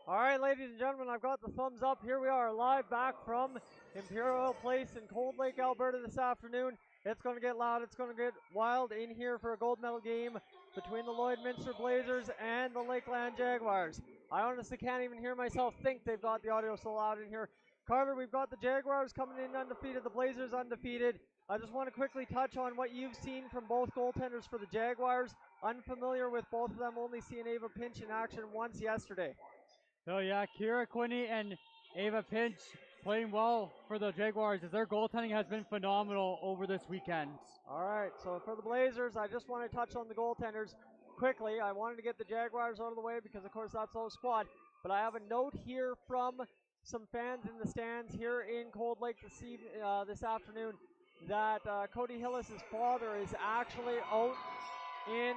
All right, ladies and gentlemen, I've got the thumbs up. Here we are live back from Imperial Place in Cold Lake, Alberta this afternoon. It's going to get loud. It's going to get wild in here for a gold medal game between the Lloydminster Blazers and the Lakeland Jaguars. I honestly can't even hear myself think. They've got the audio so loud in here. Carter, we've got the Jaguars coming in undefeated, the Blazers undefeated. I just want to quickly touch on what you've seen from both goaltenders for the Jaguars. Unfamiliar with both of them, only seeing Ava Pinch in action once yesterday. So yeah, Kira Quinney and Ava Pinch playing well for the Jaguars as their goaltending has been phenomenal over this weekend. All right, so for the Blazers, I just want to touch on the goaltenders quickly. I wanted to get the Jaguars out of the way because, of course, that's low squad. But I have a note here from some fans in the stands here in Cold Lake this afternoon that Cody Hillis' father is actually out in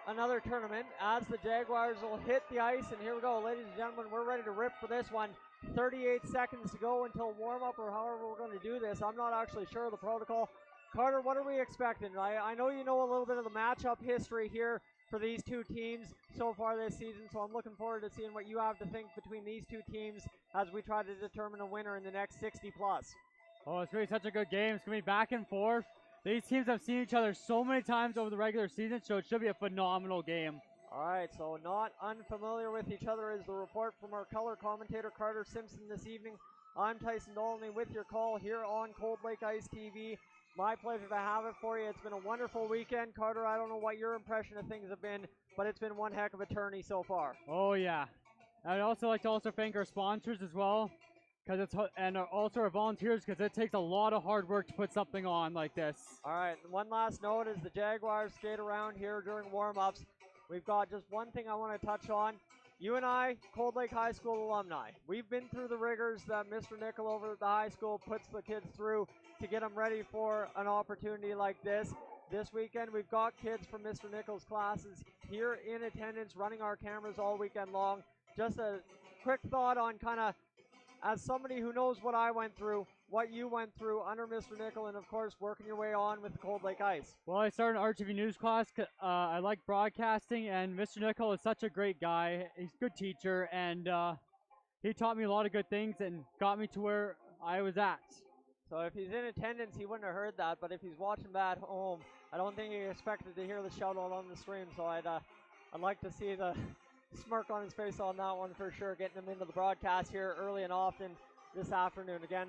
another tournament as the Jaguars will hit the ice. And here we go, ladies and gentlemen, we're ready to rip for this one. 38 seconds to go until warm-up or however we're going to do this. I'm not actually sure of the protocol. Carter, what are we expecting? I know you know a little bit of the matchup history here for these two teams so far this season, so I'm looking forward to seeing what you have to think between these two teams as we try to determine a winner in the next 60 plus. Oh, it's going to be such a good game. It's going to be back and forth. These teams have seen each other so many times over the regular season, so it should be a phenomenal game. All right, so not unfamiliar with each other is the report from our color commentator, Carter Simpson, this evening. I'm Tyson Dolney with your call here on Cold Lake Ice TV. My pleasure to have it for you. It's been a wonderful weekend. Carter, I don't know what your impression of things have been, but it's been one heck of a tourney so far. Oh, yeah. I'd also like to thank our sponsors as well, and also our volunteers, because it takes a lot of hard work to put something on like this. All right, one last note as the Jaguars skate around here during warm-ups. We've got just one thing I want to touch on. You and I, Cold Lake High School alumni, we've been through the rigors that Mr. Nickel over at the high school puts the kids through to get them ready for an opportunity like this. This weekend, we've got kids from Mr. Nickel's classes here in attendance, running our cameras all weekend long. Just a quick thought on kind of, as somebody who knows what I went through, what you went through under Mr. Nickel, and of course working your way on with the Cold Lake Ice. Well, I started an RTV News class. I like broadcasting, and Mr. Nickel is such a great guy. He's a good teacher, and he taught me a lot of good things and got me to where I was at. So if he's in attendance, he wouldn't have heard that, but if he's watching back home, I don't think he expected to hear the shout out on the stream, so I'd like to see the smirk on his face on that one for sure, getting him into the broadcast here early and often this afternoon. Again,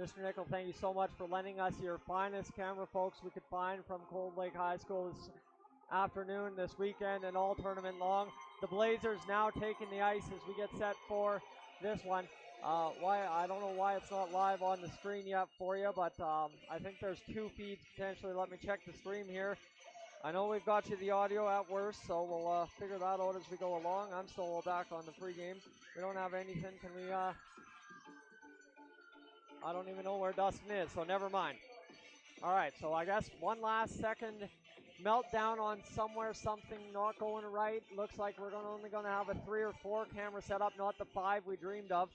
Mr. Nickel, thank you so much for lending us your finest camera folks we could find from Cold Lake High School this afternoon, this weekend, and all tournament long. The Blazers now taking the ice as we get set for this one. I don't know why it's not live on the screen yet for you, but I think there's two feeds potentially. Let me check the stream here. I know we've got you the audio at worst, so we'll figure that out as we go along. I'm still back on the pregame. We don't have anything. Can we, I don't even know where Dustin is, so never mind. All right, so I guess one last second meltdown on something not going right. Looks like we're only going to have a 3 or 4 camera setup, not the 5 we dreamed of.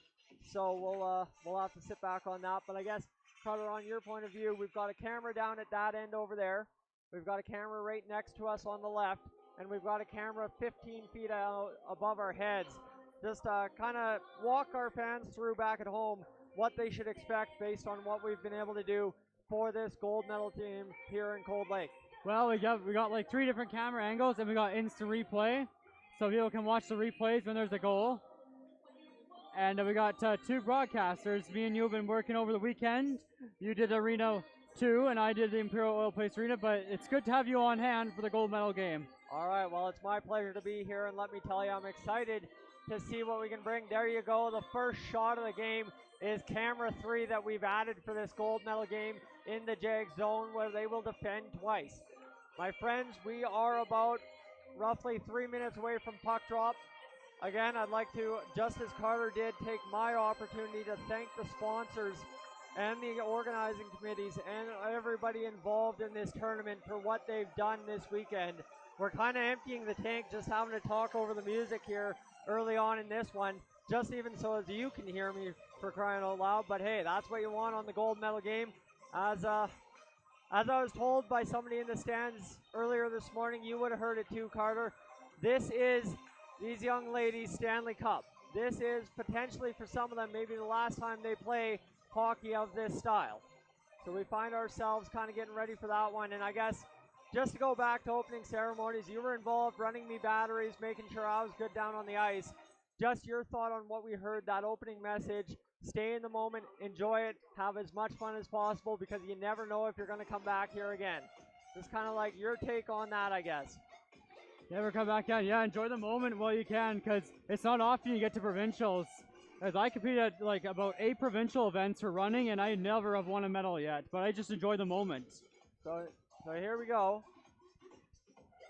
So we'll have to sit back on that. But I guess, Carter, on your point of view, we've got a camera down at that end over there. We've got a camera right next to us on the left, and we've got a camera 15 feet out above our heads. Just kind of walk our fans through back at home what they should expect based on what we've been able to do for this gold medal team here in Cold Lake. Well, we got like 3 different camera angles, and we got instant replay, so people can watch the replays when there's a goal. And we got 2 broadcasters. Me and you have been working over the weekend. You did Arena 2, and I did the Imperial Oil Place Arena, but it's good to have you on hand for the gold medal game. All right, well, it's my pleasure to be here, and let me tell you, I'm excited to see what we can bring. There you go. The first shot of the game is camera 3 that we've added for this gold medal game in the Jag zone, where they will defend twice. My friends, we are about roughly 3 minutes away from puck drop. Again, I'd like to, just as Carter did, take my opportunity to thank the sponsors and the organizing committees and everybody involved in this tournament for what they've done this weekend. We're kind of emptying the tank, just having to talk over the music here early on in this one, just even so as you can hear me, for crying out loud. But hey, that's what you want on the gold medal game. As I was told by somebody in the stands earlier this morning, you would have heard it too, Carter. This is these young ladies' Stanley Cup. This is potentially for some of them maybe the last time they play hockey of this style. So we find ourselves kind of getting ready for that one. And I guess just to go back to opening ceremonies, you were involved running me batteries, making sure I was good down on the ice. Just your thought on what we heard, that opening message. Stay in the moment, enjoy it, have as much fun as possible because you never know if you're going to come back here again. Just kind of like your take on that, I guess. Never come back down. Yeah, enjoy the moment while you can because it's not often you get to provincials. As I competed at like about 8 provincial events for running and I never have won a medal yet, but I just enjoy the moment. So here we go.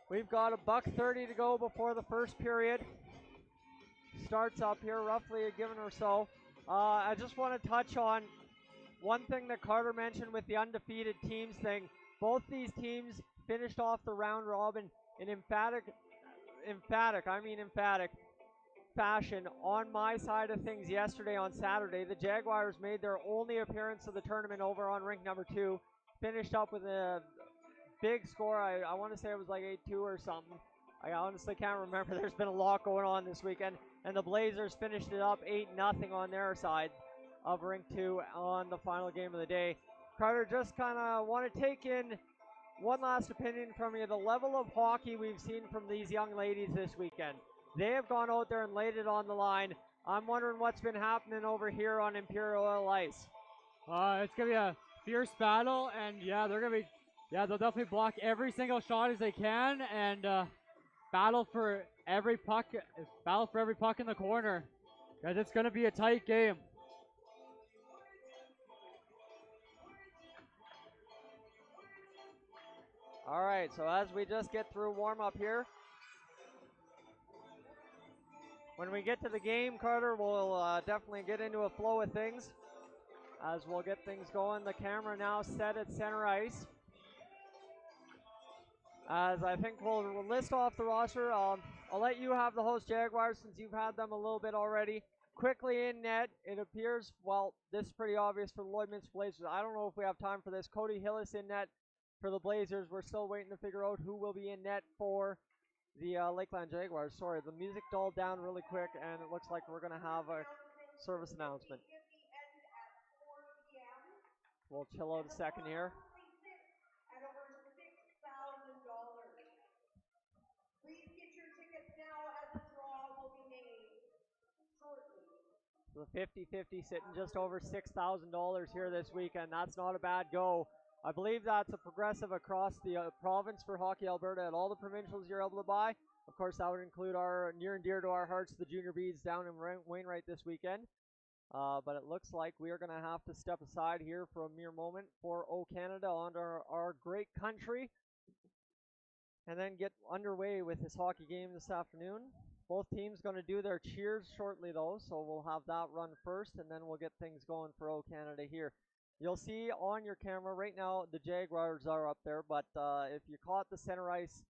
We've got $1:30 to go before the first period starts up here, roughly a given or so. I just want to touch on one thing that Carter mentioned with the undefeated teams thing. Both these teams finished off the round robin in emphatic fashion on my side of things yesterday on Saturday. The Jaguars made their only appearance of the tournament over on rink number 2, finished up with a big score. I want to say it was like 8-2 or something. I honestly can't remember. There's been a lot going on this weekend. And the Blazers finished it up 8-0 on their side of rink 2 on the final game of the day. Carter, just kind of want to take in one last opinion from you. The level of hockey we've seen from these young ladies this weekend. They have gone out there and laid it on the line. I'm wondering what's been happening over here on Imperial Oil Ice. It's going to be a fierce battle, and they'll definitely block every single shot as they can, and battle for every puck in the corner, because it's going to be a tight game. All right, so as we just get through warm-up here, when we get to the game, Carter, we'll definitely get into a flow of things as we'll get things going. The camera now set at center ice. As I think we'll list off the roster. I'll let you have the host Jaguars since you've had them a little bit already. Quickly in net, it appears, well, this is pretty obvious for the Lloydminster Blazers. I don't know if we have time for this. Cody Hillis in net for the Blazers. We're still waiting to figure out who will be in net for the Lakeland Jaguars. Sorry, the music dulled down really quick, and it looks like we're going to have a service announcement. We'll chill out a second here. The 50-50 sitting just over $6,000 here this weekend. That's not a bad go. I believe that's a progressive across the province for Hockey Alberta at all the provincials you're able to buy. Of course, that would include our near and dear to our hearts, the Junior Bees down in Wainwright this weekend. But it looks like we are going to have to step aside here for a mere moment for O Canada on our great country, and then get underway with this hockey game this afternoon. Both teams going to do their cheers shortly, though, so we'll have that run first, and then we'll get things going for O Canada here. You'll see on your camera right now the Jaguars are up there, but if you caught the center ice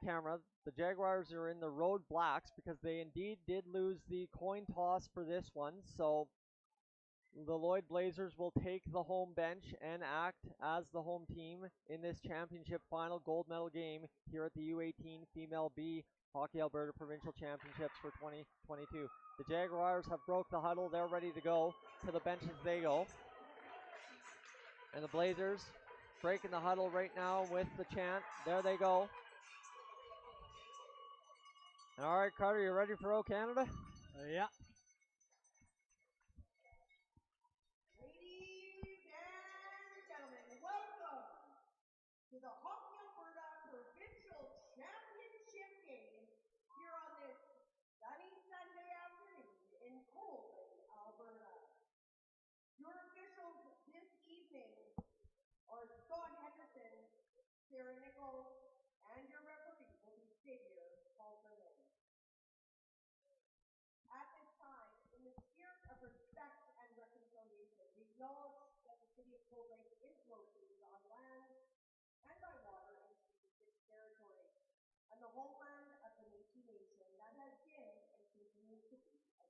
camera, the Jaguars are in the road blacks because they indeed did lose the coin toss for this one. So the Lloyd Blazers will take the home bench and act as the home team in this championship final gold medal game here at the U18 Female B Hockey Alberta Provincial Championships for 2022. The Jaguars have broke the huddle. They're ready to go. To the benches they go. And the Blazers breaking the huddle right now with the chant. There they go. All right, Carter, you ready for O Canada? Yeah. Ladies and gentlemen, welcome to the Hockey Alberta Provincial Championship game here on this sunny Sunday afternoon in Coleman, Alberta. Your officials this evening are Scott Henderson, Sarah Nichols, and your referee will be Xavier Paul Fernandez.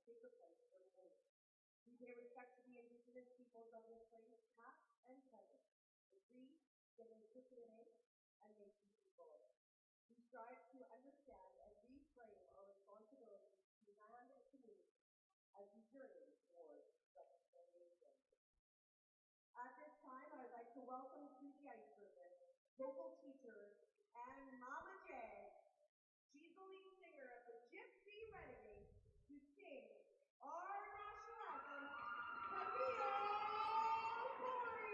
take the place for the game. We pay respect to the Indigenous peoples of this place, past and present, the Cree, the Nicotian, and Métis peoples. We strive to understand and reframe our responsibilities to land and community as we journey towards reconciliation. At this time, I'd like to welcome to the ice surface local teachers and Mama Jag. She's the lead singer of the Gypsy Renegades to sing our national anthem, Camille Corey.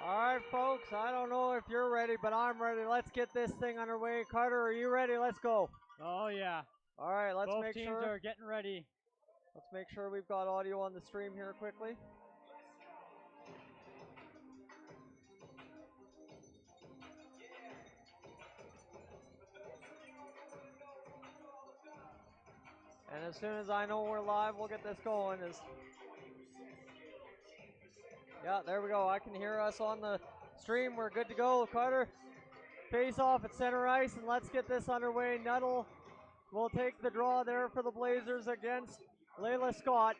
All right, folks, I don't know if you're ready, but I'm ready. Let's get this thing underway. Carter, are you ready? Let's go. Oh, yeah. All right, let's Both make teams sure. are getting ready. Let's make sure we've got audio on the stream here quickly. And as soon as I know we're live, we'll get this going. Yeah, there we go. I can hear us on the stream. We're good to go. Carter, face off at center ice, and let's get this underway. Nuttall will take the draw there for the Blazers against Layla Scott.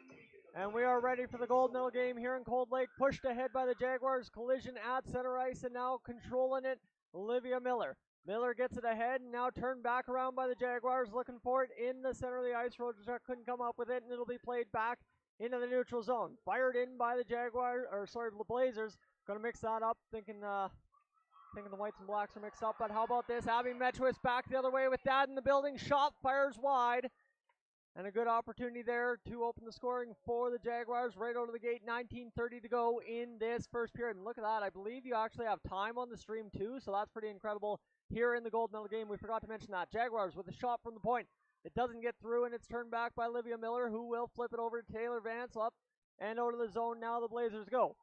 And we are ready for the gold medal game here in Cold Lake. Pushed ahead by the Jaguars. Collision at center ice, and now controlling it, Olivia Miller. Miller gets it ahead, and now turned back around by the Jaguars, looking for it in the center of the ice. Roger couldn't come up with it, and it'll be played back into the neutral zone. Fired in by the the Blazers. Going to mix that up, thinking the whites and blacks are mixed up. But how about this? Abby Metwist back the other way with Dad in the building. Shot fires wide. And a good opportunity there to open the scoring for the Jaguars right out of the gate. 19:30 to go in this first period. And look at that. I believe you actually have time on the stream too, so that's pretty incredible here in the gold medal game. We forgot to mention that. Jaguars with a shot from the point. It doesn't get through, and it's turned back by Olivia Miller, who will flip it over to Taylor Vance up and out of the zone. Now the Blazers go.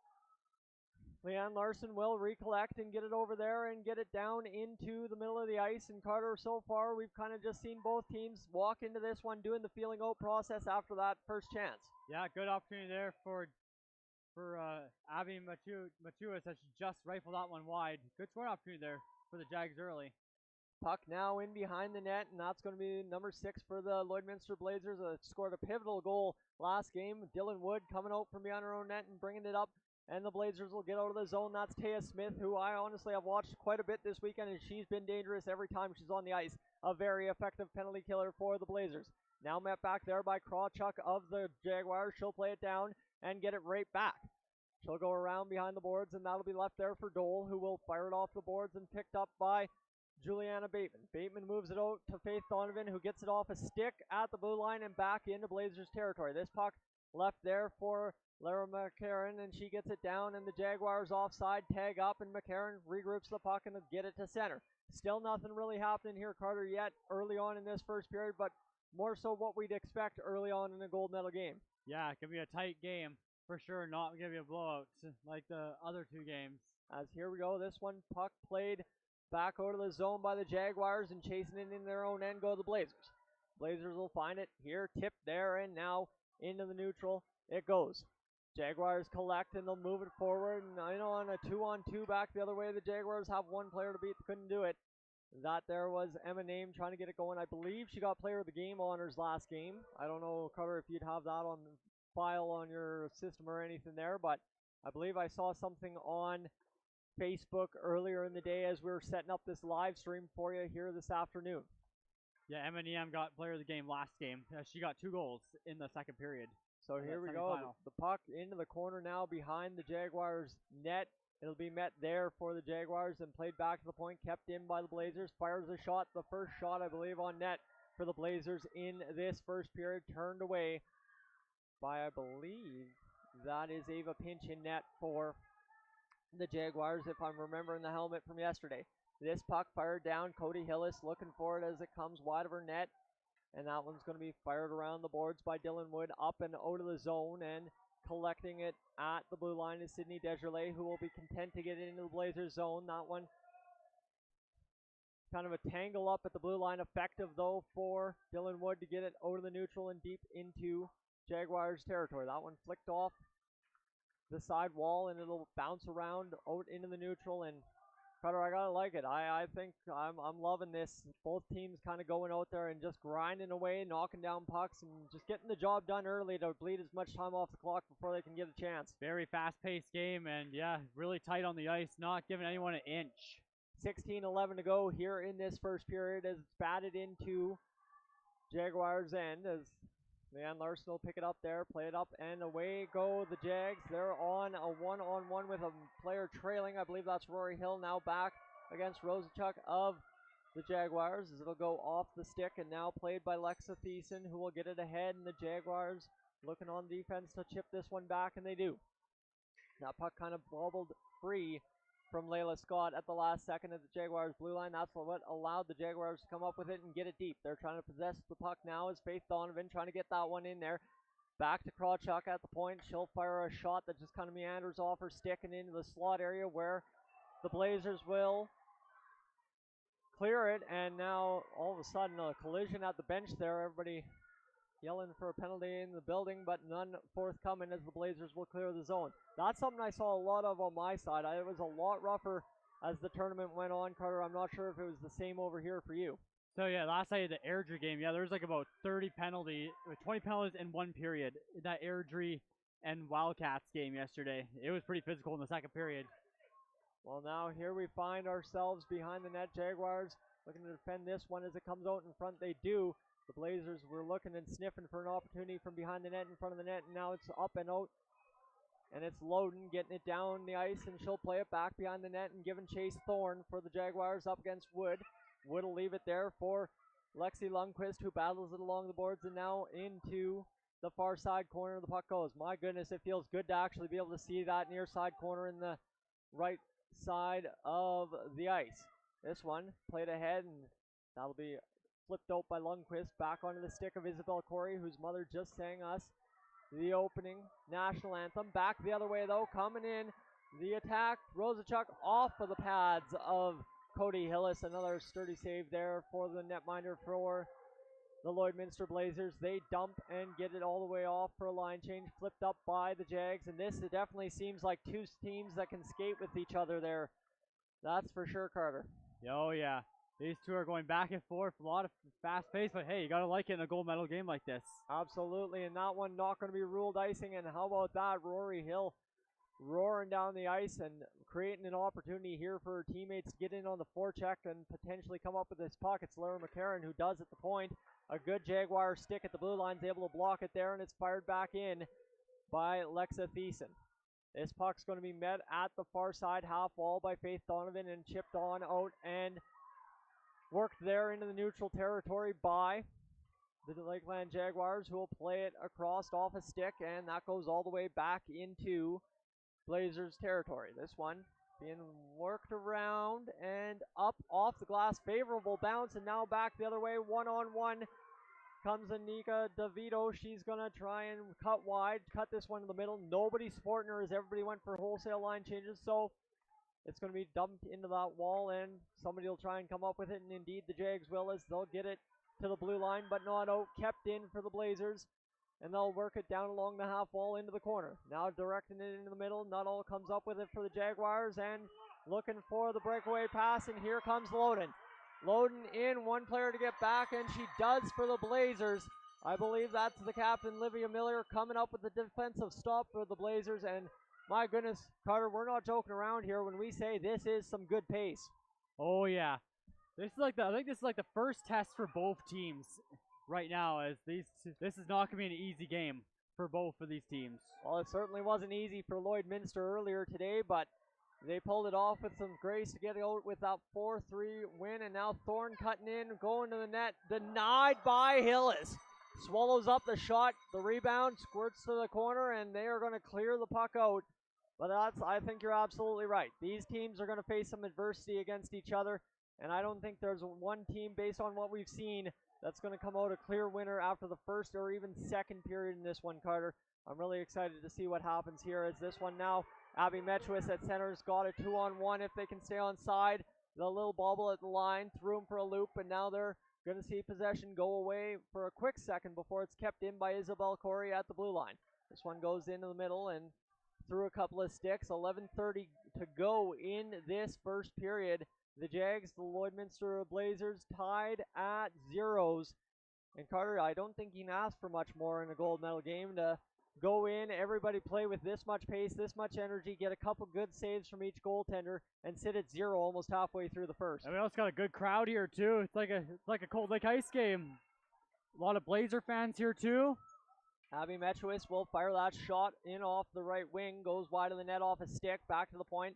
Leanne Larson will recollect and get it over there and get it down into the middle of the ice. And Carter, so far, we've kind of just seen both teams walk into this one doing the feeling out process after that first chance. Yeah, good opportunity there for Abby Matuas as she just rifled that one wide. Good scoring opportunity there for the Jags early. Puck now in behind the net, and that's going to be number 6 for the Lloydminster Blazers. Scored a pivotal goal last game. Dylan Wood coming out from behind her own net and bringing it up. And the Blazers will get out of the zone. That's Taya Smith, who I honestly have watched quite a bit this weekend, and she's been dangerous every time she's on the ice. A very effective penalty killer for the Blazers. Now met back there by Krawchuk of the Jaguars. She'll play it down and get it right back. She'll go around behind the boards, and that'll be left there for Dole, who will fire it off the boards and picked up by Juliana Bateman. Bateman moves it out to Faith Donovan, who gets it off a stick at the blue line and back into Blazers territory. This puck left there for Lara McCarron, and she gets it down, and the Jaguars offside tag up, and McCarron regroups the puck and get it to center. Still nothing really happening here, Carter, yet early on in this first period, but more so what we'd expect early on in a gold medal game. Yeah, it could be a tight game for sure, not going to be a blowout like the other two games. As here we go, this one puck played back out of the zone by the Jaguars, and chasing it in their own end go the Blazers. Blazers will find it here, tipped there, and now into the neutral it goes. Jaguars collect and they'll move it forward. And I know on a 2-on-2 back the other way, the Jaguars have one player to beat. Couldn't do it. That there was Emma Name trying to get it going. I believe she got player of the game honors last game. I don't know, Carter, if you'd have that on file on your system or anything there, but I believe I saw something on Facebook earlier in the day as we were setting up this live stream for you here this afternoon. Yeah, Eminem got player of the game last game. She got 2 goals in the second period. So here we go. The puck into the corner now behind the Jaguars net. It'll be met there for the Jaguars and played back to the point, kept in by the Blazers. Fires a shot, the first shot, I believe, on net for the Blazers in this first period. Turned away by, I believe, that is Ava Pinch in net for the Jaguars, if I'm remembering the helmet from yesterday. This puck fired down. Cody Hillis looking for it as it comes wide of her net. And that one's going to be fired around the boards by Dylan Wood up and out of the zone, and collecting it at the blue line is Sydney Desjardins, who will be content to get it into the Blazers zone. That one kind of a tangle up at the blue line, effective though for Dylan Wood to get it out of the neutral and deep into Jaguars territory. That one flicked off the side wall and it'll bounce around out into the neutral, and Cutter, I gotta like it. I think I'm loving this. Both teams kind of going out there and just grinding away, knocking down pucks, and just getting the job done early to bleed as much time off the clock before they can get a chance. Very fast-paced game, and yeah, really tight on the ice, not giving anyone an inch. 16-11 to go here in this first period as it's batted into Jaguars' end as Leanne Larson will pick it up there, play it up, and away go the Jags. They're on a one-on-one with a player trailing. I believe that's Rory Hill now back against Rosachuk of the Jaguars as it'll go off the stick and now played by Lexa Thiessen, who will get it ahead, and the Jaguars looking on defense to chip this one back, and they do. That puck kind of bobbled free from Layla Scott at the last second at the Jaguars' blue line. That's what allowed the Jaguars to come up with it and get it deep. They're trying to possess the puck now as Faith Donovan trying to get that one in there. Back to Krawchuk at the point. She'll fire a shot that just kind of meanders off her stick and into the slot area where the Blazers will clear it. And now all of a sudden a collision at the bench there. Everybody yelling for a penalty in the building, but none forthcoming as the Blazers will clear the zone. That's something I saw a lot of on my side. It was a lot rougher as the tournament went on, Carter. I'm not sure if it was the same over here for you. So yeah, last night at the Airdrie game, yeah, there was like about 20 penalties in one period. That Airdrie and Wildcats game yesterday, it was pretty physical in the second period. Well, now here we find ourselves behind the net. Jaguars looking to defend this one as it comes out in front. They do. The Blazers were looking and sniffing for an opportunity from behind the net in front of the net, and now it's up and out. And it's Loden getting it down the ice, and she'll play it back behind the net and giving Chase Thorne for the Jaguars up against Wood. Wood will leave it there for Lexi Lundquist, who battles it along the boards, and now into the far side corner the puck goes. My goodness, it feels good to actually be able to see that near side corner in the right side of the ice. This one played ahead, and that'll be flipped out by Lundquist back onto the stick of Isabel Corey, whose mother just sang us the opening national anthem. Back the other way though, coming in the attack. Rosachuk off of the pads of Cody Hillis. Another sturdy save there for the netminder for the Lloydminster Blazers. They dump and get it all the way off for a line change, flipped up by the Jags, and this it definitely seems like two teams that can skate with each other there. That's for sure, Carter. Oh yeah. These two are going back and forth, a lot of fast pace, but hey, you gotta like it in a gold medal game like this. Absolutely, and that one not going to be ruled icing, and how about that, Rory Hill roaring down the ice and creating an opportunity here for her teammates to get in on the forecheck and potentially come up with this puck. It's Laura McCarron who does at the point. A good Jaguar stick at the blue line is able to block it there, and it's fired back in by Lexa Thiessen. This puck's going to be met at the far side half wall by Faith Donovan and chipped on out and worked there into the neutral territory by the Lakeland Jaguars, who will play it across off a stick, and that goes all the way back into Blazers territory. This one being worked around and up off the glass. Favorable bounce, and now back the other way. One-on-one comes Anika DeVito. She's going to try and cut wide, cut this one in the middle. Nobody supporting her as everybody went for wholesale line changes, so it's going to be dumped into that wall, and somebody will try and come up with it, and indeed the Jags will, as they'll get it to the blue line, but not out. Kept in for the Blazers, and they'll work it down along the half wall into the corner. Now directing it into the middle. Nuttall comes up with it for the Jaguars and looking for the breakaway pass, and here comes Loden. Loden in, one player to get back, and she does for the Blazers. I believe that's the captain, Livia Miller, coming up with the defensive stop for the Blazers, and my goodness, Carter, we're not joking around here when we say this is some good pace. Oh yeah, I think this is like the first test for both teams right now. As this is not gonna be an easy game for both of these teams. Well, it certainly wasn't easy for Lloydminster earlier today, but they pulled it off with some grace to get out with that 4-3 win, and now Thorne cutting in, going to the net, denied by Hillis. Swallows up the shot, the rebound, squirts to the corner, and they are going to clear the puck out. But I think you're absolutely right. These teams are going to face some adversity against each other, and I don't think there's one team, based on what we've seen, that's going to come out a clear winner after the first or even second period in this one, Carter. I'm really excited to see what happens here as this one now. Abby Metchwis at center's got a 2-on-1 if they can stay on side. The little bobble at the line, threw him for a loop, and now they're going to see possession go away for a quick second before it's kept in by Isabel Corey at the blue line. This one goes into the middle and through a couple of sticks. 11:30 to go in this first period. The Jags, the Lloydminster Blazers, tied at zeros. And Carter, I don't think you can ask for much more in a gold medal game to go in, everybody play with this much pace, this much energy, get a couple good saves from each goaltender, and sit at zero almost halfway through the first. And we also got a good crowd here too. It's like a Cold Lake Ice game. A lot of Blazer fans here too. Abby Metchwis will fire that shot in off the right wing, goes wide of the net off a stick, back to the point.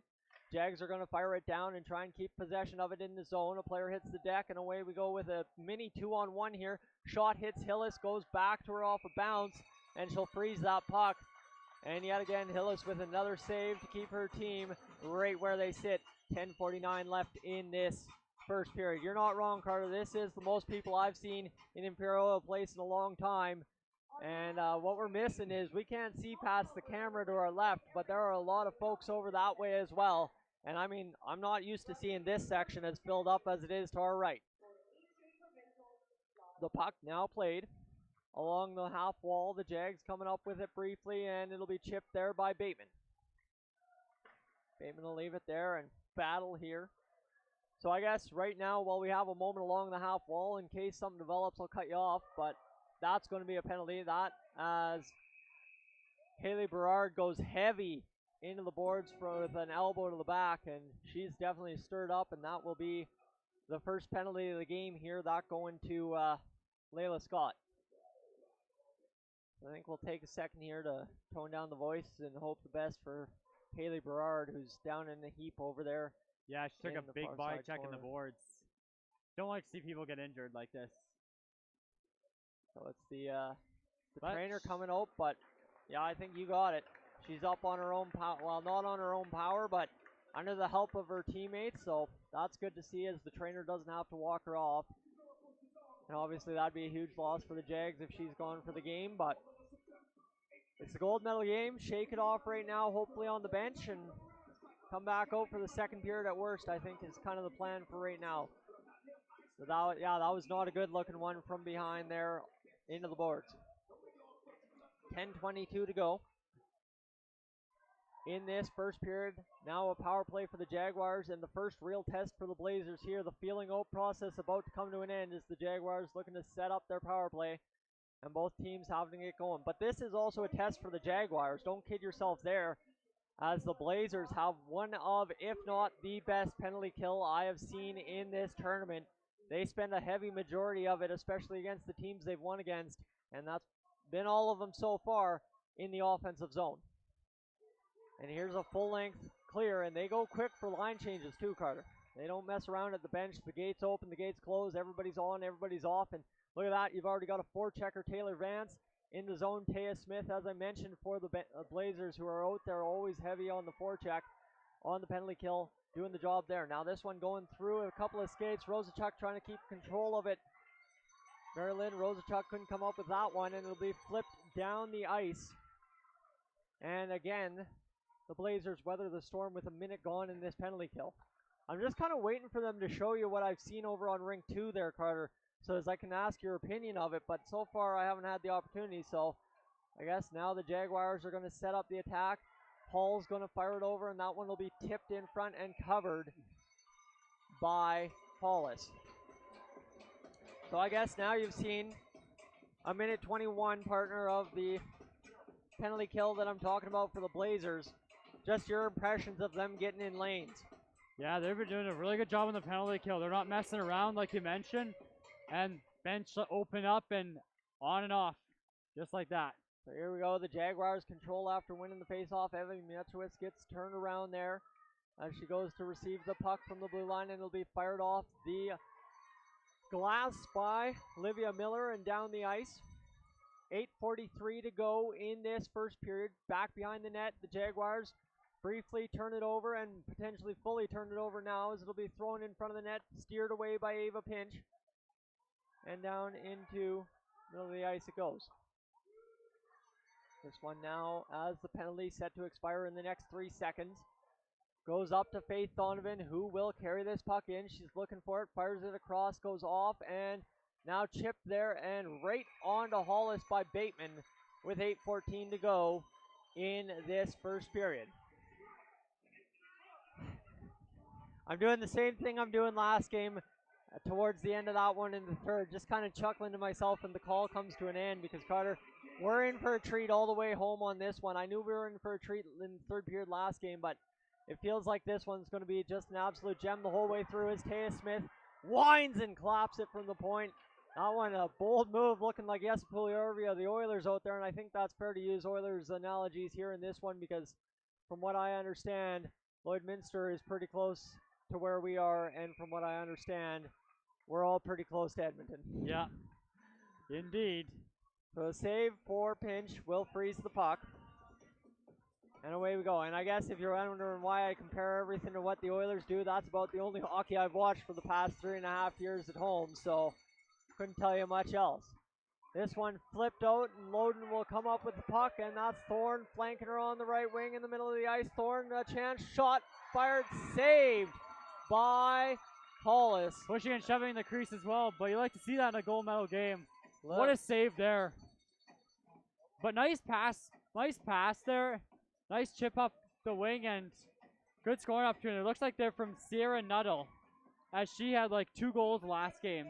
Jags are going to fire it down and try and keep possession of it in the zone. A player hits the deck, and away we go with a mini 2-on-1 here. Shot hits Hillis, goes back to her off a bounce, and she'll freeze that puck. And yet again, Hillis with another save to keep her team right where they sit. 10:49 left in this first period. You're not wrong, Carter. This is the most people I've seen in Imperial Oil Place in a long time. And what we're missing is we can't see past the camera to our left, but there are a lot of folks over that way as well. And I mean, I'm not used to seeing this section as filled up as it is to our right. The puck now played along the half wall. The Jags coming up with it briefly, and it'll be chipped there by Bateman. Bateman will leave it there and battle here. So I guess right now, while we have a moment along the half wall, in case something develops, I'll cut you off, but that's going to be a penalty. That as Haley Berard goes heavy into the boards with an elbow to the back, and she's definitely stirred up, and that will be the first penalty of the game here. That going to Layla Scott. I think we'll take a second here to tone down the voice and hope the best for Haley Berard, who's down in the heap over there. Yeah, she took a big body check in the boards. Don't like to see people get injured like this. So it's the trainer coming out, but yeah, I think you got it. She's up on her own power. Well, not on her own power, but under the help of her teammates. So that's good to see, as the trainer doesn't have to walk her off. And obviously that'd be a huge loss for the Jags if she's gone for the game, but it's the gold medal game. Shake it off right now, hopefully on the bench, and come back out for the second period at worst, I think is kind of the plan for right now. So that was not a good looking one from behind there into the boards. 10:22 to go in this first period. Now a power play for the Jaguars, and the first real test for the Blazers here. The feeling out process about to come to an end as the Jaguars looking to set up their power play, and both teams having to get going. But this is also a test for the Jaguars. Don't kid yourself there, as the Blazers have one of, if not the best penalty kill I have seen in this tournament. They spend a heavy majority of it, especially against the teams they've won against, and that's been all of them so far in the offensive zone. And here's a full-length clear, and they go quick for line changes too, Carter. They don't mess around at the bench. The gates open, the gates close, everybody's on, everybody's off, and look at that. You've already got a forechecker, Taylor Vance. In the zone, Taya Smith, as I mentioned, for the Blazers, who are out there always heavy on the forecheck, on the penalty kill, doing the job there. Now this one going through a couple of skates. Rosachuk trying to keep control of it. Marilyn Rosachuk couldn't come up with that one, and it'll be flipped down the ice. And again, the Blazers weather the storm with a minute gone in this penalty kill. I'm just kind of waiting for them to show you what I've seen over on Rink 2 there, Carter, so as I can ask your opinion of it, but so far I haven't had the opportunity. So I guess now the Jaguars are going to set up the attack. Hall's going to fire it over, and that one will be tipped in front and covered by Hollis. So I guess now you've seen a minute 21, partner, of the penalty kill that I'm talking about for the Blazers. Just your impressions of them getting in lanes. Yeah, they've been doing a really good job on the penalty kill. They're not messing around like you mentioned, and bench open up and on and off, just like that. So here we go. The Jaguars control after winning the faceoff. Evan Mieczowicz gets turned around there as she goes to receive the puck from the blue line, and it'll be fired off the glass by Olivia Miller and down the ice. 8:43 to go in this first period. Back behind the net, the Jaguars briefly turn it over and potentially fully turn it over now as it'll be thrown in front of the net, steered away by Ava Pinch, and down into the middle of the ice it goes. This one now, as the penalty set to expire in the next 3 seconds, goes up to Faith Donovan, who will carry this puck in. She's looking for it, fires it across, goes off, and now chipped there and right on to Hollis by Bateman with 8:14 to go in this first period. I'm doing the same thing I'm doing last game towards the end of that one in the third, just kind of chuckling to myself, and the call comes to an end because, Carter, we're in for a treat all the way home on this one. I knew we were in for a treat in the third period last game, but it feels like this one's going to be just an absolute gem the whole way through as Taya Smith winds and claps it from the point. That one, a bold move, looking like Jessa Pugliarvi of the Oilers out there, and I think that's fair to use Oilers analogies here in this one because from what I understand, Lloydminster is pretty close to where we are, and from what I understand, we're all pretty close to Edmonton. Yeah, indeed. So a save for Pinch will freeze the puck. And away we go. And I guess if you're wondering why I compare everything to what the Oilers do, that's about the only hockey I've watched for the past 3.5 years at home, so couldn't tell you much else. This one flipped out, and Loden will come up with the puck, and that's Thorne flanking her on the right wing in the middle of the ice. Thorne, a chance, shot, fired, saved by Hollis. Pushing and shoving in the crease as well, but you like to see that in a gold medal game. What a save there. But nice pass there. Nice chip up the wing and good scoring opportunity. It looks like they're from Sierra Nuttall, as she had like 2 goals last game.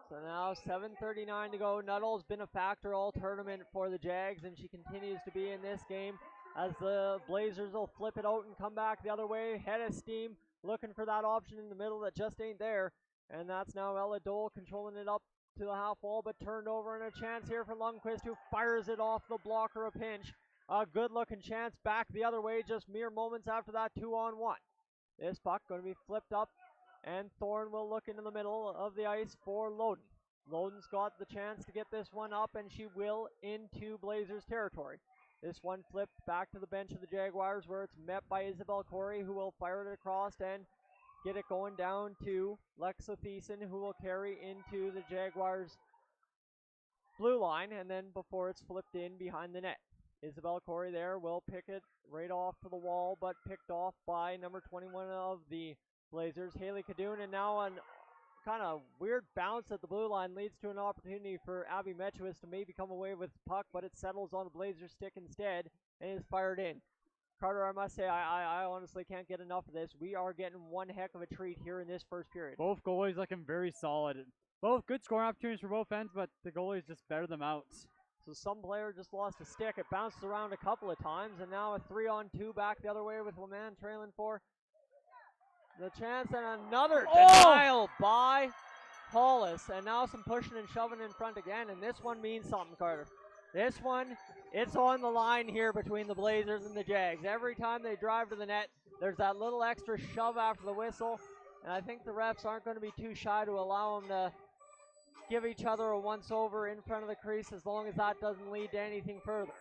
So now 7:39 to go. Nuttall's been a factor all tournament for the Jags, and she continues to be in this game as the Blazers will flip it out and come back the other way. Head of steam, looking for that option in the middle that just ain't there. And that's now Ella Dole controlling it up to the half wall, but turned over, and a chance here for Lundqvist, who fires it off the blocker of Pinch. A good-looking chance back the other way just mere moments after that 2-on-1. This puck going to be flipped up, and Thorne will look into the middle of the ice for Loden. Loden's got the chance to get this one up, and she will into Blazers territory. This one flipped back to the bench of the Jaguars, where it's met by Isabel Corey, who will fire it across and get it going down to Lexa Thiessen, who will carry into the Jaguars' blue line, and then before it's flipped in behind the net. Isabel Corey there will pick it right off to the wall, but picked off by number 21 of the Blazers, Haley Cadoon, and now a kind of weird bounce at the blue line leads to an opportunity for Abby Mieczowicz to maybe come away with the puck, but it settles on a Blazer stick instead and is fired in. Carter, I must say, I honestly can't get enough of this. We are getting one heck of a treat here in this first period. Both goalies looking very solid. Both good scoring opportunities for both ends, but the goalies just better them out. So some player just lost a stick. It bounced around a couple of times, and now a 3-on-2 back the other way with Leman trailing for the chance, and another denial by Hollis, and now some pushing and shoving in front again, and this one means something, Carter. This one, it's on the line here between the Blazers and the Jags. Every time they drive to the net, there's that little extra shove after the whistle, and I think the refs aren't going to be too shy to allow them to give each other a once-over in front of the crease as long as that doesn't lead to anything further.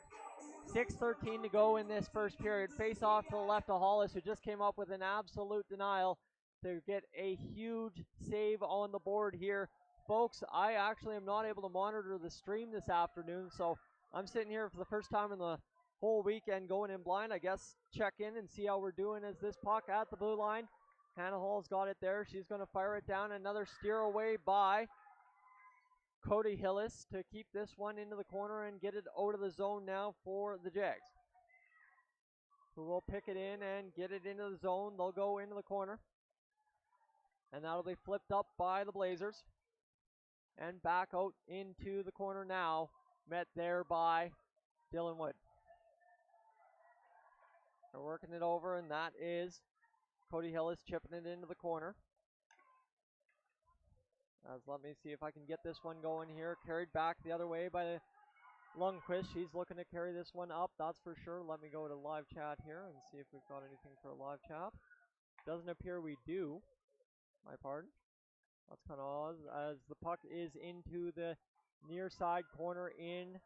6:13 to go in this first period. Face off to the left of Hollis, who just came up with an absolute denial to get a huge save on the board here. Folks, I actually am not able to monitor the stream this afternoon, so I'm sitting here for the first time in the whole weekend going in blind. I guess check in and see how we're doing as this puck at the blue line. Hannah Hall's got it there. She's going to fire it down. Another steer away by Cody Hillis to keep this one into the corner and get it out of the zone now for the Jags, who will pick it in and get it into the zone. They'll go into the corner, and that'll be flipped up by the Blazers. And back out into the corner now, met there by Dylan Wood. They're working it over, and that is Cody Hillis chipping it into the corner. Let me see if I can get this one going here. Carried back the other way by Lundqvist. She's looking to carry this one up, that's for sure. Let me go to live chat here and see if we've got anything for a live chat. Doesn't appear we do. My pardon. That's kind of odd, as the puck is into the near side corner in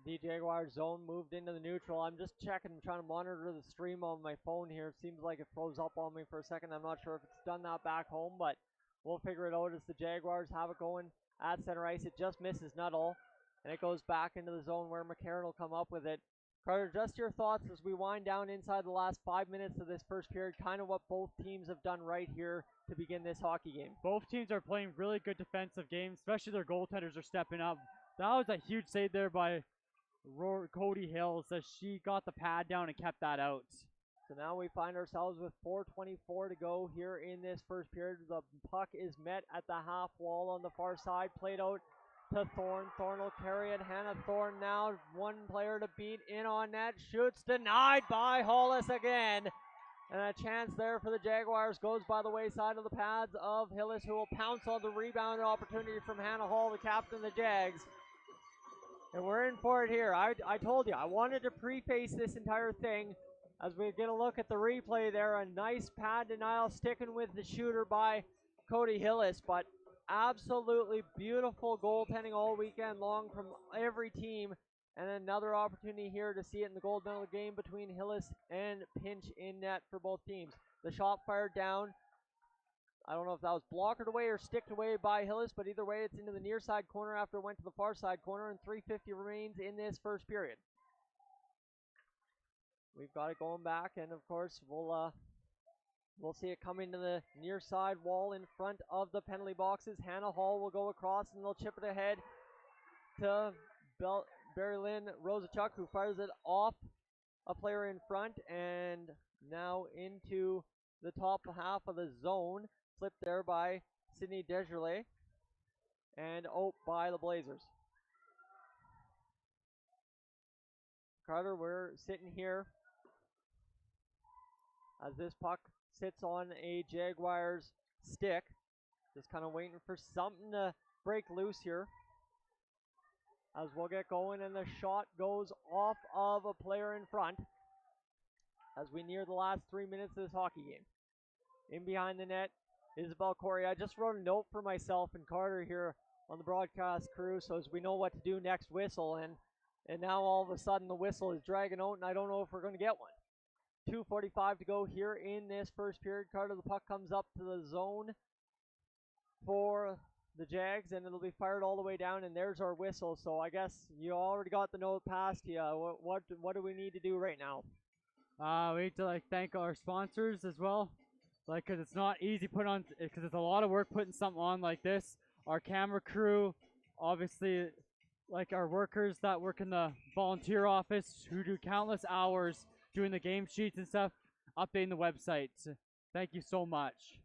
the Jaguar zone, moved into the neutral. I'm just checking, trying to monitor the stream on my phone here. It seems like it froze up on me for a second. I'm not sure if it's done that back home, but we'll figure it out as the Jaguars have it going at center ice. It just misses Nuttall, and it goes back into the zone where McCarron will come up with it. Carter, just your thoughts as we wind down inside the last 5 minutes of this first period, kind of what both teams have done right here to begin this hockey game. Both teams are playing really good defensive games, especially their goaltenders are stepping up. That was a huge save there by Cody Hills as she got the pad down and kept that out. So now we find ourselves with 4:24 to go here in this first period. The puck is met at the half wall on the far side, played out to Thorne. Thorne will carry it. Hannah Thorne now, one player to beat, in on net, shoots, denied by Hollis again. And a chance there for the Jaguars goes by the wayside of the pads of Hillis, who will pounce on the rebound opportunity from Hannah Hall, the captain of the Jags. And we're in for it here. I told you, I wanted to preface this entire thing as we get a look at the replay there. A nice pad denial, sticking with the shooter by Cody Hillis, but absolutely beautiful goaltending all weekend long from every team. And another opportunity here to see it in the gold medal game between Hillis and Pinch in net for both teams. The shot fired down. I don't know if that was blocked away or sticked away by Hillis, but either way, it's into the near side corner after it went to the far side corner, and 3:50 remains in this first period. We've got it going back, and of course, we'll see it coming to the near side wall in front of the penalty boxes. Hannah Hall will go across, and they'll chip it ahead to Barry Lynn Rosachuk, who fires it off a player in front, and now into the top half of the zone. Flipped there by Sydney Desjardins, and out by the Blazers. Carter, we're sitting here as this puck sits on a Jaguars stick. Just kind of waiting for something to break loose here as we'll get going, and the shot goes off of a player in front as we near the last 3 minutes of this hockey game. In behind the net, Isabel Corey. I just wrote a note for myself and Carter here on the broadcast crew so as we know what to do next whistle, and now all of a sudden the whistle is dragging out, and I don't know if we're going to get one. 2:45 to go here in this first period. Carter, the puck comes up to the zone for the Jags, and it'll be fired all the way down, and there's our whistle. So I guess you already got the note passed to you. What do we need to do right now? We need to thank our sponsors as well. Because it's not easy because it's a lot of work putting something on like this. Our camera crew, obviously, our workers that work in the volunteer office who do countless hours doing the game sheets and stuff, updating the website. Thank you so much.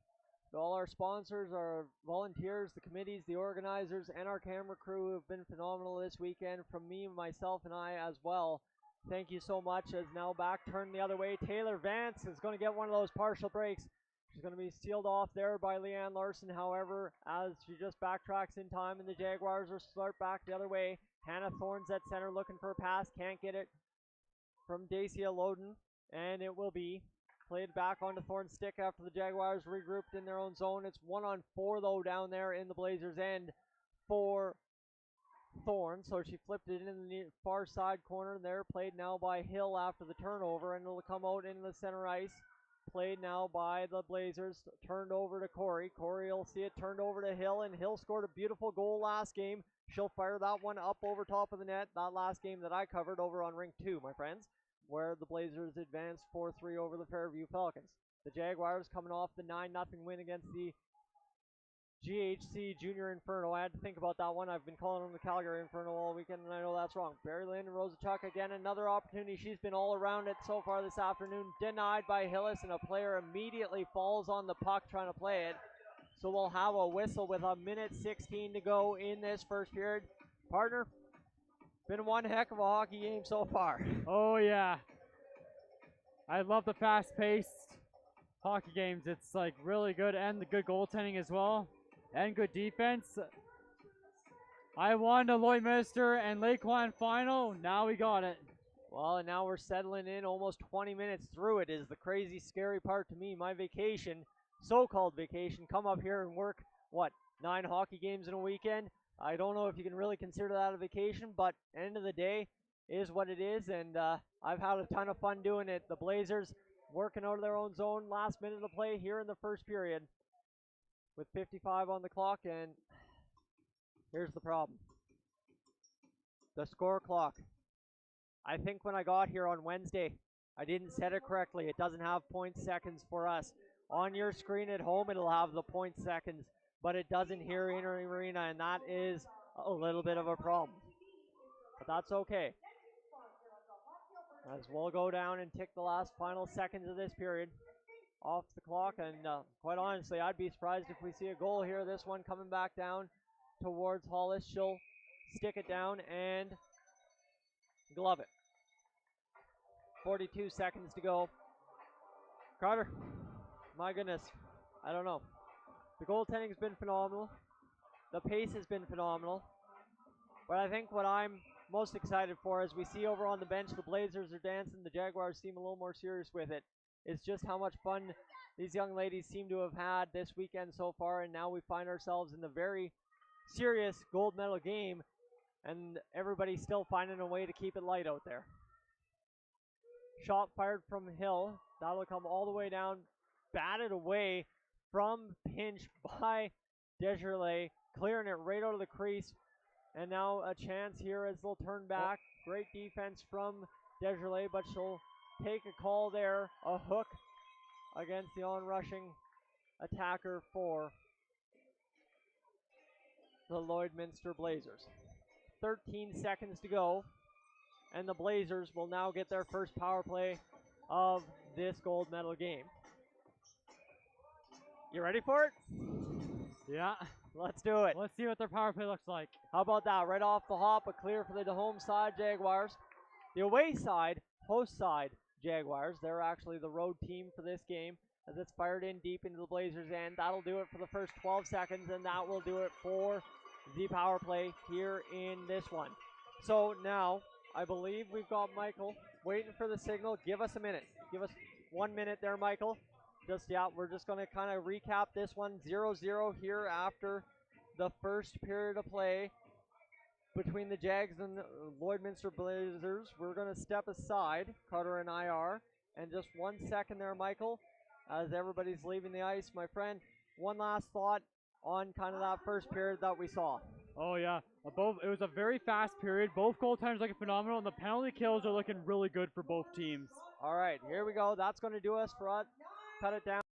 All our sponsors, our volunteers, the committees, the organizers, and our camera crew have been phenomenal this weekend. From me, myself, and I as well. Thank you so much. As now back turned the other way, Taylor Vance is going to get one of those partial breaks. She's going to be sealed off there by Leanne Larson, however, as she just backtracks in time, and the Jaguars will start back the other way. Hannah Thorne's at center looking for a pass, can't get it from Dacia Loden, and it will be played back onto Thorne's stick after the Jaguars regrouped in their own zone. It's 1-on-4 though down there in the Blazers' end for Thorne, so she flipped it in the far side corner there, played now by Hill after the turnover, and it'll come out into the center ice. Played now by the Blazers, turned over to Corey. Corey will see it turned over to Hill, and Hill scored a beautiful goal last game. She'll fire that one up over top of the net. That last game that I covered over on Rink 2, my friends, where the Blazers advanced 4-3 over the Fairview Falcons. The Jaguars coming off the 9-0 win against the GHC Junior Inferno. I had to think about that one. I've been calling them the Calgary Inferno all weekend, and I know that's wrong. Barry Lynn Rosachuk again, another opportunity. She's been all around it so far this afternoon. Denied by Hillis, and a player immediately falls on the puck trying to play it. So we'll have a whistle with a minute 16 to go in this first period. Partner, been one heck of a hockey game so far. Oh, yeah. I love the fast-paced hockey games. It's like really good, and the good goaltending as well, and good defense. I won the Lloydminster and Lakeland final. Now we got it. Well, and now we're settling in almost 20 minutes through it is the crazy, scary part to me. My vacation, so-called vacation, come up here and work, 9 hockey games in a weekend? I don't know if you can really consider that a vacation, but end of the day, is what it is, and I've had a ton of fun doing it. The Blazers working out of their own zone, last minute of play here in the first period with 55 on the clock, and here's the problem. The score clock. I think when I got here on Wednesday, I didn't set it correctly. It doesn't have point seconds for us. On your screen at home, it'll have the point seconds, but it doesn't here in arena, and that is a little bit of a problem. But that's okay, as we'll go down and tick the last final seconds of this period off the clock. And quite honestly, I'd be surprised if we see a goal here. This one coming back down towards Hollis. She'll stick it down and glove it. 42 seconds to go. Carter, my goodness, I don't know. The goaltending's been phenomenal. The pace has been phenomenal. But I think what I'm most excited for, as we see over on the bench, the Blazers are dancing, the Jaguars seem a little more serious with it, is just how much fun these young ladies seem to have had this weekend so far, and now we find ourselves in the very serious gold medal game, and everybody's still finding a way to keep it light out there. Shot fired from Hill. That'll come all the way down, batted away from pinch by Desjardins, clearing it right out of the crease. And now a chance here as they'll turn back. Great defense from Desjardins, but she'll take a call there, a hook against the on-rushing attacker for the Lloydminster Blazers. 13 seconds to go, and the Blazers will now get their first power play of this gold medal game. You ready for it? Yeah. Let's do it. Let's see what their power play looks like. How about that? Right off the hop, a clear for the home side Jaguars. The away side, host side Jaguars. They're actually the road team for this game, as it's fired in deep into the Blazers' end. That'll do it for the first 12 seconds, and that will do it for the power play here in this one. So now, I believe we've got Michael waiting for the signal. Give us a minute. Give us 1 minute there, Michael. We're just going to kind of recap this one. 0-0 here after the first period of play between the Jags and the Lloydminster Blazers. We're going to step aside, Carter and I are. And just 1 second there, Michael, as everybody's leaving the ice. My friend, one last thought on kind of that first period that we saw. Oh, yeah. It was a very fast period. Both goaltenders looking phenomenal, and the penalty kills are looking really good for both teams. All right, here we go. That's going to do us for us. Cut it down.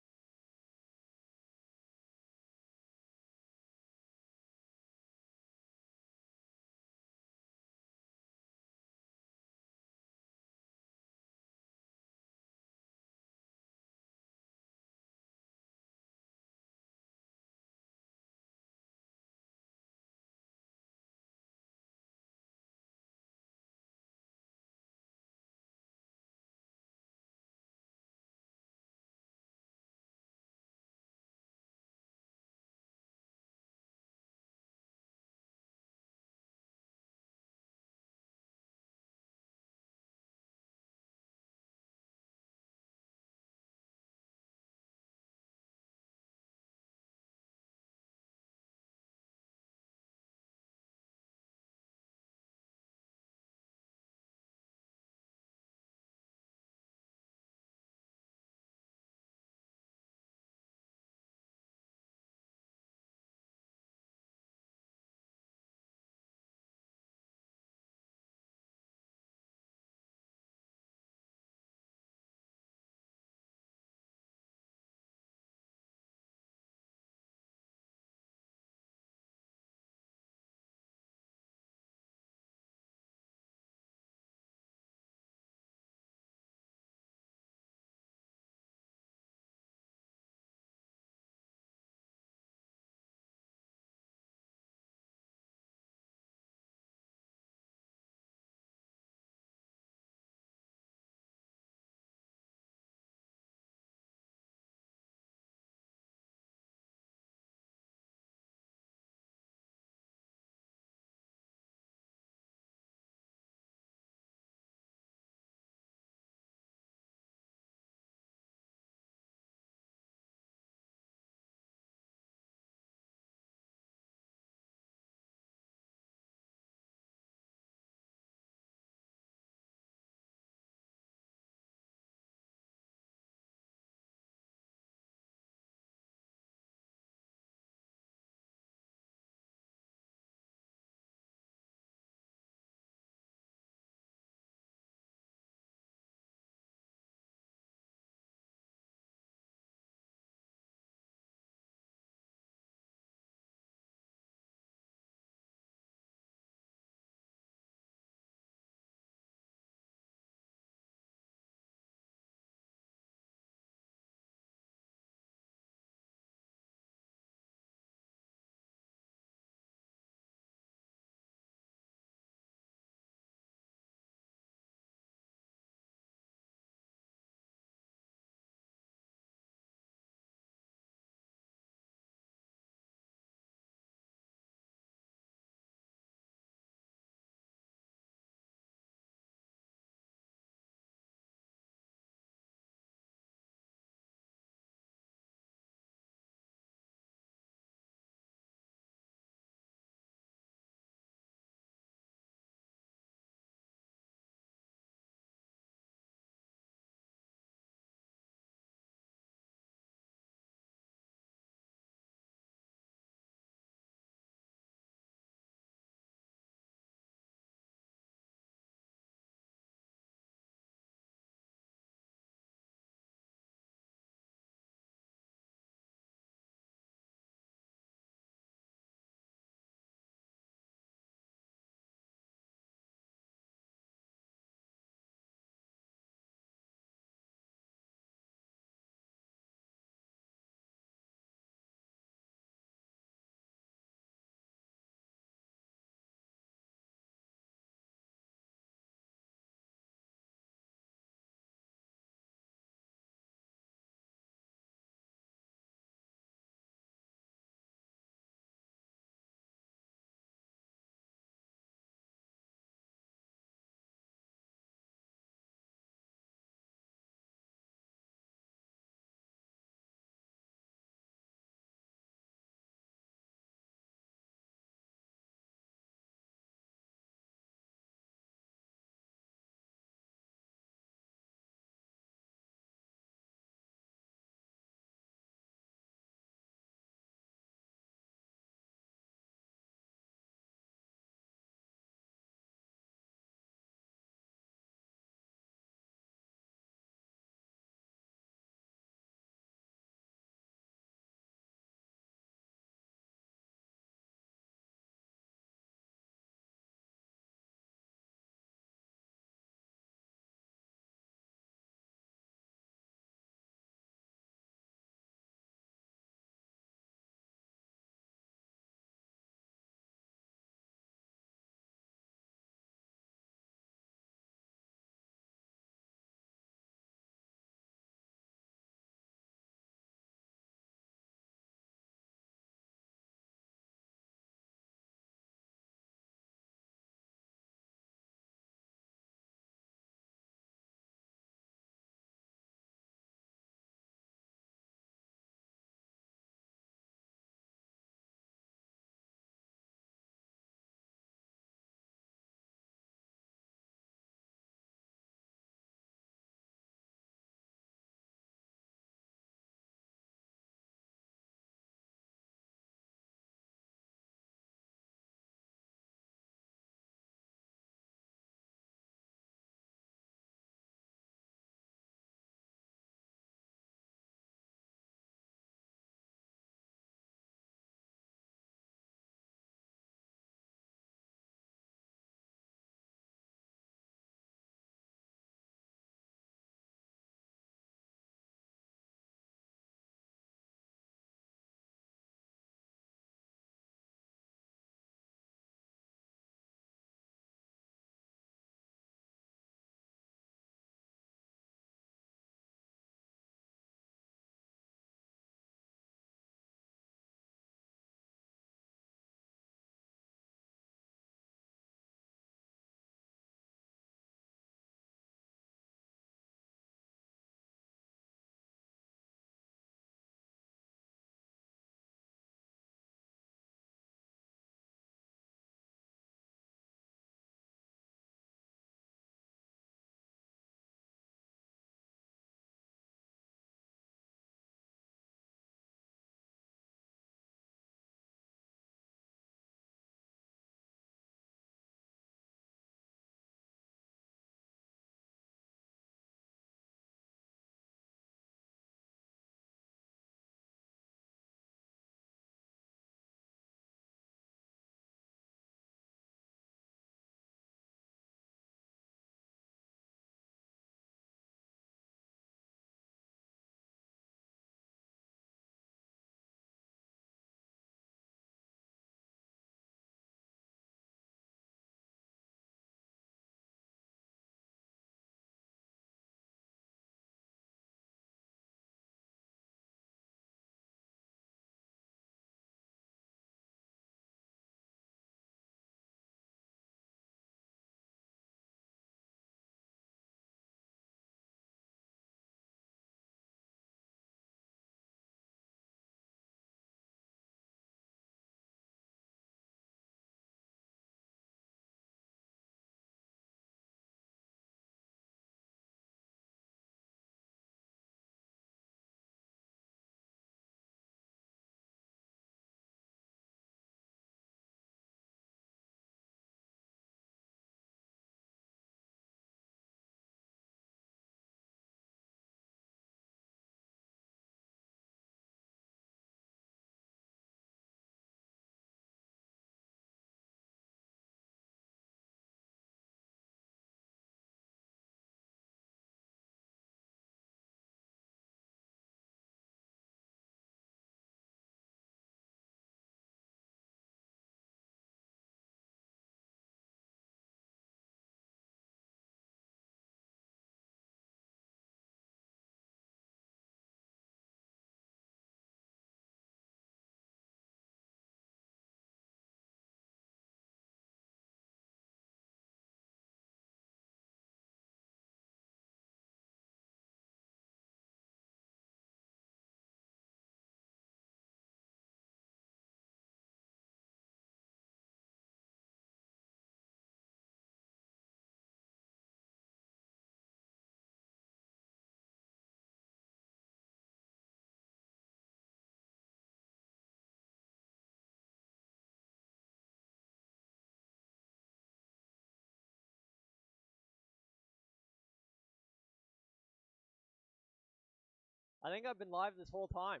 I think I've been live this whole time.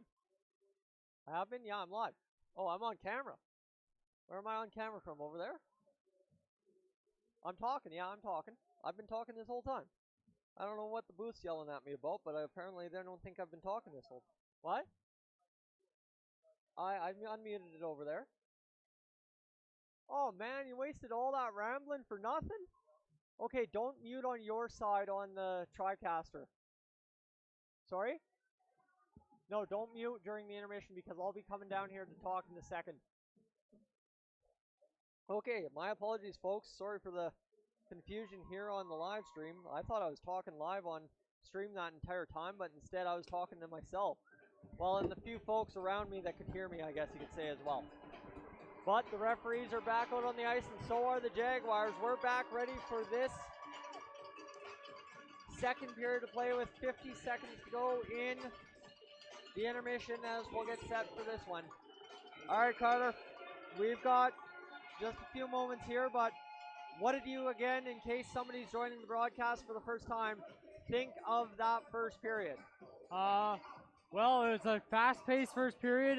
I have been? Yeah, I'm live. Oh, I'm on camera. Where am I on camera from? Over there? I'm talking. Yeah, I'm talking. I've been talking this whole time. I don't know what the booth's yelling at me about, but apparently they don't think I've been talking this whole. What? I unmuted it over there. Oh man, you wasted all that rambling for nothing? Okay, don't mute on your side on the TriCaster. Sorry? No, don't mute during the intermission because I'll be coming down here to talk in a second. Okay, my apologies, folks. Sorry for the confusion here on the live stream. I thought I was talking live on stream that entire time, but instead I was talking to myself. Well, and the few folks around me that could hear me, I guess you could say as well. But the referees are back out on the ice, and so are the Jaguars. We're back ready for this second period to play with 50 seconds to go in the intermission as we'll get set for this one. All right, Carter, we've got just a few moments here, but what did you, again, in case somebody's joining the broadcast for the first time, think of that first period? Well, it was a fast-paced first period,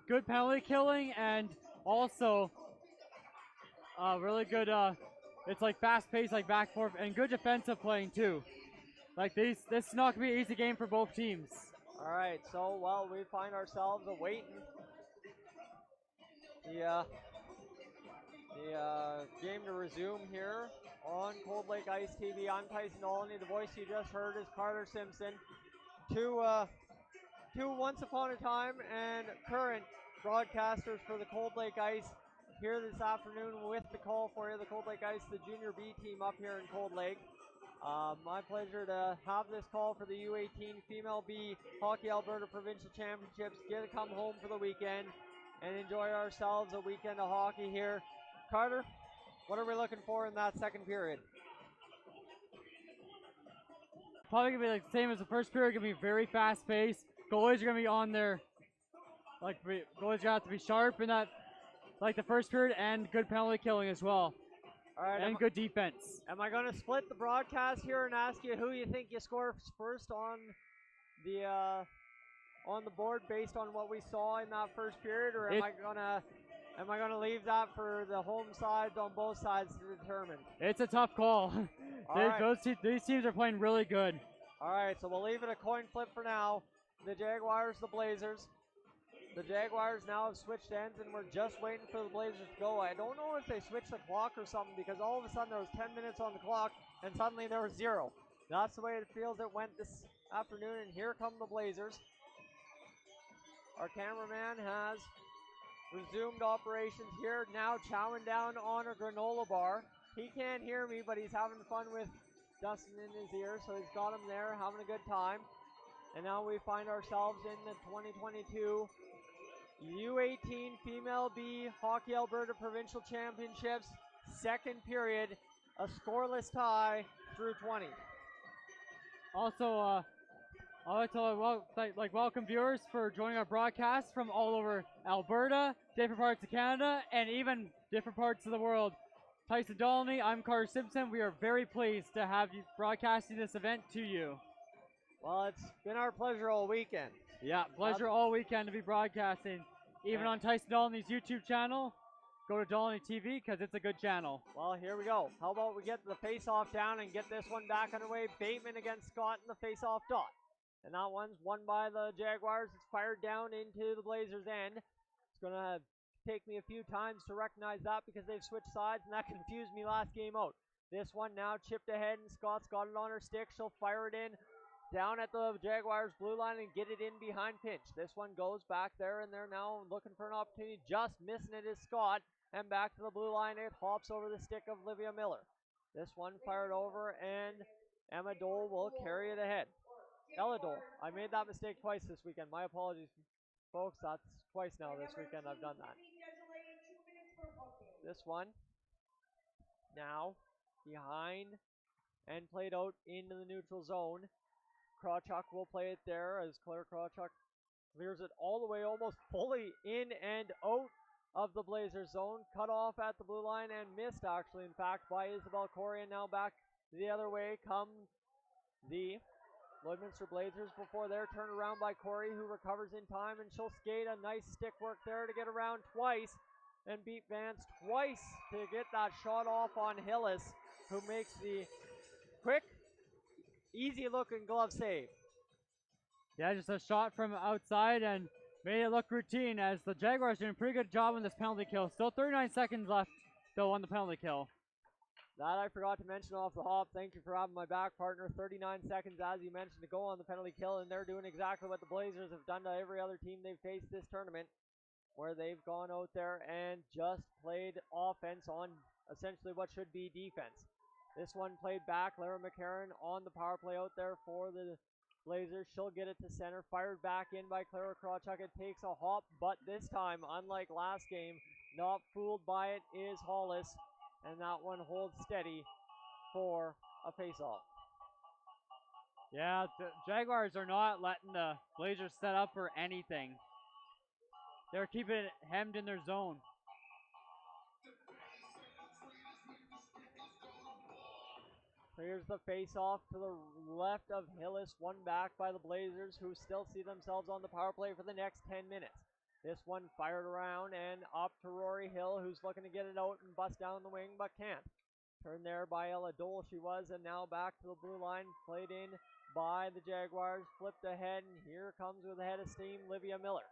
good penalty killing, and also really good. It's like fast-paced, like back and forth, and good defensive playing too. Like this is not gonna be an easy game for both teams. All right, so well, we find ourselves awaiting the game to resume here on Cold Lake Ice TV. I'm Tyson Olney. The voice you just heard is Carter Simpson. Two once upon a time and current broadcasters for the Cold Lake Ice here this afternoon with the call for you, the Cold Lake Ice, the Junior B team up here in Cold Lake. My pleasure to have this call for the U18 Female B Hockey Alberta Provincial Championships. Get to come home for the weekend and enjoy ourselves a weekend of hockey here. Carter, what are we looking for in that second period? Probably gonna be like the same as the first period. Gonna be very fast paced. Goalies are gonna be on there. Like goalies gonna have to be sharp in that, like the first period, and good penalty killing as well. All right, and good defense. Am I going to split the broadcast here and ask you who you think you score first on the board based on what we saw in that first period, or am I gonna leave that for the home sides on both sides to determine? It's a tough call. These teams are playing really good. All right, so we'll leave it a coin flip for now. The Jaguars, the Blazers. The Jaguars now have switched ends, and we're just waiting for the Blazers to go. I don't know if they switched the clock or something, because all of a sudden there was 10 minutes on the clock, and suddenly there was 0. That's the way it feels it went this afternoon, and here come the Blazers. Our cameraman has resumed operations here, now chowing down on a granola bar. He can't hear me, but he's having fun with Dustin in his ear, so he's got him there, having a good time. And now we find ourselves in the 2022 U18 Female B Hockey Alberta Provincial Championships, second period, a scoreless tie through 20. Also, I'd like to welcome viewers for joining our broadcast from all over Alberta, different parts of Canada, and even different parts of the world. Tyson Dolney, I'm Carter Simpson. We are very pleased to have you broadcasting this event to you. Well, it's been our pleasure all weekend. Yeah, pleasure all weekend to be broadcasting. Even on Tyson Dolney's YouTube channel, go to Dolney TV because it's a good channel. Well, here we go. How about we get the face-off down and get this one back underway. Bateman against Scott in the face-off dot. And that one's won by the Jaguars. It's fired down into the Blazers' end. It's going to take me a few times to recognize that because they've switched sides, and that confused me last game out. This one now chipped ahead, and Scott's got it on her stick. She'll fire it in down at the Jaguars' blue line and get it in behind Pinch. This one goes back there, and they're now looking for an opportunity. Just missing it is Scott, and back to the blue line. It hops over the stick of Livia Miller. This one fired over, and Emma Dole will carry it ahead. Ella Dole. I made that mistake twice this weekend. My apologies, folks. That's twice now this weekend I've done that. This one now behind and played out into the neutral zone. Krawchuk will play it there as Claire Krawchuk clears it all the way, almost fully in and out of the Blazers zone. Cut off at the blue line and missed, actually, in fact, by Isabel Corey. And now back the other way come the Lloydminster Blazers before they're turned around by Corey, who recovers in time, and she'll skate a nice stick work there to get around twice and beat Vance twice to get that shot off on Hillis, who makes the quick, easy-looking glove save. Yeah, just a shot from outside and made it look routine as the Jaguars doing a pretty good job on this penalty kill. Still 39 seconds left, though, on the penalty kill. That I forgot to mention off the hop. Thank you for having my back, partner. 39 seconds, as you mentioned, to go on the penalty kill, and they're doing exactly what the Blazers have done to every other team they've faced this tournament, where they've gone out there and just played offense on essentially what should be defense. This one played back. Lara McCarron on the power play out there for the Blazers. She'll get it to center. Fired back in by Clara Krawchuk. It takes a hop, but this time, unlike last game, not fooled by it is Hollis. And that one holds steady for a face-off. Yeah, the Jaguars are not letting the Blazers set up or anything. They're keeping it hemmed in their zone. Here's the face-off to the left of Hillis, one back by the Blazers, who still see themselves on the power play for the next 10 minutes. This one fired around and up to Rory Hill, who's looking to get it out and bust down the wing, but can't. Turned there by Ella Dole, she was, and now back to the blue line, played in by the Jaguars, flipped ahead, and here comes with a head of steam, Livia Miller.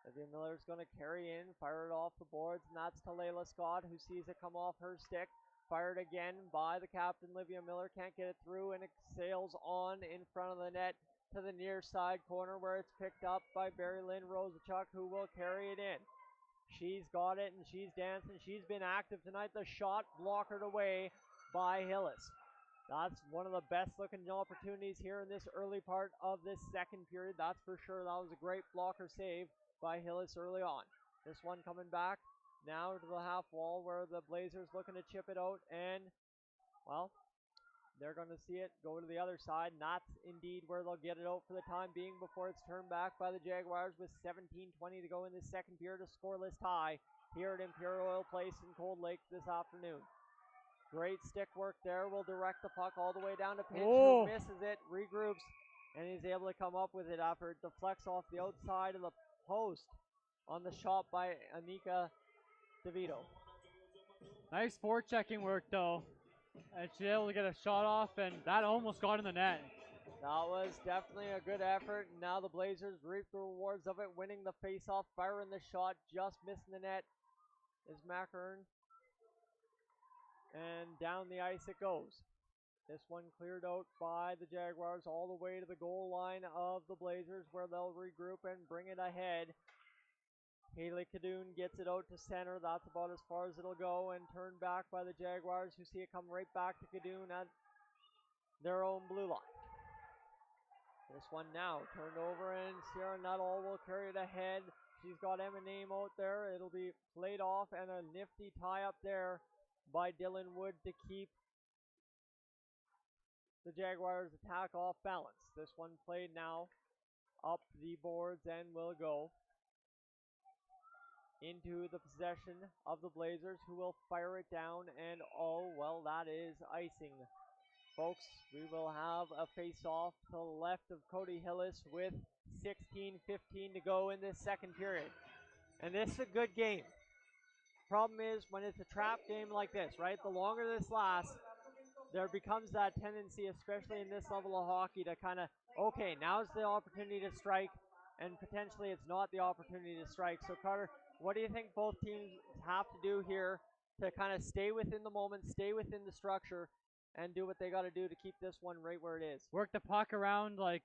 Livia Miller's going to carry in, fire it off the boards, and that's to Layla Scott, who sees it come off her stick. Fired again by the captain, Livia Miller, can't get it through, and it sails on in front of the net to the near side corner, where it's picked up by Barry Lynn Rosachuk, who will carry it in. She's got it, and she's dancing. She's been active tonight. The shot blockered away by Hillis. That's one of the best looking opportunities here in this early part of this second period. That's for sure. That was a great blocker save by Hillis early on. This one coming back now to the half wall, where the Blazers looking to chip it out, and, well, they're going to see it go to the other side, and that's indeed where they'll get it out for the time being before it's turned back by the Jaguars with 17:20 to go in this second period, a scoreless tie here at Imperial Oil Place in Cold Lake this afternoon. Great stick work there. Will direct the puck all the way down to Pinch, who misses it, regroups, and he's able to come up with it after it deflects off the outside of the post on the shot by Anika DeVito. Nice forechecking work, though. And she's able to get a shot off, and that almost got in the net. That was definitely a good effort, and now the Blazers reap the rewards of it, winning the face-off, firing the shot, just missing the net is Macaron. And down the ice it goes. This one cleared out by the Jaguars all the way to the goal line of the Blazers, where they'll regroup and bring it ahead. Haley Cadoon gets it out to center. That's about as far as it'll go, and turned back by the Jaguars, who see it come right back to Cadoon at their own blue line. This one now turned over, and Sierra Nuttall will carry it ahead. She's got Emma Name out there. It'll be played off, and a nifty tie up there by Dylan Wood to keep the Jaguars' attack off balance. This one played now up the boards and will go into the possession of the Blazers, who will fire it down, and oh, well, that is icing. Folks, we will have a face-off to the left of Cody Hillis with 16:15 to go in this second period. And this is a good game. Problem is, when it's a trap game like this, right, the longer this lasts, there becomes that tendency, especially in this level of hockey, to kind of, okay, now's the opportunity to strike, and potentially it's not the opportunity to strike. So, Carter, what do you think both teams have to do here to kind of stay within the moment, stay within the structure, and do what they got to do to keep this one right where it is? Work the puck around, like,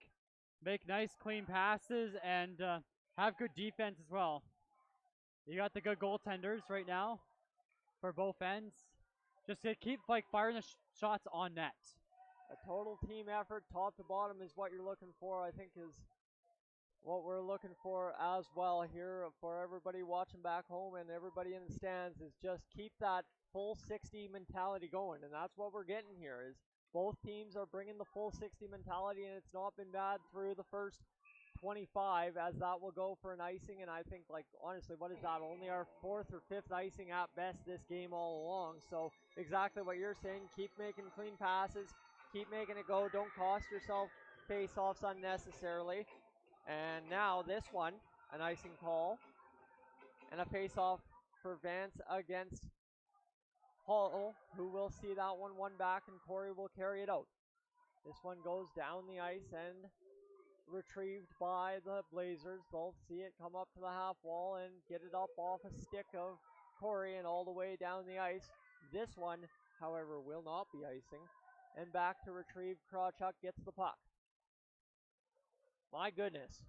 make nice, clean passes, and have good defense as well. You got the good goaltenders right now for both ends. Just to keep, like, firing the shots on net. A total team effort, top to bottom, is what you're looking for, I think, is what we're looking for as well here for everybody watching back home and everybody in the stands, is just keep that full 60 mentality going, and that's what we're getting here, is both teams are bringing the full 60 mentality, and it's not been bad through the first 25, as that will go for an icing. And I think, like, honestly, what is that, only our fourth or fifth icing at best this game all along. So exactly what you're saying, keep making clean passes, keep making it go, don't cost yourself face-offs unnecessarily. And now this one, an icing call. And a face-off for Vance against Hall, who will see that one back, and Corey will carry it out. This one goes down the ice and retrieved by the Blazers. They'll see it come up to the half wall and get it up off a stick of Corey and all the way down the ice. This one, however, will not be icing. And back to retrieve. Krawchuk gets the puck. My goodness.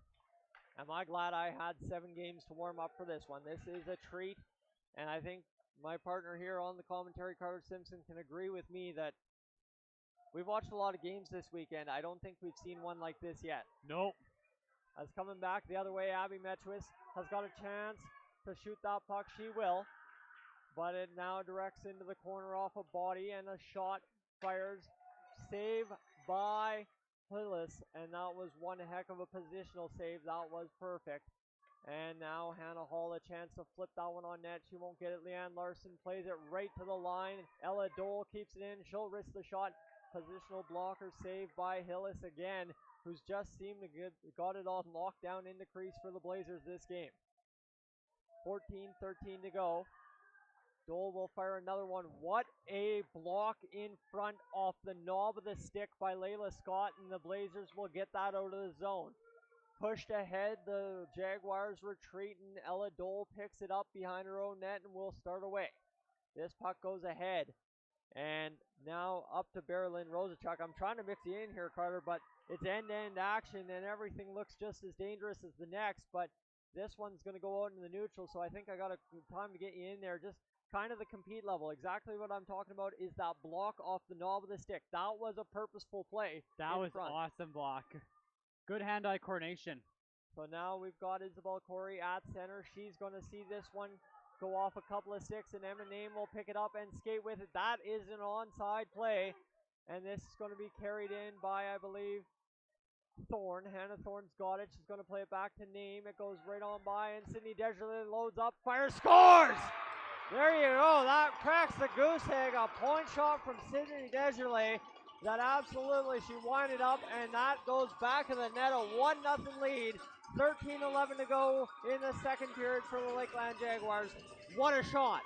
Am I glad I had 7 games to warm up for this one. This is a treat. And I think my partner here on the commentary, Carter Simpson, can agree with me that we've watched a lot of games this weekend. I don't think we've seen one like this yet. Nope. As coming back the other way, Abby Metwis has got a chance to shoot that puck. She will. But it now directs into the corner off a body, and a shot fires. Save by Hillis, and that was one heck of a positional save. That was perfect. And now Hannah Hall a chance to flip that one on net. She won't get it. Leanne Larson plays it right to the line. Ella Dole keeps it in. She'll risk the shot. Positional blocker saved by Hillis again, who's just seemed to got it all locked down in the crease for the Blazers this game. 14-13 to go. Dole will fire another one. What a block in front off the knob of the stick by Layla Scott, and the Blazers will get that out of the zone. Pushed ahead, the Jaguars retreat, and Ella Dole picks it up behind her own net and will start away. This puck goes ahead, and now up to Bearlyn Rosachuk. I'm trying to mix you in here, Carter, but it's end-to-end action, and everything looks just as dangerous as the next, but this one's going to go out in the neutral, so I think I got time to get you in there. Just kind of the compete level. Exactly what I'm talking about is that block off the knob of the stick. That was a purposeful play. That was awesome block. Good hand-eye coordination. So now we've got Isabel Corey at center. She's going to see this one go off a couple of sticks, and Emma Name will pick it up and skate with it. That is an onside play, and this is going to be carried in by, I believe, Thorne. Hannah Thorne's got it. She's going to play it back to Name. It goes right on by, and Sydney Desjardins loads up, fires, scores! There you go. That cracks the goose egg. A point shot from Sydney Desjardins. That absolutely, she winded up, and that goes back of the net. A 1-0 lead. 13-11 to go in the second period for the Lakeland Jaguars. What a shot.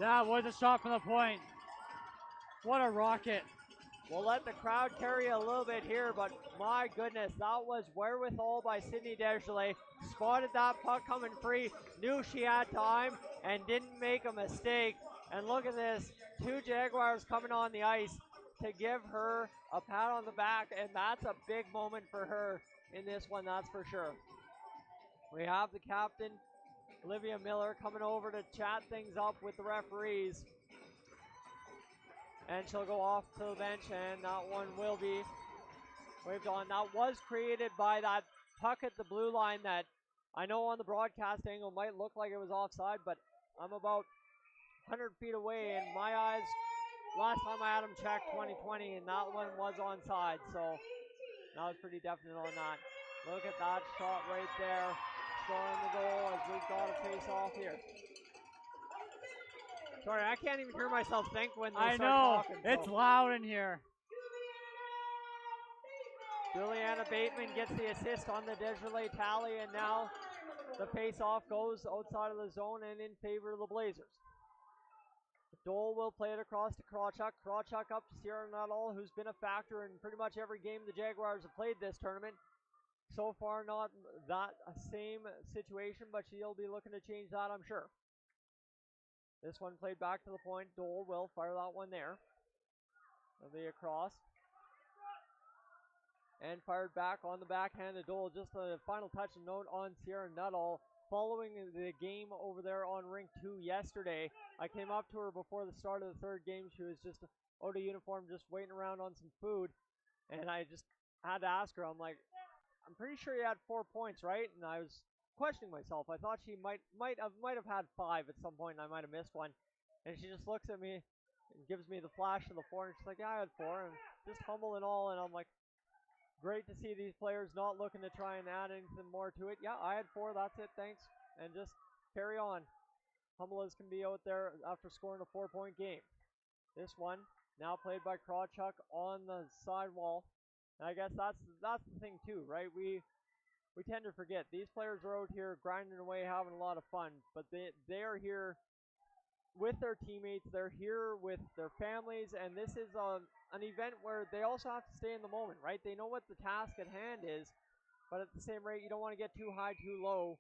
That was a shot from the point. What a rocket. We'll let the crowd carry a little bit here, but my goodness, that was wherewithal by Sydney Desjardins. Spotted that puck coming free, knew she had time, and didn't make a mistake. And look at this, 2 Jaguars coming on the ice to give her a pat on the back, and that's a big moment for her in this one, that's for sure. We have the captain, Olivia Miller, coming over to chat things up with the referees. And she'll go off to the bench, and that one will be waved on. That was created by that puck at the blue line that I know on the broadcast angle might look like it was offside, but I'm about 100 feet away, and my eyes, last time I had them checked, 2020, and that one was onside, so that was pretty definite on that. Look at that shot right there, scoring the goal as we've got a face off here. Sorry, I can't even hear myself think when they start talking. It's loud in here. Juliana Bateman gets the assist on the Desjardins tally, and now the face-off goes outside of the zone and in favor of the Blazers. Dole will play it across to Krawchuk. Krawchuk up to Sierra Nuttall, who's been a factor in pretty much every game the Jaguars have played this tournament. So far, not that same situation, but she'll be looking to change that, I'm sure. This one played back to the point. Dole will fire that one there. It'll be across. And fired back on the backhand of Dole. Just a final touch and note on Sierra Nuttall. Following the game over there on Rink 2 yesterday, I came up to her before the start of the third game. She was just out of uniform, just waiting around on some food. And I just had to ask her, I'm like, I'm pretty sure you had 4 points, right? And I was questioning myself. I thought she might have had 5 at some point, and I might have missed one. And she just looks at me and gives me the flash of the 4, and she's like, yeah, I had 4, and just humble and all. And I'm like, great to see these players not looking to try and add anything more to it. Yeah, I had 4, that's it, thanks. And just carry on. Humble as can be out there after scoring a 4-point game. This one now played by Krawchuk on the sidewall. And I guess that's the thing too, right? We tend to forget these players are out here grinding away, having a lot of fun, but they are here with their teammates. They're here with their families, and this is an event where they also have to stay in the moment, right? They know what the task at hand is, but at the same rate, you don't want to get too high, too low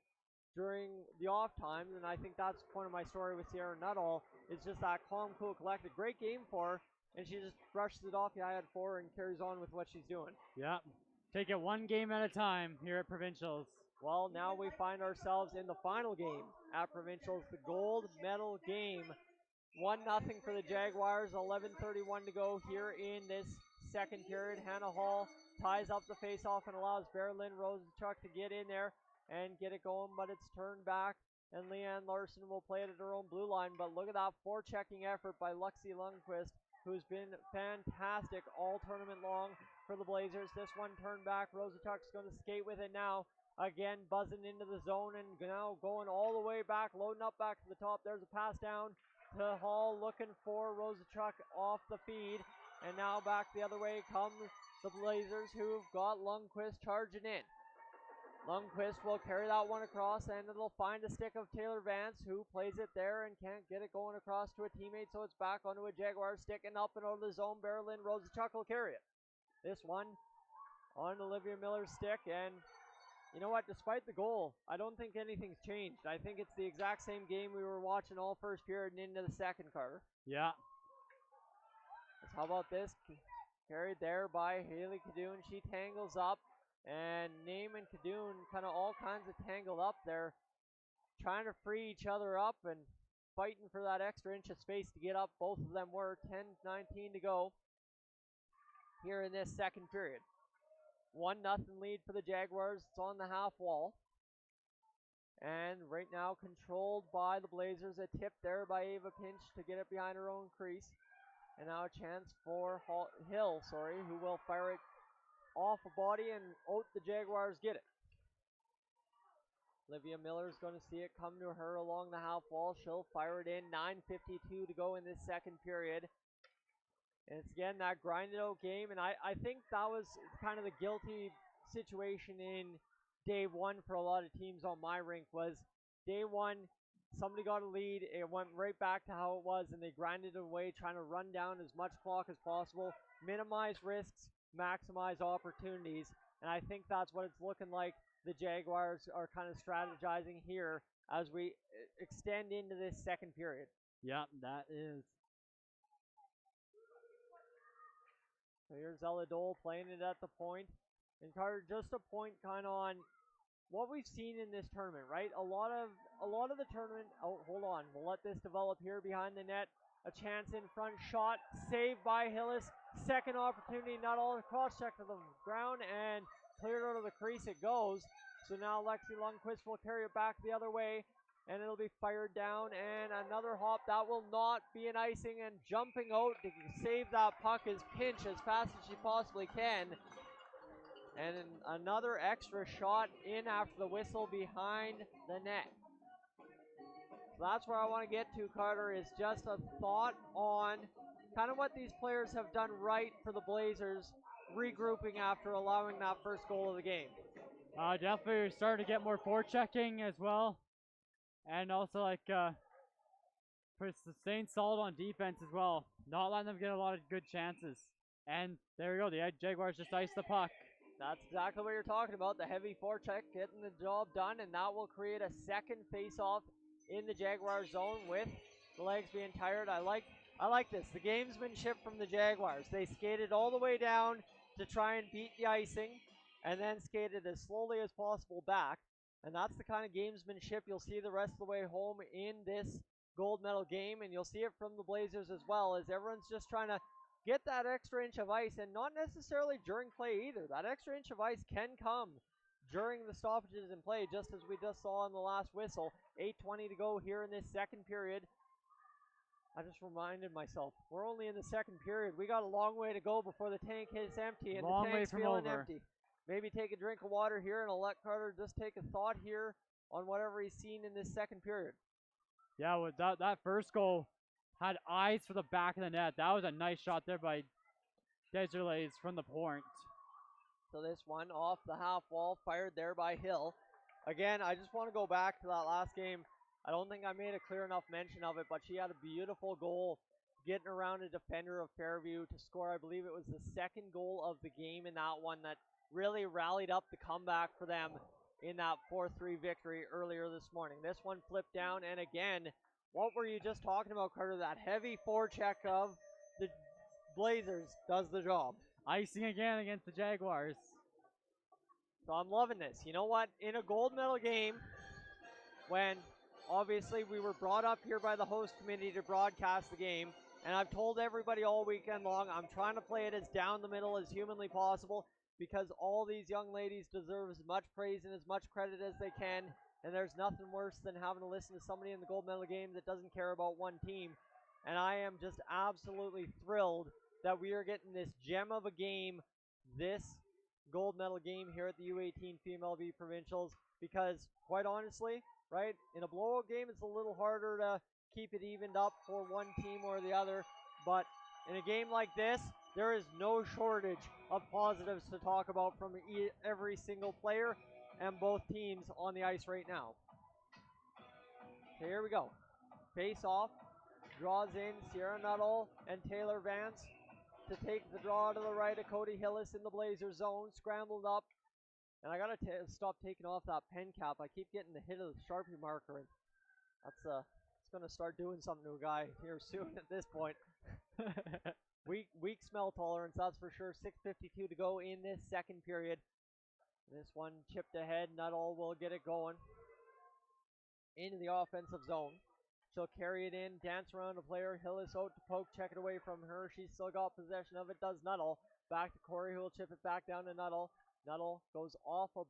during the off times, and I think that's point of my story with Sierra Nuttall. It's just that calm, cool, collected. Great game for her, and she just brushes it off the eye at 4 and carries on with what she's doing. Yeah. Take it one game at a time here at Provincials. Well, now we find ourselves in the final game at Provincials, the gold medal game. 1-0 for the Jaguars, 11:31 to go here in this second period. Hannah Hall ties up the faceoff and allows Bearlyn Rosenchuk to get in there and get it going, but it's turned back, and Leanne Larson will play it at her own blue line. But look at that forechecking effort by Luxie Lundquist, who's been fantastic all tournament long for the Blazers. This one turned back. Rosenchuk's going to skate with it now. Again, buzzing into the zone and now going all the way back, loading up back to the top. There's a pass down to Hall, looking for Rosenchuk off the feed. And now back the other way come the Blazers, who've got Lundquist charging in. Lundquist will carry that one across, and it'll find a stick of Taylor Vance, who plays it there and can't get it going across to a teammate, so it's back onto a Jaguar, sticking up and over the zone. Bearlyn Rosenchuk will carry it. This one on Olivia Miller's stick, and you know what? Despite the goal, I don't think anything's changed. I think it's the exact same game we were watching all first period and into the second, Carter. Yeah. How about this? Carried there by Haley Cadoon. She tangles up, and Name and Cadoon kind of all kinds of tangled up there, trying to free each other up and fighting for that extra inch of space to get up. Both of them were 10-19 to go here in this second period. 1-0 lead for the Jaguars. It's on the half wall. And right now controlled by the Blazers. A tip there by Ava Pinch to get it behind her own crease. And now a chance for Hill, who will fire it off a body, and the Jaguars get it. Olivia Miller's going to see it come to her along the half wall. She'll fire it in. 9:52 to go in this second period. And it's again that grinded out game, and I think that was kind of the guilty situation in day one for a lot of teams on my rink. Was day one, somebody got a lead, it went right back to how it was, and they grinded it away, trying to run down as much clock as possible, minimize risks, maximize opportunities, and I think that's what it's looking like the Jaguars are kind of strategizing here as we extend into this second period. Yeah, that is. So here's Ella Dole playing it at the point. And Carter, just a point kind of on what we've seen in this tournament, right? A lot of the tournament. Oh, hold on. We'll let this develop here behind the net. A chance in front, shot, saved by Hillis. Second opportunity, not all cross check to the ground, and cleared out of the crease it goes. So now Lexi Lundquist will carry it back the other way, and it'll be fired down, and another hop. That will not be an icing, and jumping out to save that puck is Pinch as fast as she possibly can. And another extra shot in after the whistle behind the net. So that's where I want to get to, Carter, is just a thought on kind of what these players have done right for the Blazers, regrouping after allowing that first goal of the game. Definitely we're starting to get more forechecking as well. And also staying solid on defense as well. Not letting them get a lot of good chances. And there we go, the Jaguars just iced the puck. That's exactly what you're talking about, the heavy forecheck getting the job done, and that will create a second face-off in the Jaguar zone with the legs being tired. I like this, the gamesmanship from the Jaguars. They skated all the way down to try and beat the icing, and then skated as slowly as possible back. And that's the kind of gamesmanship you'll see the rest of the way home in this gold medal game, and you'll see it from the Blazers as well, as everyone's just trying to get that extra inch of ice, and not necessarily during play either. That extra inch of ice can come during the stoppages in play, just as we just saw in the last whistle. 8:20 to go here in this second period. I just reminded myself, we're only in the second period. We got a long way to go before the tank hits empty, and the tank's feeling empty. Maybe take a drink of water here, and I'll let Carter just take a thought here on whatever he's seen in this second period. Yeah, with that first goal had eyes for the back of the net. That was a nice shot there by Desiree from the point. So this one off the half wall, fired there by Hill. Again, I just want to go back to that last game. I don't think I made a clear enough mention of it, but she had a beautiful goal getting around a defender of Fairview to score. I believe it was the second goal of the game in that one that really rallied up the comeback for them in that 4-3 victory earlier this morning. This one flipped down, and again, what were you just talking about, Carter? That heavy forecheck of the Blazers does the job. Icing again against the Jaguars. So I'm loving this. You know what? In a gold medal game, when obviously we were brought up here by the host committee to broadcast the game, and I've told everybody all weekend long, I'm trying to play it as down the middle as humanly possible because all these young ladies deserve as much praise and as much credit as they can, and there's nothing worse than having to listen to somebody in the gold medal game that doesn't care about one team. And I am just absolutely thrilled that we are getting this gem of a game, this gold medal game here at the U18 Female V Provincials, because quite honestly, right, in a blowout game it's a little harder to keep it evened up for one team or the other, but in a game like this, there is no shortage of positives to talk about from every single player and both teams on the ice right now. Okay, here we go. Face off, draws in Sierra Nuttall and Taylor Vance to take the draw to the right of Cody Hillis in the Blazer zone, scrambled up, and I gotta stop taking off that pen cap. I keep getting the hit of the Sharpie marker, and that's it's gonna start doing something to a guy here soon at this point. Weak smell tolerance, that's for sure. 6:52 to go in this second period. This one chipped ahead. Nuttall will get it going into the offensive zone. She'll carry it in, dance around a player. Hillis out to poke, check it away from her. She's still got possession of it, does Nuttall. Back to Corey, who will chip it back down to Nuttall. Nuttall goes off a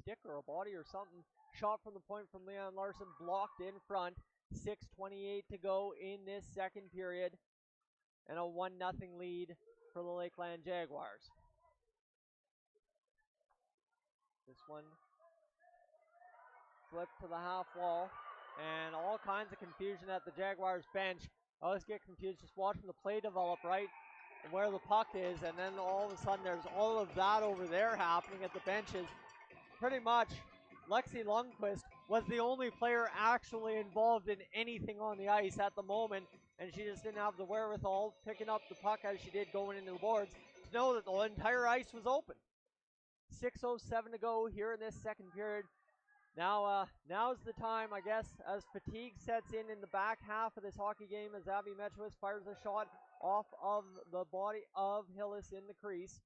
stick or a body or something. Shot from the point from Leon Larson, blocked in front. 6:28 to go in this second period. And a 1-0 lead for the Lakeland Jaguars. This one flipped to the half wall. And all kinds of confusion at the Jaguars bench. I always get confused just watching the play develop, right? And where the puck is, and then all of a sudden there's all of that over there happening at the benches. Pretty much, Lexi Lundquist was the only player actually involved in anything on the ice at the moment, and she just didn't have the wherewithal, picking up the puck as she did going into the boards, to know that the entire ice was open. 6:07 to go here in this second period. Now's the time, I guess, as fatigue sets in the back half of this hockey game as Abby Metchowitz fires a shot off of the body of Hillis in the crease.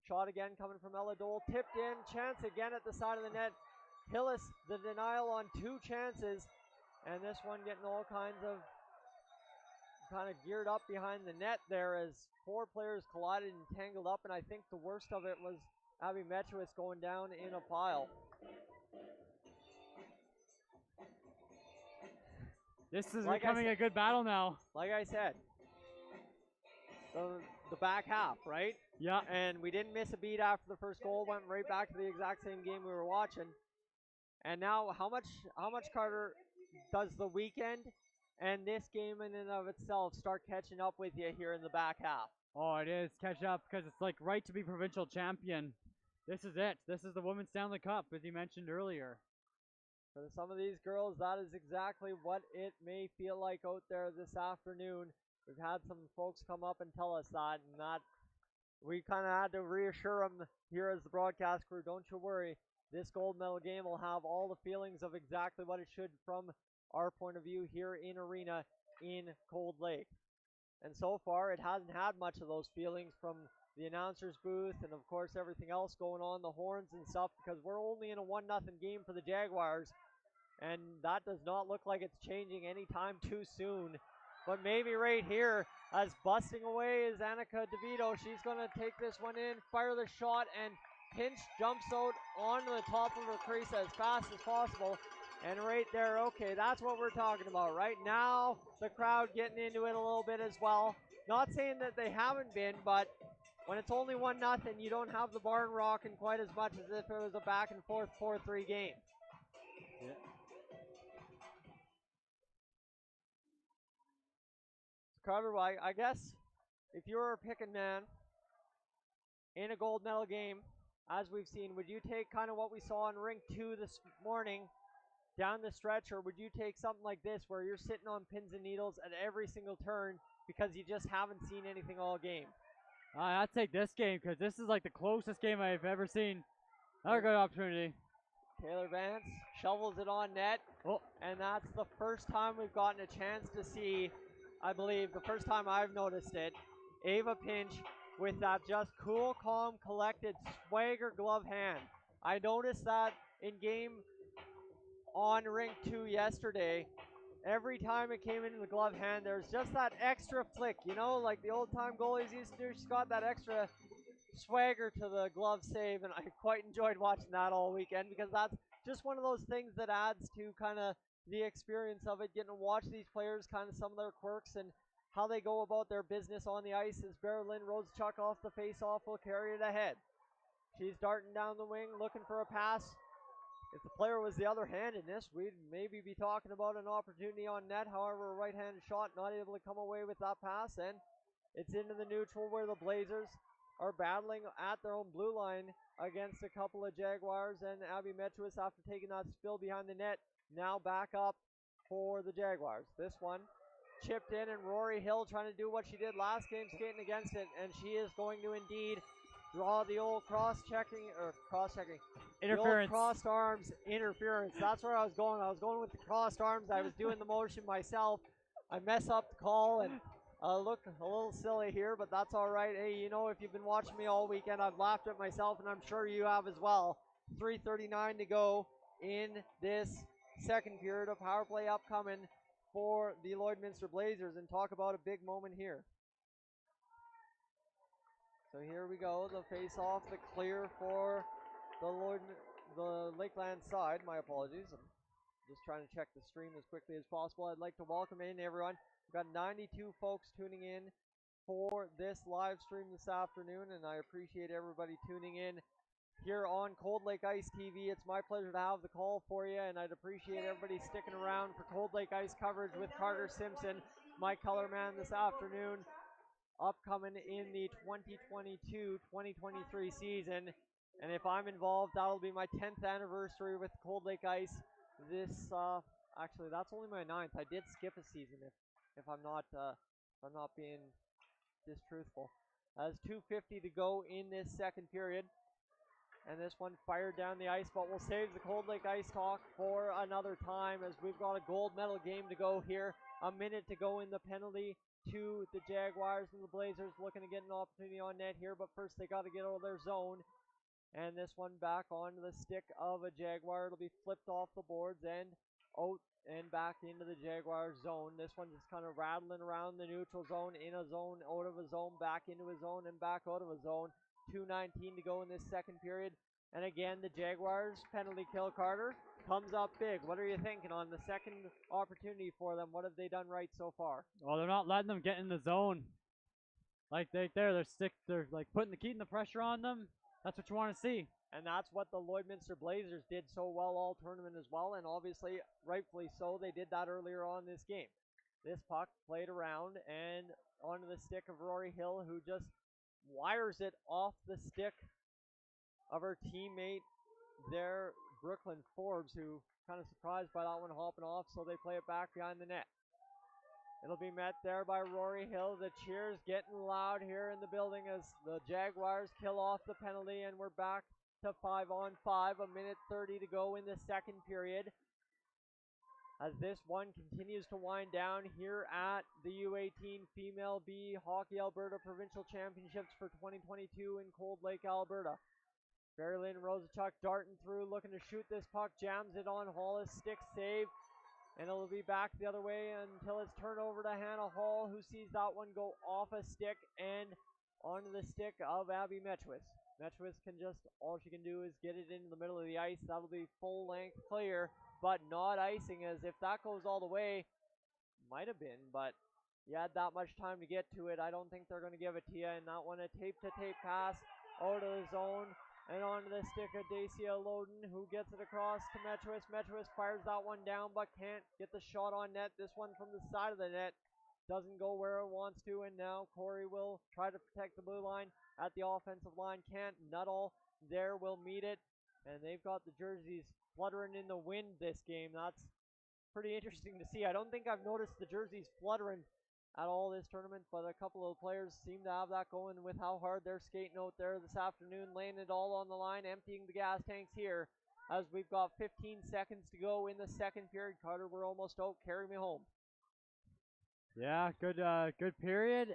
Shot again coming from Ella Dole, tipped in, chance again at the side of the net. Hillis, the denial on two chances, and this one getting all kinds of kind of geared up behind the net there as four players collided and tangled up, and I think the worst of it was Abby Metchowitz going down in a pile. This is becoming a good battle now. Like I said, the back half, right? Yeah. And we didn't miss a beat after the first goal. Went right back to the exact same game we were watching. And now, how much, Carter, does the weekend and this game in and of itself start catching up with you here in the back half? Oh, it is catch up because it's like right to be provincial champion. This is it. This is the Women's Stanley Cup, as you mentioned earlier. For some of these girls, that is exactly what it may feel like out there this afternoon. We've had some folks come up and tell us that, and that we kind of had to reassure them here as the broadcast crew. Don't you worry, this gold medal game will have all the feelings of exactly what it should from our point of view here in arena in Cold Lake. And so far, it hasn't had much of those feelings from the announcer's booth and, of course, everything else going on, the horns and stuff, because we're only in a 1-0 game for the Jaguars. And that does not look like it's changing anytime too soon. But maybe right here, as busting away is Annika DeVito. She's going to take this one in, fire the shot, and Pinch jumps out onto the top of her crease as fast as possible. And right there, okay, that's what we're talking about. Right now, the crowd getting into it a little bit as well. Not saying that they haven't been, but when it's only 1-0, you don't have the barn rocking quite as much as if it was a back and forth 4-3 game. Yeah. Carter, I guess if you were a picking man in a gold medal game, as we've seen, would you take kind of what we saw in rink 2 this morning down the stretch, or would you take something like this where you're sitting on pins and needles at every single turn because you just haven't seen anything all game? I'd take this game because this is like the closest game I've ever seen. Another good opportunity. Taylor Vance shovels it on net, and that's the first time we've gotten a chance to see, I believe, the first time I've noticed it, Ava Pinch with that just cool, calm, collected swagger glove hand. I noticed that in game on rink 2 yesterday. Every time it came into the glove hand, there's just that extra flick, you know, like the old time goalies used to do. She's got that extra swagger to the glove save, and I quite enjoyed watching that all weekend because that's just one of those things that adds to kind of the experience of it, getting to watch these players, kind of some of their quirks and how they go about their business on the ice. As Berlin Rosechuck off the face-off will carry it ahead. She's darting down the wing, looking for a pass. If the player was the other hand in this, we'd maybe be talking about an opportunity on net. However, a right-handed shot not able to come away with that pass, and it's into the neutral where the Blazers are battling at their own blue line against a couple of Jaguars, and Abby Metruis, after taking that spill behind the net, now back up for the Jaguars. This one chipped in, and Rory Hill trying to do what she did last game, skating against it, and she is going to indeed draw the old interference. The old crossed arms interference. That's where I was going. I was going with the crossed arms. I was doing the motion myself. I mess up the call and look a little silly here, but that's all right. Hey, you know, if you've been watching me all weekend, I've laughed at myself, and I'm sure you have as well. 3:39 to go in this second period of power play upcoming for the Lloydminster Blazers, and talk about a big moment here. So here we go, the face-off, the clear for the Lakeland side. My apologies. I'm just trying to check the stream as quickly as possible. I'd like to welcome in everyone. We've got 92 folks tuning in for this live stream this afternoon, and I appreciate everybody tuning in here on Cold Lake Ice TV. It's my pleasure to have the call for you, and I'd appreciate everybody sticking around for Cold Lake Ice coverage with Carter Simpson, my color man this afternoon, upcoming in the 2022-2023 season. And if I'm involved, that'll be my 10th anniversary with Cold Lake Ice. This actually, that's only my 9th. I did skip a season if I'm not being distruthful. As 2:50 to go in this second period, and this one fired down the ice, but we'll save the Cold Lake Ice talk for another time, as we've got a gold medal game to go here. A minute to go in the penalty to the Jaguars, and the Blazers looking to get an opportunity on net here, but first they got to get out of their zone. And this one back onto the stick of a Jaguar. It'll be flipped off the boards and out and back into the Jaguar zone. This one just kind of rattling around the neutral zone, in a zone, out of a zone, back into a zone, and back out of a zone. 2:19 to go in this second period. And again, the Jaguars penalty kill, Carter, comes up big. What are you thinking on the second opportunity for them? What have they done right so far? Well, they're not letting them get in the zone. Like they're like keeping the pressure on them. That's what you want to see. And that's what the Lloydminster Blazers did so well all tournament as well, and obviously, rightfully so, they did that earlier on this game. This puck played around and onto the stick of Rory Hill, who just wires it off the stick of her teammate there, Brooklyn Forbes, who kind of surprised by that one hopping off, so they play it back behind the net. It'll be met there by Rory Hill. The cheers getting loud here in the building as the Jaguars kill off the penalty, and we're back to 5-on-5. 1:30 to go in the second period, as this one continues to wind down here at the U18 Female B Hockey Alberta Provincial Championships for 2022 in Cold Lake, Alberta. Barry-Lynn Rosechuck darting through, looking to shoot this puck, jams it on Hollis, stick save, and it'll be back the other way until it's turned over to Hannah Hall, who sees that one go off a stick and onto the stick of Abby Metruis. Metruis can just, all she can do is get it into the middle of the ice. That'll be full length clear, but not icing, as if that goes all the way, might have been, but you had that much time to get to it. I don't think they're going to give it to you. And that one, a tape-to-tape pass out of the zone and onto the stick of Dacia Loden, who gets it across to Metruis. Metruis fires that one down, but can't get the shot on net. This one from the side of the net doesn't go where it wants to, and now Corey will try to protect the blue line at the offensive line. Can't. Nuttall there will meet it, and they've got the jerseys fluttering in the wind this game. That's pretty interesting to see. I don't think I've noticed the jerseys fluttering at all this tournament, but a couple of players seem to have that going with how hard they're skating out there this afternoon, laying it all on the line, emptying the gas tanks here as we've got 15 seconds to go in the second period. Carter, we're almost out. Carry me home. Yeah, good period.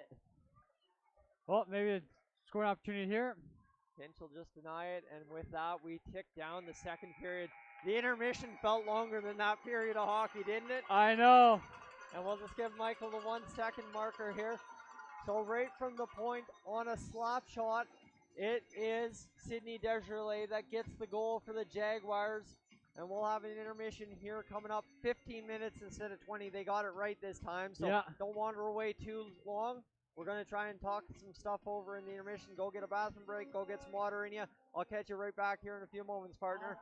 Well, maybe a scoring opportunity here. Pinch will just deny it, and with that, we tick down the second period. The intermission felt longer than that period of hockey, didn't it? I know. And we'll just give Michael the 1 second marker here. So right from the point on a slap shot, it is Sidney Desjardins that gets the goal for the Jaguars. And we'll have an intermission here coming up 15 minutes instead of 20. They got it right this time, so Yeah. don't wander away too long. We're going to try and talk some stuff over in the intermission. Go get a bathroom break. Go get some water in you. I'll catch you right back here in a few moments, partner.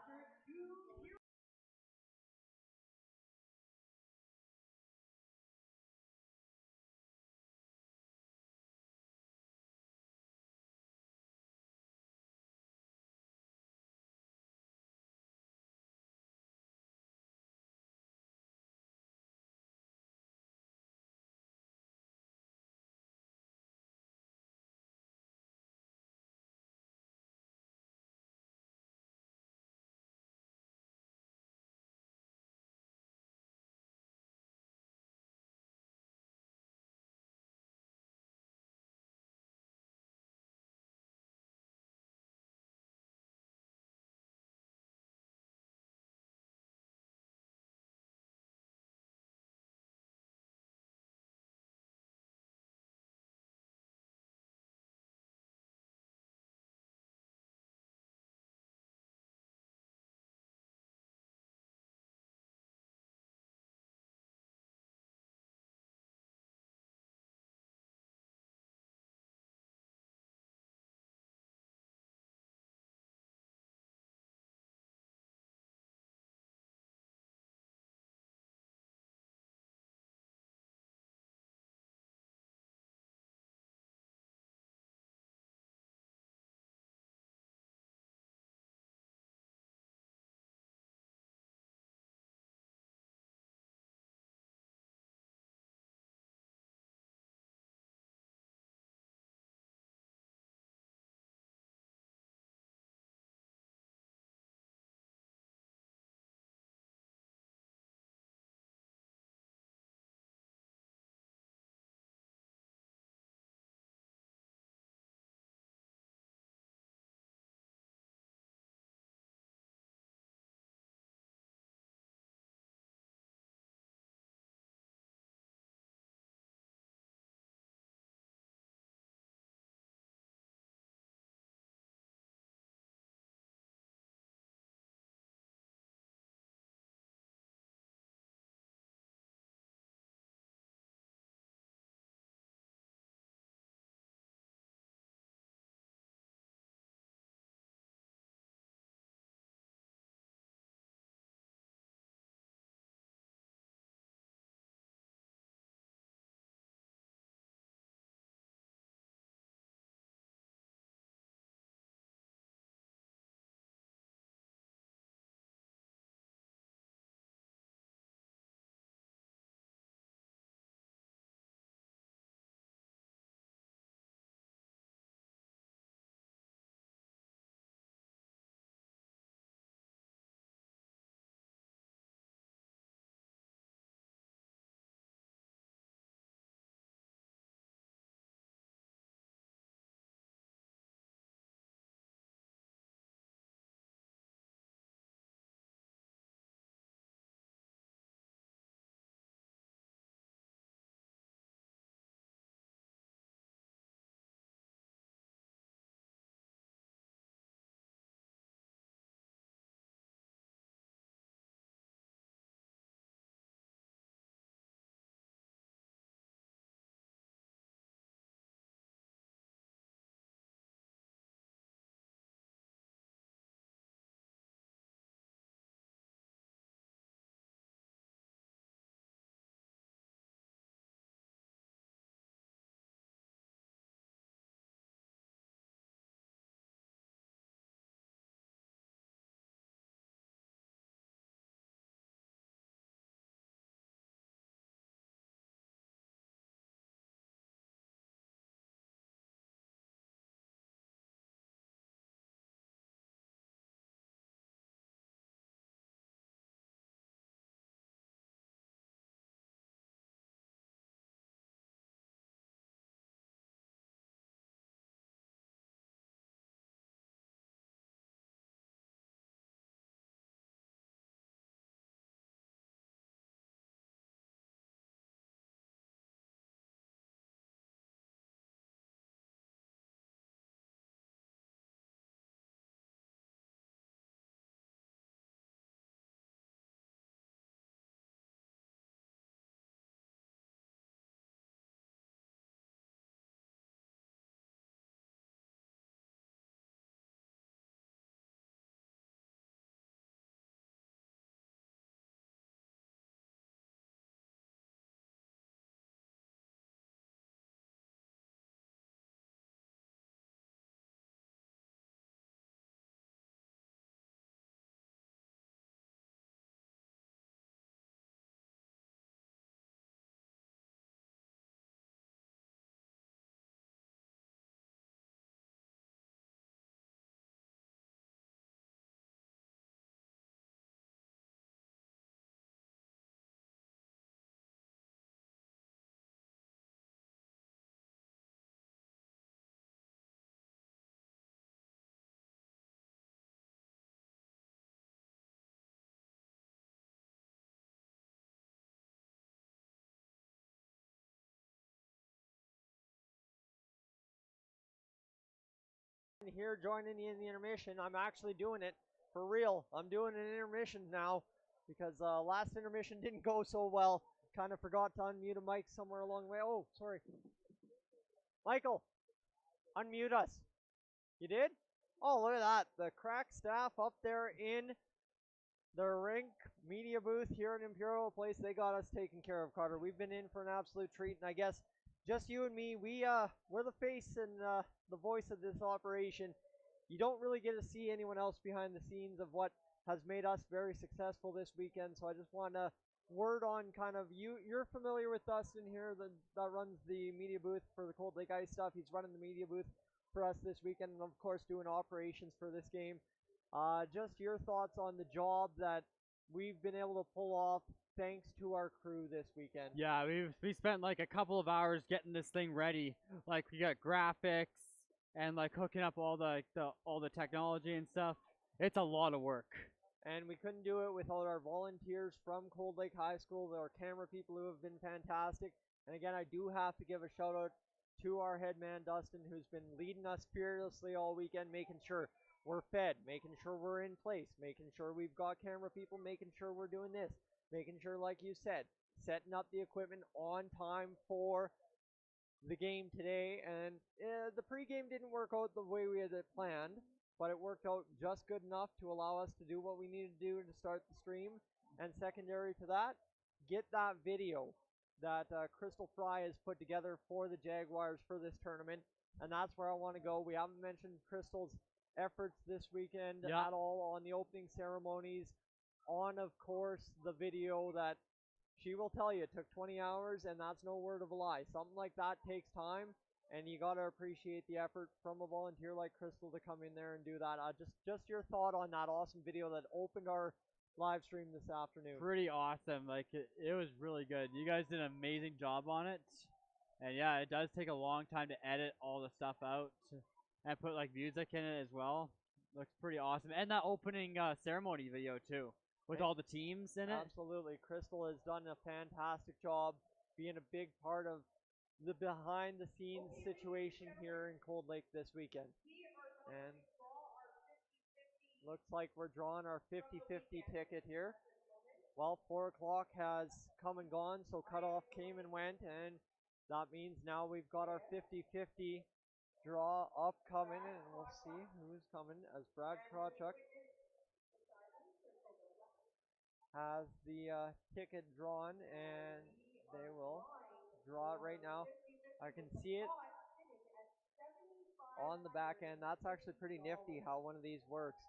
Here joining you in the intermission. I'm actually doing it for real. I'm doing an intermission now because last intermission didn't go so well. Kind of forgot to unmute a mic somewhere along the way. Oh, sorry. Michael, unmute us. You did? Oh, look at that. The crack staff up there in the rink media booth here in Imperial Place, they got us taken care of, Carter. We've been in for an absolute treat, and I guess just you and me, we're the face and the voice of this operation. You don't really get to see anyone else behind the scenes of what has made us very successful this weekend, so I just want to word on kind of you're familiar with Dustin here that runs the media booth for the Cold Lake Ice stuff. He's running the media booth for us this weekend, and of course doing operations for this game. Just your thoughts on the job that we've been able to pull off thanks to our crew this weekend. Yeah, we spent like a couple of hours getting this thing ready. Like we got graphics and like hooking up all the technology and stuff. It's a lot of work. And we couldn't do it without our volunteers from Cold Lake High School, our camera people who have been fantastic. And again, I do have to give a shout out to our head man, Dustin, who's been leading us fearlessly all weekend, making sure we're fed, making sure we're in place, making sure we've got camera people, making sure we're doing this, making sure, like you said, setting up the equipment on time for the game today. And the pregame didn't work out the way we had it planned, but it worked out just good enough to allow us to do what we needed to do to start the stream. And secondary to that, get that video that Crystal Fry has put together for the Jaguars for this tournament. And that's where I want to go. We haven't mentioned Crystal's efforts this weekend at all on the opening ceremonies, on of course the video that she will tell you it took 20 hours, and that's no word of a lie. Something like that takes time, and you got to appreciate the effort from a volunteer like Crystal to come in there and do that. Just your thought on that awesome video that opened our live stream this afternoon. Pretty awesome. Like it was really good. You guys did an amazing job on it. And yeah, it does take a long time to edit all the stuff out and put like music in it as well. Looks pretty awesome. And that opening ceremony video too, with all the teams in it. Absolutely. Crystal has done a fantastic job being a big part of the behind the scenes situation here in Cold Lake this weekend. And looks like we're drawing our 50-50 ticket here. Well, 4 o'clock has come and gone, so cutoff came and went, and that means now we've got our 50-50 draw upcoming, and we'll see who's coming as Brad Krawchuk has the ticket drawn, and they will draw it right now. I can see it on the back end. That's actually pretty nifty how one of these works.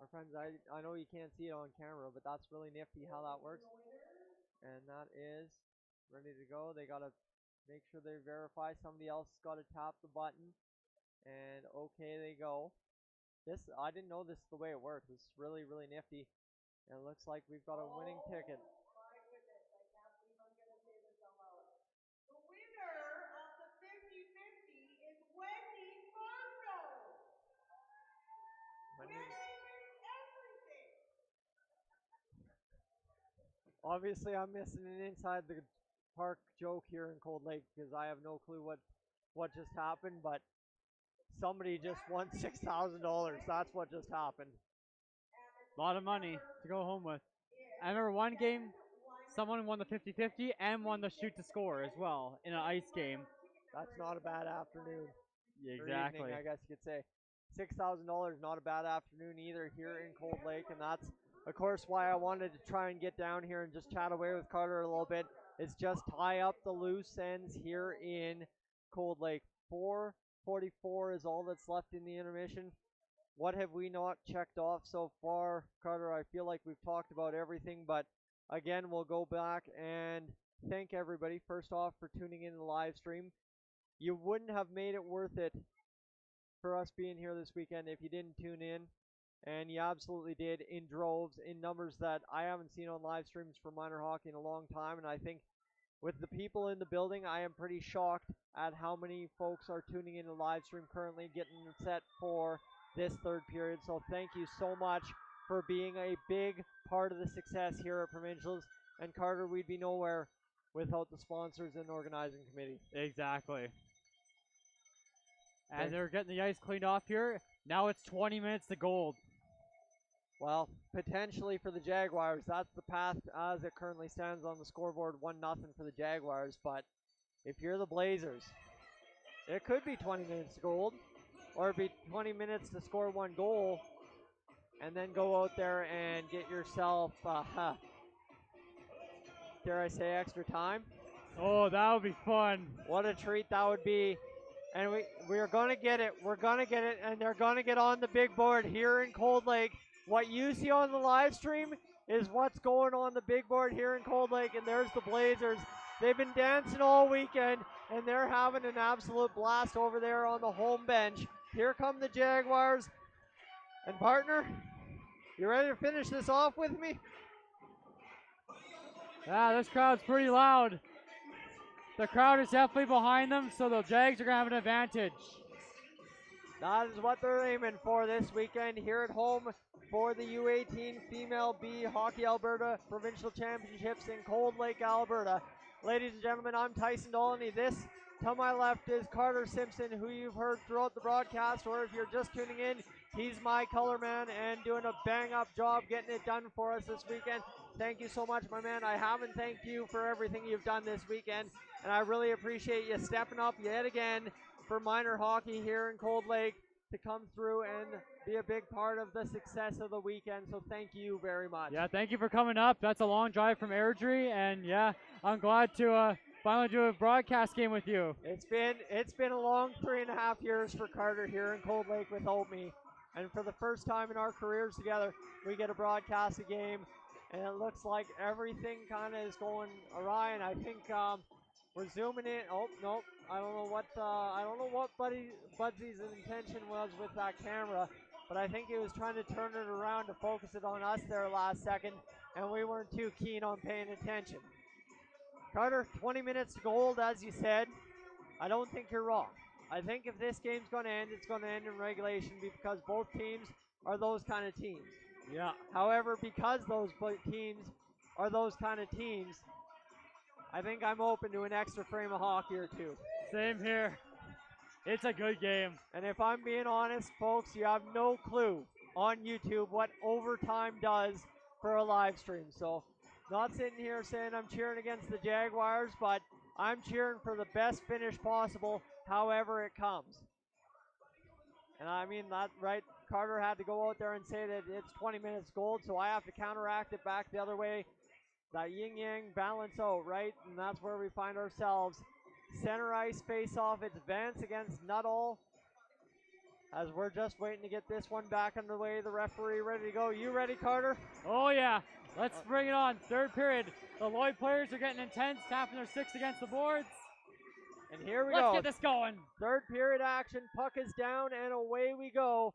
My friends, I know you can't see it on camera, but that's really nifty how that works. And that is ready to go. They got to make sure they verify. Somebody else got to tap the button. And okay, they go. I didn't know this is the way it works. It's really, really nifty. And it looks like we've got a winning ticket. Obviously, I'm missing an inside the park joke here in Cold Lake because I have no clue what just happened, but somebody just won $6,000. That's what just happened. A lot of money to go home with. I remember one game, someone won the 50-50 and won the shoot to score as well in an ice game. That's not a bad afternoon. Exactly. Or evening, I guess you could say. $6,000, not a bad afternoon either here in Cold Lake, and that's, of course, why I wanted to try and get down here and just chat away with Carter a little bit. It's just tie up the loose ends here in Cold Lake. 4:44 is all that's left in the intermission. What have we not checked off so far, Carter? I feel like we've talked about everything, but again, we'll go back and thank everybody, first off, for tuning in the live stream. You wouldn't have made it worth it for us being here this weekend if you didn't tune in, and you absolutely did in droves, in numbers that I haven't seen on live streams for minor hockey in a long time. And I think with the people in the building, I am pretty shocked at how many folks are tuning in the live stream currently, getting set for this third period. So thank you so much for being a big part of the success here at Provincials. And Carter, we'd be nowhere without the sponsors and organizing committee. Exactly. And they're getting the ice cleaned off here. Now it's 20 minutes to gold. Well, potentially for the Jaguars, that's the path as it currently stands on the scoreboard, 1-0 for the Jaguars. But if you're the Blazers, it could be 20 minutes to gold, or it'd be 20 minutes to score 1 goal, and then go out there and get yourself, dare I say, extra time. Oh, that would be fun. What a treat that would be. And we are going to get it. We're going to get it, and they're going to get on the big board here in Cold Lake. What you see on the live stream is what's going on the big board here in Cold Lake, and there's the Blazers. They've been dancing all weekend, and they're having an absolute blast over there on the home bench. Here come the Jaguars. And partner, you ready to finish this off with me? Yeah, this crowd's pretty loud. The crowd is definitely behind them, so the Jags are going to have an advantage. That is what they're aiming for this weekend here at home for the U18 Female B Hockey Alberta Provincial Championships in Cold Lake, Alberta. Ladies and gentlemen, I'm Tyson Dolany. This to my left is Carter Simpson, who you've heard throughout the broadcast, or if you're just tuning in, he's my color man and doing a bang-up job getting it done for us this weekend. Thank you so much, my man. I haven't thanked you for everything you've done this weekend, and I really appreciate you stepping up yet again for minor hockey here in Cold Lake to come through and be a big part of the success of the weekend. So thank you very much. Yeah, thank you for coming up. That's a long drive from Airdrie, and yeah, I'm glad to finally do a broadcast game with you. It's been a long 3.5 years for Carter here in Cold Lake without me, and for the first time in our careers together, we get to broadcast a game, and it looks like everything kind of is going awry. And I think we're zooming in. Oh no, I don't know what Budsy's intention was with that camera, but I think he was trying to turn it around to focus it on us there last second, and we weren't too keen on paying attention. Carter, 20 minutes to gold, as you said. I don't think you're wrong. I think if this game's going to end, it's going to end in regulation because both teams are those kind of teams. Yeah. However, because those teams are those kind of teams, I think I'm open to an extra frame of hockey or two. Same here. It's a good game. And if I'm being honest, folks, you have no clue on YouTube what overtime does for a live stream. So, not sitting here saying I'm cheering against the Jaguars, but I'm cheering for the best finish possible, however it comes. And I mean that, right? Carter had to go out there and say that it's 20 minutes gold, so I have to counteract it back the other way. That yin-yang balance out, right? And that's where we find ourselves. Center ice face-off. It's Vance against Nuttall. As we're just waiting to get this one back underway. The referee ready to go. You ready, Carter? Oh, yeah. Let's bring it on. Third period. The Lloyd players are getting intense, tapping their sticks against the boards. And here we go. go. Let's get this going. Third period action. Puck is down, and away we go.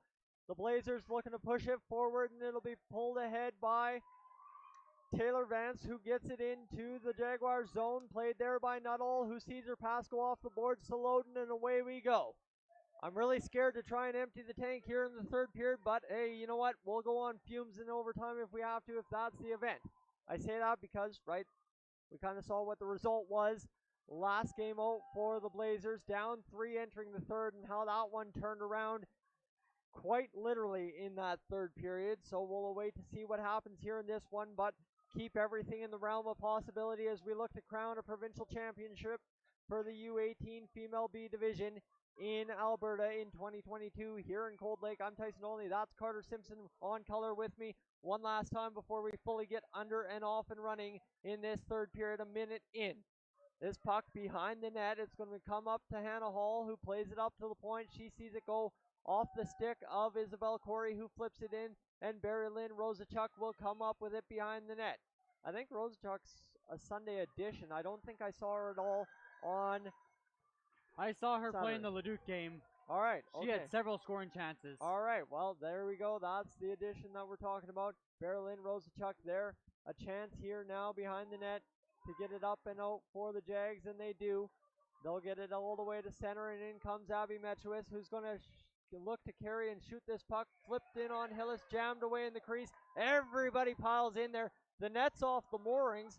The Blazers looking to push it forward, and it'll be pulled ahead by Taylor Vance, who gets it into the Jaguars zone. Played there by Nuttall, who sees her pass go off the boards to Loden, and away we go. I'm really scared to try and empty the tank here in the third period, but hey, you know what? We'll go on fumes in overtime if we have to, if that's the event. I say that because, right, we kind of saw what the result was last game out for the Blazers, down 3 entering the third, and how that one turned around quite literally in that third period. So we'll await to see what happens here in this one, but keep everything in the realm of possibility as we look to crown a provincial championship for the U18 Female B Division in Alberta in 2022 here in Cold Lake. I'm Tyson Olney. That's Carter Simpson on color with me one last time before we fully get under and off and running in this third period, a minute in. This puck behind the net, it's going to come up to Hannah Hall, who plays it up to the point. She sees it go off the stick of Isabel Corey, who flips it in, and Barry Lynn Rosachuk will come up with it behind the net. I think Rosachuk's a Sunday addition. I don't think I saw her at all on I saw her Saturday. playing the Leduc game. All right. She had several scoring chances. All right. Well, there we go. That's the addition that we're talking about. Berlin Rosachuk there. A chance here now behind the net to get it up and out for the Jags, and they do. They'll get it all the way to center, and in comes Abby Metchowis, who's going to look to carry and shoot this puck. Flipped in on Hillis, jammed away in the crease. Everybody piles in there. The net's off the moorings,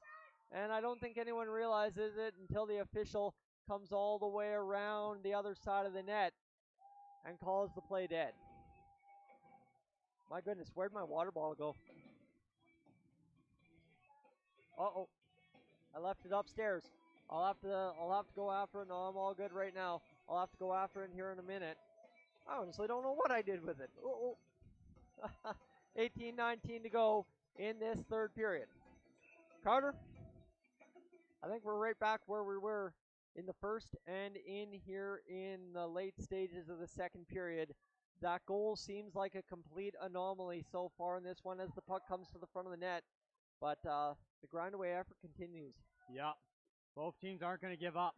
and I don't think anyone realizes it until the official comes all the way around the other side of the net and calls the play dead. My goodness, where'd my water bottle go? Uh-oh. I left it upstairs. I'll have to go after it. No, I'm all good right now. I'll have to go after it here in a minute. I honestly don't know what I did with it. 18-19 to go in this third period. Carter, I think we're right back where we were in the first and in here in the late stages of the second period. That goal seems like a complete anomaly so far in this one as the puck comes to the front of the net. But the grind away effort continues. Yeah. Both teams aren't going to give up.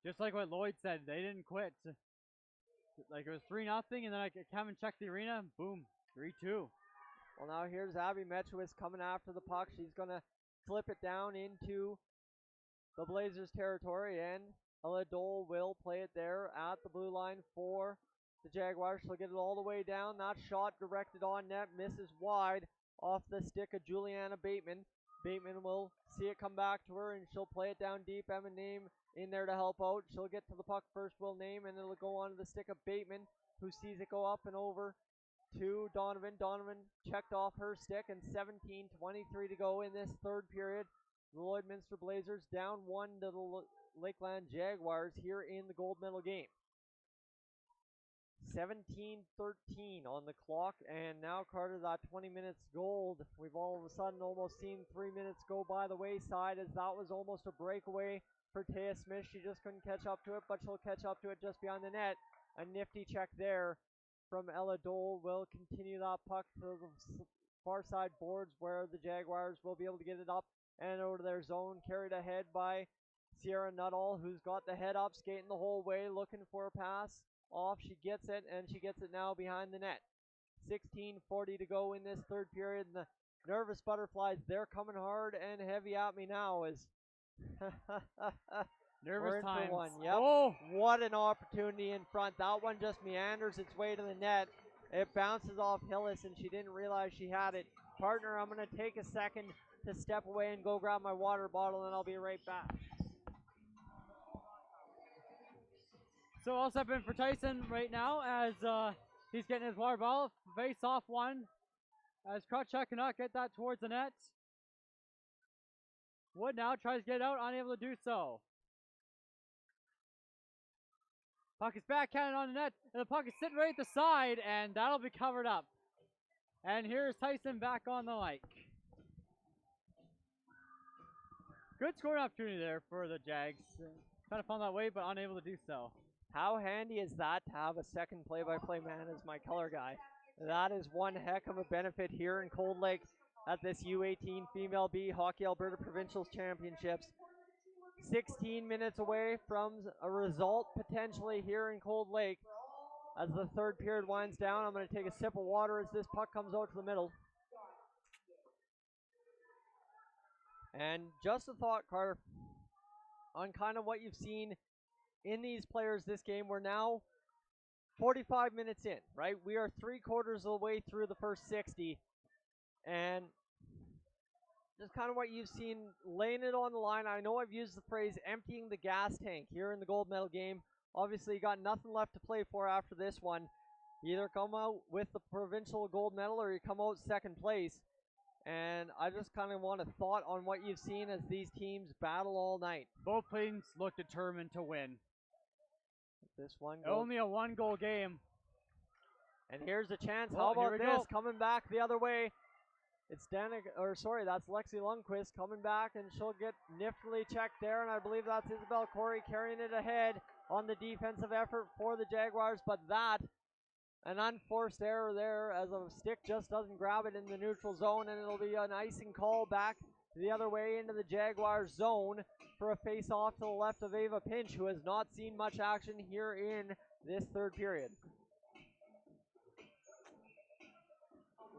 Just like what Lloyd said, they didn't quit. Like it was 3-0, and then I Kevin checked the arena, boom, 3-2. Well, now here's Abby Metchowitz coming after the puck. She's going to flip it down into the Blazers territory, and Ella Dole will play it there at the blue line for the Jaguars. She'll get it all the way down. That shot directed on net, misses wide off the stick of Juliana Bateman. Bateman will see it come back to her, and she'll play it down deep. Emma Name in there to help out. She'll get to the puck first, Will Name, and it'll go onto the stick of Bateman, who sees it go up and over to Donovan. Donovan checked off her stick, and 17-23 to go in this third period. The Lloydminster Blazers down 1 to the Lakeland Jaguars here in the gold medal game. 17-13 on the clock, and now Carter, that 20 minutes gold. We've all of a sudden almost seen 3 minutes go by the wayside, as that was almost a breakaway for Taya Smith. She just couldn't catch up to it, but she'll catch up to it just beyond the net. A nifty check there from Ella Dole will continue that puck to the far side boards, where the Jaguars will be able to get it up and over to their zone, carried ahead by Sierra Nuttall, who's got the head up, skating the whole way, looking for a pass off. She gets it, and she gets it now behind the net. 16:40 to go in this third period, and the nervous butterflies, they're coming hard and heavy at me now as nervous times. For one. Yep. Oh, what an opportunity in front. That one just meanders its way to the net. It bounces off Hillis, and she didn't realize she had it. Partner, I'm going to take a second to step away and go grab my water bottle, and I'll be right back. So I'll step in for Tyson right now as he's getting his water bottle. Face off one as Krawchuk cannot get that towards the net. Wood now tries to get it out, unable to do so. Puck is backhanded on the net, and the puck is sitting right at the side, and that'll be covered up. And here's Tyson back on the mic. Good scoring opportunity there for the Jags. Kind of found that way, but unable to do so. How handy is that to have a second play-by-play man as my color guy? That is one heck of a benefit here in Cold Lake at this U18 Female B Hockey Alberta Provincials Championships. 16 minutes away from a result potentially here in Cold Lake. As the third period winds down, I'm going to take a sip of water as this puck comes out to the middle. And just a thought, Carter, on kind of what you've seen in these players this game. We're now 45 minutes in, right? We are 3/4 of the way through the first 60. And just kind of what you've seen, laying it on the line. I know I've used the phrase emptying the gas tank here in the gold medal game. Obviously, you got nothing left to play for after this one. You either come out with the provincial gold medal or you come out second place. And I just kind of want a thought on what you've seen as these teams battle all night. Both teams look determined to win. This one goal. Only a 1-goal game. And here's a chance. How about this? Go. Coming back the other way. It's that's Lexi Lundquist coming back, and she'll get niftily checked there, and I believe that's Isabel Corey carrying it ahead on the defensive effort for the Jaguars, but an unforced error there as a stick just doesn't grab it in the neutral zone, and it'll be an icing call back the other way into the Jaguars zone for a face-off to the left of Ava Pinch, who has not seen much action here in this third period.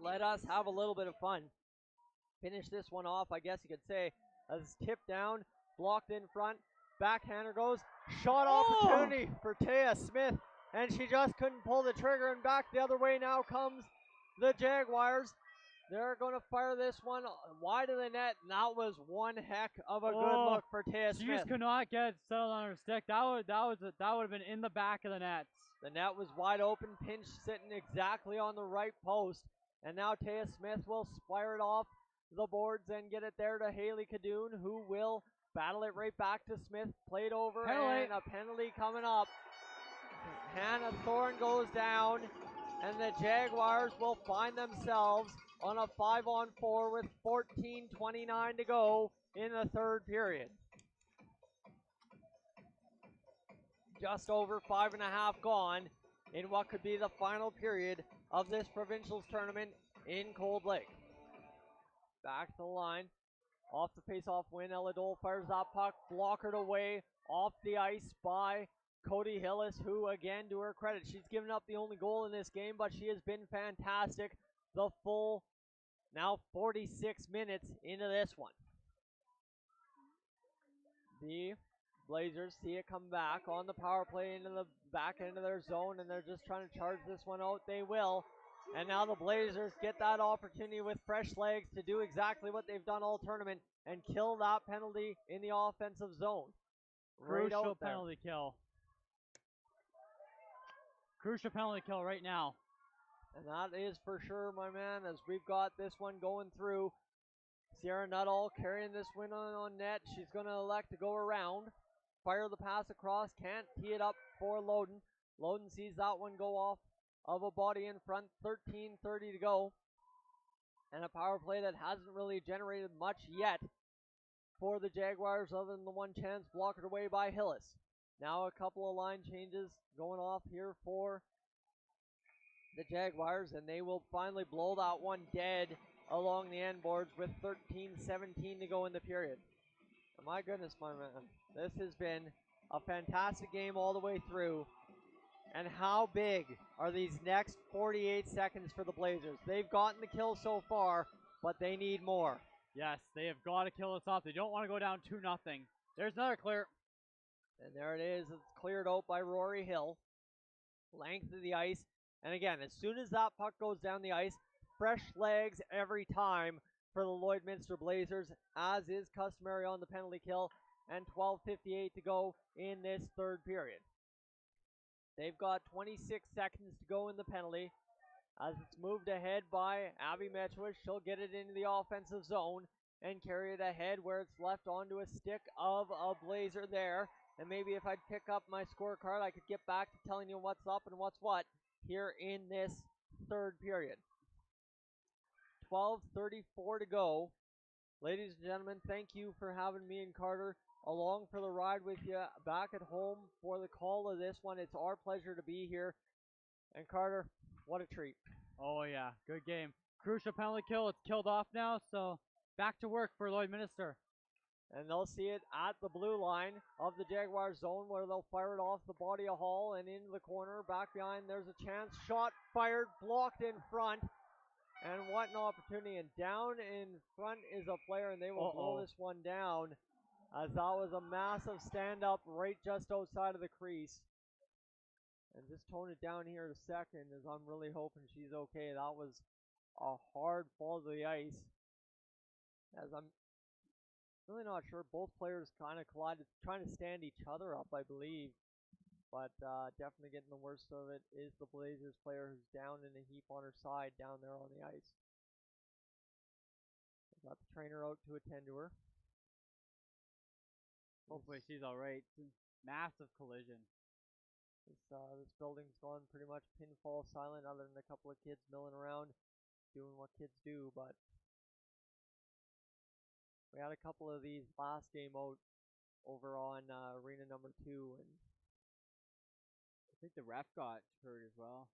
Let us have a little bit of fun. Finish this one off, I guess you could say, as it's tipped down, blocked in front, backhander goes, shot opportunity for Taya Smith, and she just couldn't pull the trigger, and back the other way now comes the Jaguars. They're going to fire this one wide of the net, and that was one heck of a good look for Taya Smith. She just could not get settled on her stick. That would have been in the back of the net. The net was wide open, Pinch sitting exactly on the right post. And now Taya Smith will fire it off the boards and get it there to Haley Cadoon, who will battle it right back to Smith. Played over, Penalty. and a penalty coming up. Hannah Thorne goes down, and the Jaguars will find themselves on a 5-on-4 with 14:29 to go in the third period. Just over 5.5 gone in what could be the final period of this Provincials tournament in Cold Lake. Back to the line. Off the face-off win, Ella Dole fires that puck, blockered away off the ice by Cody Hillis, who, again, to her credit, she's given up the only goal in this game, but she has been fantastic the full, now 46 minutes into this one. The Blazers see it come back on the power play into the back end of their zone, and they're just trying to charge this one out. They will. And now the Blazers get that opportunity with fresh legs to do exactly what they've done all tournament and kill that penalty in the offensive zone. Crucial penalty kill. Crucial penalty kill right now. And that is for sure, my man, as we've got this one going through. Sierra Nuttall carrying this win on net. She's going to elect to go around. Fire the pass across. Can't tee it up for Loden. Loden sees that one go off of a body in front. 13:30 to go. And a power play that hasn't really generated much yet for the Jaguars other than the one chance blocked away by Hillis. Now a couple of line changes going off here for the Jaguars, and they will finally blow that one dead along the end boards with 13:17 to go in the period. And my goodness, my man, this has been a fantastic game all the way through. And how big are these next 48 seconds for the Blazers? They've gotten the kill so far, but they need more. Yes, they have got to kill us off. They don't want to go down 2-0. There's another clear. And there it is. It's cleared out by Rory Hill. Length of the ice. And again, as soon as that puck goes down the ice, fresh legs every time for the Lloydminster Blazers, as is customary on the penalty kill. And 12:58 to go in this third period. They've got 26 seconds to go in the penalty. As it's moved ahead by Abby Metchwish, she'll get it into the offensive zone and carry it ahead where it's left onto a stick of a Blazer there. And maybe if I'd pick up my scorecard, I could get back to telling you what's up and what's what here in this third period. 12:34 to go. Ladies and gentlemen, thank you for having me and Carter along for the ride with you back at home for the call of this one. It's our pleasure to be here. And Carter, what a treat. Oh, yeah. Good game. Crucial penalty kill. It's killed off now, so back to work for Lloydminster. And they'll see it at the blue line of the Jaguar zone where they'll fire it off the body of Hall and into the corner. Back behind, there's a chance. Shot fired, blocked in front. And what an opportunity. And down in front is a player, and they will blow this one down, as that was a massive stand-up right just outside of the crease. And just tone it down here in a second, as I'm really hoping she's okay. That was a hard fall to the ice. As I'm really not sure. Both players kind of collided, trying to stand each other up, I believe. But definitely getting the worst of it is the Blazers player who's down in a heap on her side down there on the ice. Got the trainer out to attend to her. Hopefully she's all right. Massive collision. This building's gone pretty much pinfall silent other than a couple of kids milling around doing what kids do, but we had a couple of these last game out over on arena number 2, and I think the ref got hurt as well.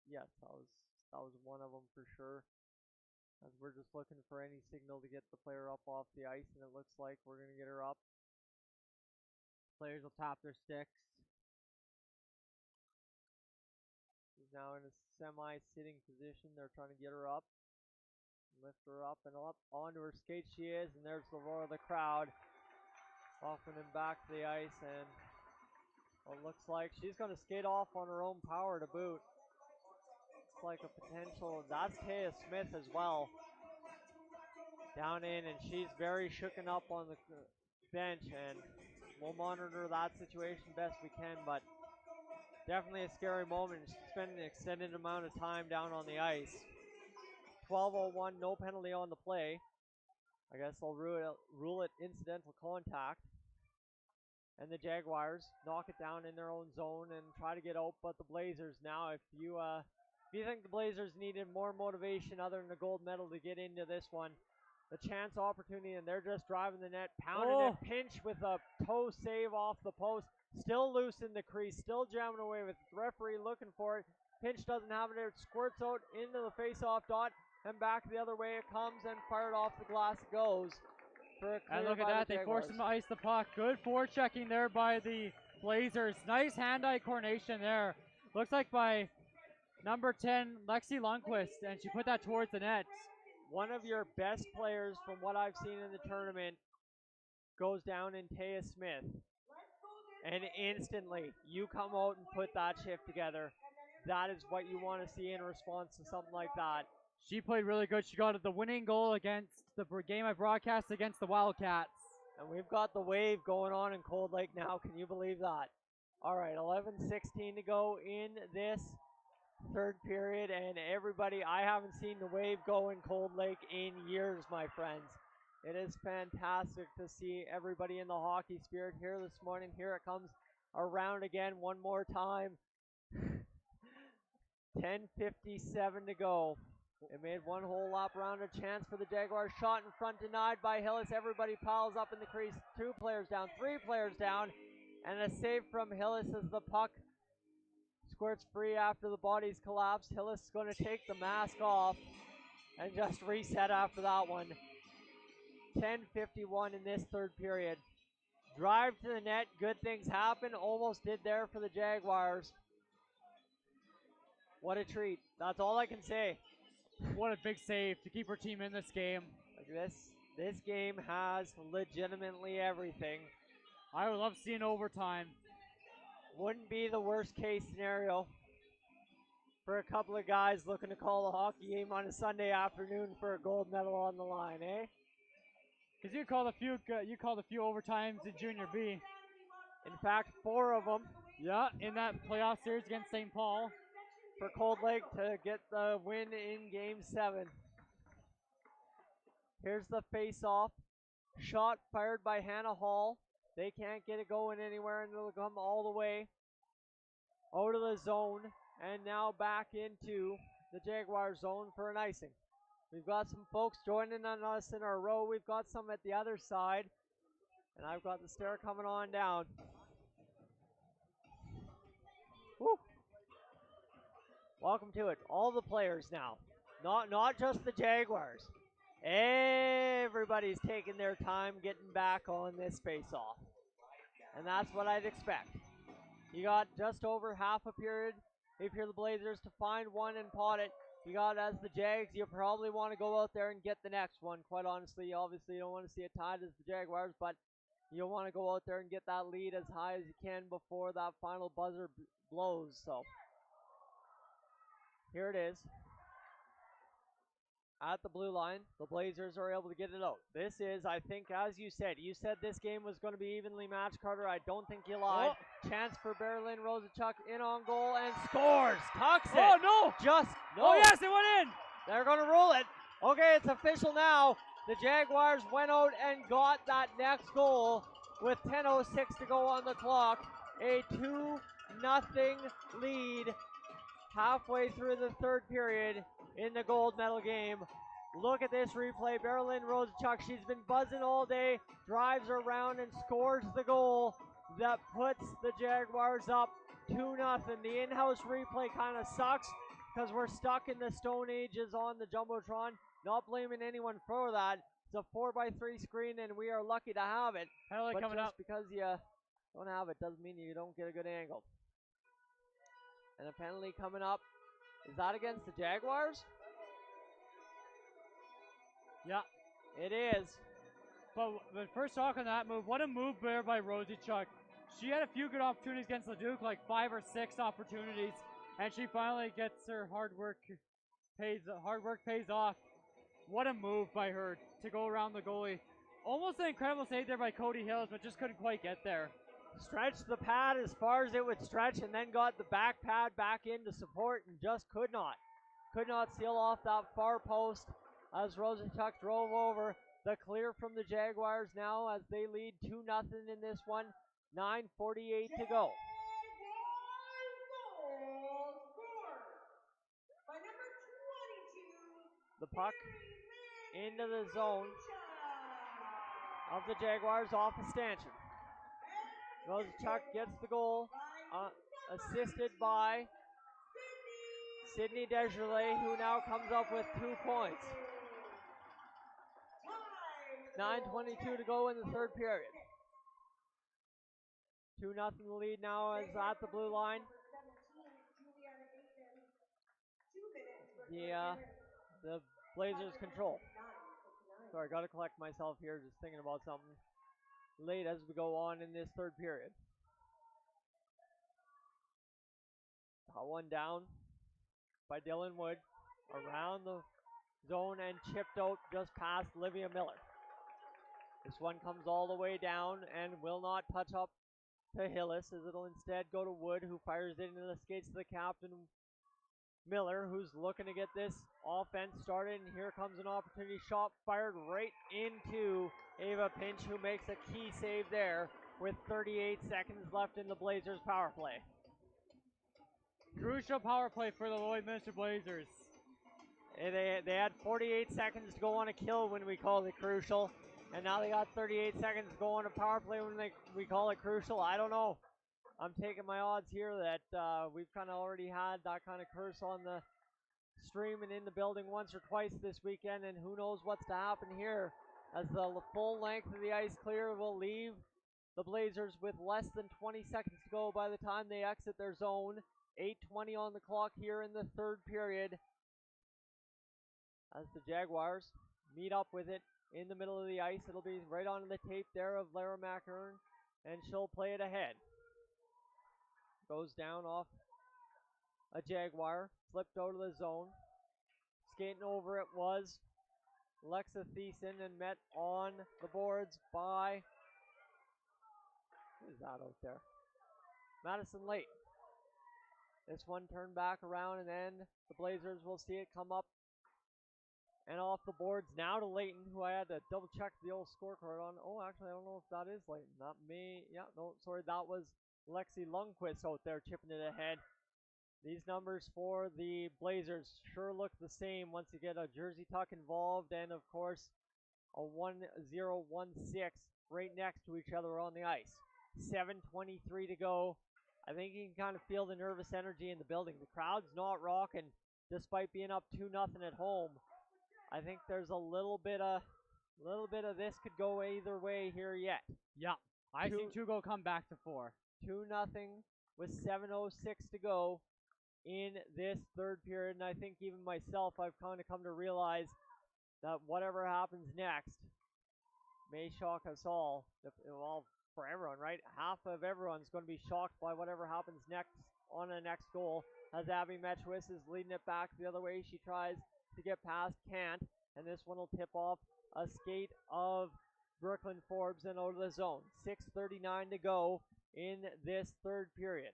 Yes, that was one of them for sure. As we're just looking for any signal to get the player up off the ice, and it looks like we're going to get her up. Players will tap their sticks. She's now in a semi-sitting position. They're trying to get her up. Lift her up and up onto her skates she is, and there's the roar of the crowd. Softening back to the ice, and it looks like she's going to skate off on her own power to boot. Looks like a potential. That's Taya Smith as well. Down in, and she's very shooken up on the bench, and we'll monitor that situation best we can, but Definitely a scary moment. Spend an extended amount of time down on the ice. 12:01, no penalty on the play. I guess they'll rule it incidental contact. And the Jaguars knock it down in their own zone and try to get out. But the Blazers now, if you think the Blazers needed more motivation other than the gold medal to get into this one, the chance opportunity, and they're just driving the net, pounding it, pinch with a toe save off the post, still loose in the crease, still jamming away with the referee looking for it. Pinch doesn't have it, it squirts out into the face-off dot, and back the other way it comes, and fired off the glass it goes. And look at that, they forced him to ice the puck. Good forechecking there by the Blazers. Nice hand-eye coordination there. Looks like by number 10, Lexi Lundquist, and she put that towards the net. One of your best players from what I've seen in the tournament goes down in Taya Smith. And instantly, you come out and put that shift together. That is what you want to see in response to something like that. She played really good. She got the winning goal against the game I broadcast against the Wildcats. And we've got the wave going on in Cold Lake now. Can you believe that? All right, 11:16 to go in this third period. And everybody, I haven't seen the wave go in Cold Lake in years, my friends. It is fantastic to see everybody in the hockey spirit here this morning. Here it comes around again one more time. 10:57 to go. It made one whole lap around, a chance for the Jaguars. Shot in front denied by Hillis. Everybody piles up in the crease. 2 players down, 3 players down. And a save from Hillis as the puck squirts free after the bodies collapse. Hillis is going to take the mask off and just reset after that one. 10:51 in this third period. Drive to the net. Good things happen. Almost did there for the Jaguars. What a treat. That's all I can say. What a big save to keep her team in this game. Like this game has legitimately everything. I would love seeing overtime. Wouldn't be the worst case scenario for a couple of guys looking to call a hockey game on a Sunday afternoon for a gold medal on the line, eh? Because you called a few overtimes in Junior B. In fact, 4 of them. Yeah, in that playoff series against St. Paul. For Cold Lake to get the win in Game 7. Here's the face-off. Shot fired by Hannah Hall. They can't get it going anywhere, and it'll come all the way out of the zone, and now back into the Jaguar zone for an icing. We've got some folks joining on us in our row. We've got some at the other side, and I've got the stair coming on down. Woo. Welcome to it. All the players now. Not just the Jaguars. Everybody's taking their time getting back on this face-off. And that's what I'd expect. You got just over half a period if you're the Blazers to find one and pot it. You got as the Jags, you probably want to go out there and get the next one. Quite honestly, obviously you don't want to see it tied as the Jaguars, but you want to go out there and get that lead as high as you can before that final buzzer blows. So here it is. At the blue line, the Blazers are able to get it out. This is, I think, as you said this game was going to be evenly matched, Carter. I don't think you lied. Oh. Chance for Berlin Rosachuk in on goal and scores. Tucks it. Oh, no. No. Oh, yes, it went in. They're going to rule it. Okay, it's official now. The Jaguars went out and got that next goal with 10:06 to go on the clock. A 2-0 lead halfway through the third period in the gold medal game. Look at this replay. Berlin Rosachuk, she's been buzzing all day, drives around and scores the goal that puts the Jaguars up 2-0. The in-house replay kind of sucks because we're stuck in the Stone Ages on the Jumbotron. Not blaming anyone for that. It's a 4x3 screen and we are lucky to have it. Penalty but coming just up. because you don't have it doesn't mean you don't get a good angle. And a penalty coming up. Is that against the Jaguars? Yeah. It is. But first talk on that move, what a move there by Rosachuk. She had a few good opportunities against Leduc, like 5 or 6 opportunities, and she finally gets her hard work pays off. What a move by her to go around the goalie. Almost an incredible save there by Cody Hills, but just couldn't quite get there. Stretched the pad as far as it would stretch and then got the back pad back in to support and just could not seal off that far post as Rosentuck drove over. The clear from the Jaguars now as they lead 2-0 in this one. 9:48 to go. The puck into the zone of the Jaguars off a stanchion. Rosentuck gets the goal, assisted by Sydney Desjardins, who now comes up with 2 points. 9:22 to go in the third period. 2-0 lead now is at the blue line. The Blazers control. Sorry, got to collect myself here, just thinking about something late as we go on in this third period. Got one down by Dylan Wood around the zone and chipped out just past Livia Miller. This one comes all the way down and will not touch up to Hillis, as it'll instead go to Wood, who fires it into the skates to the captain, Miller, who's looking to get this offense started, and here comes an opportunity shot fired right into Ava Pinch, who makes a key save there with 38 seconds left in the Blazers power play. Crucial power play for the Lloydminster Blazers. They had 48 seconds to go on a kill when we called it crucial, and now they got 38 seconds to go on a power play when we call it crucial. I don't know. I'm taking my odds here that we've kind of already had that kind of curse on the stream and in the building once or twice this weekend, and who knows what's to happen here as the full length of the ice clear will leave the Blazers with less than 20 seconds to go by the time they exit their zone. 8:20 on the clock here in the third period as the Jaguars meet up with it in the middle of the ice. It'll be right on the tape there of Lara McEwen, and she'll play it ahead. Goes down off a Jaguar, flipped out of the zone. Skating over it was Lexa Thiessen and met on the boards by, who's that out there? Madison Layton. This one turned back around, and then the Blazers will see it come up and off the boards now to Layton, who I had to double check the old scorecard on. Oh, actually, I don't know if that is Layton. That may, yeah, no, sorry, that was Lexi Lundquist out there chipping it ahead. These numbers for the Blazers sure look the same once you get a jersey tuck involved, and of course a 1-0-1-6 right next to each other on the ice. 7:23 to go. I think you can kind of feel the nervous energy in the building. The crowd's not rocking despite being up 2-0 at home. I think there's a little bit of this could go either way here yet. Yeah, I've seen 2 go come back to 4. 2-0 with 7:06 to go in this third period, and I think even myself, I've kind of come to realize that whatever happens next may shock us all. Well, for everyone, right? Half of everyone's going to be shocked by whatever happens next on the next goal, as Abby Metchwis is leading it back the other way. She tries to get past, can't, and this one will tip off a skate of Brooklyn Forbes and out of the zone. 6:39 to go in this third period.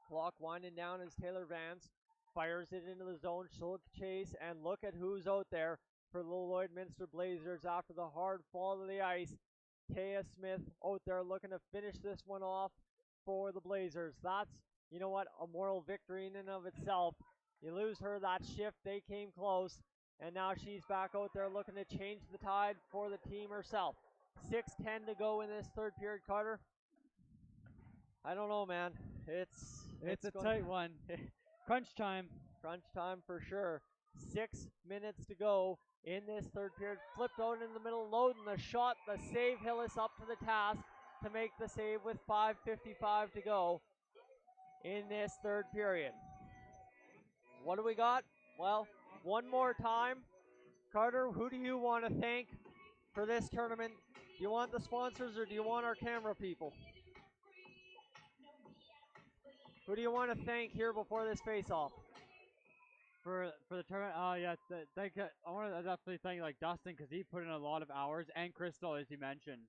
Clock winding down as Taylor Vance fires it into the zone. She'll chase, and look at who's out there for the Lloydminster Blazers after the hard fall to the ice. Taya Smith out there looking to finish this one off for the Blazers. That's, you know what, a moral victory in and of itself. You lose her that shift, they came close, and now she's back out there looking to change the tide for the team herself. 6:10 to go in this third period, Carter. I don't know, man. It's a tight one. Crunch time. Crunch time for sure. 6 minutes to go in this third period. Flipped out in the middle, loading the shot, the save. Hillis up to the task to make the save with 5:55 to go in this third period. What do we got? Well, one more time. Carter, who do you want to thank for this tournament? Do you want the sponsors or do you want our camera people? Who do you want to thank here before this face-off? For the tournament, yeah, I want to definitely thank like Dustin, because he put in a lot of hours, and Crystal, as you mentioned.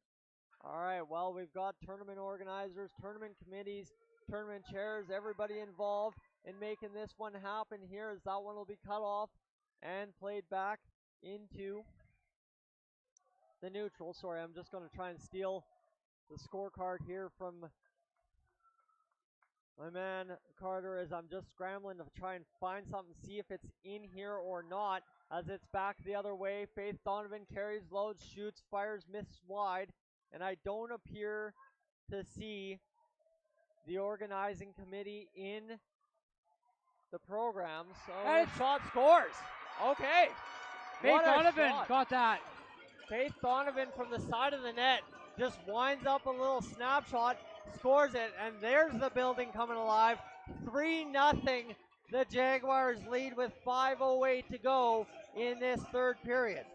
All right, well, we've got tournament organizers, tournament committees, tournament chairs, everybody involved in making this one happen here, as that one will be cut off and played back into the neutral. Sorry, I'm just going to try and steal the scorecard here from my man Carter, as I'm just scrambling to try and find something, see if it's in here or not, as it's back the other way. Faith Donovan carries, loads, shoots, fires, misses wide, and I don't appear to see the organizing committee in the program. So shot scores. Okay. Faith Donovan got that. Faith Donovan from the side of the net just winds up a little snapshot, scores it, and there's the building coming alive. 3-0. The Jaguars lead with 5:08 to go in this third period.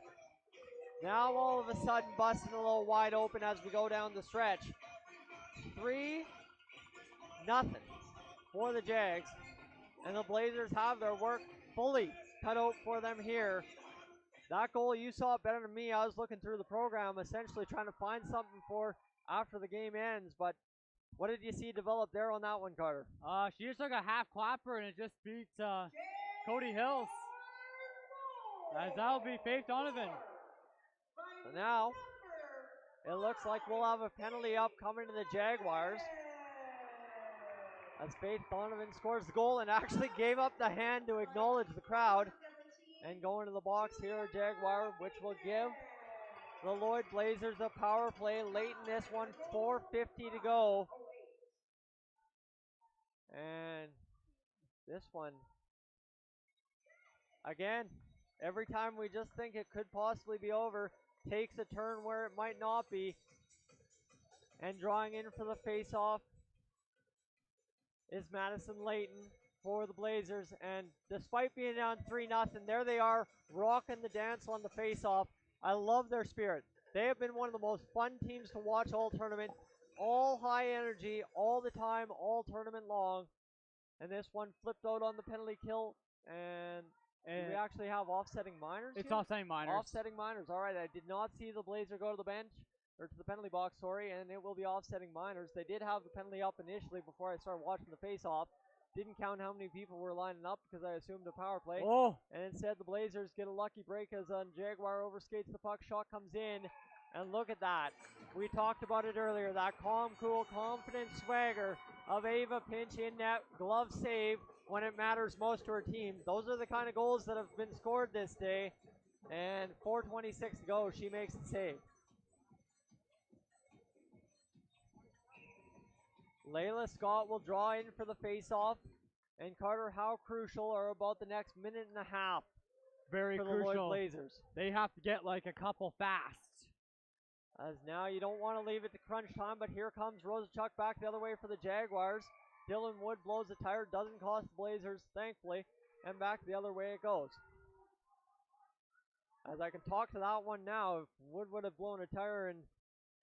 Now all of a sudden busting a little wide open as we go down the stretch. 3-0 for the Jags, and the Blazers have their work fully cut out for them here. That goal, you saw it better than me. I was looking through the program, essentially trying to find something for after the game ends, but what did you see develop there on that one, Carter? She just took a half clapper and it just beats Cody Hills. As that'll be Faith Donovan. So now, it looks like we'll have a penalty upcoming to the Jaguars, as Faith Donovan scores the goal and actually gave up the hand to acknowledge the crowd. And going to the box here, Jaguar, which will give the Lloyd Blazers a power play late in this one, 4:50 to go. And this one, again, every time we just think it could possibly be over, takes a turn where it might not be. And drawing in for the face-off is Madison Layton for the Blazers, and despite being down 3-0, there they are, rocking the dance on the face-off. I love their spirit. They have been one of the most fun teams to watch all tournament, all high energy, all the time, all tournament long. And this one flipped out on the penalty kill, and do we actually have offsetting minors? It's here? offsetting minors. Offsetting minors. All right, I did not see the Blazer go to the bench, or to the penalty box, sorry, and it will be offsetting minors. They did have the penalty up initially before I started watching the face-off. Didn't count how many people were lining up because I assumed a power play. Oh. And instead the Blazers get a lucky break as Jaguar overskates the puck. Shot comes in. And look at that. We talked about it earlier. That calm, cool, confident swagger of Ava Pinch in net. Glove save when it matters most to her team. Those are the kind of goals that have been scored this day. And 4:26 to go. She makes the save. Layla Scott will draw in for the face-off. And Carter, how crucial are about the next minute and a half Very for the crucial. Lloyd Blazers? They have to get like a couple fast. As now you don't want to leave it to crunch time, but here comes Rosachuk back the other way for the Jaguars. Dylan Wood blows the tire, doesn't cost the Blazers, thankfully, and back the other way it goes. As I can talk to that one now, if Wood would have blown a tire and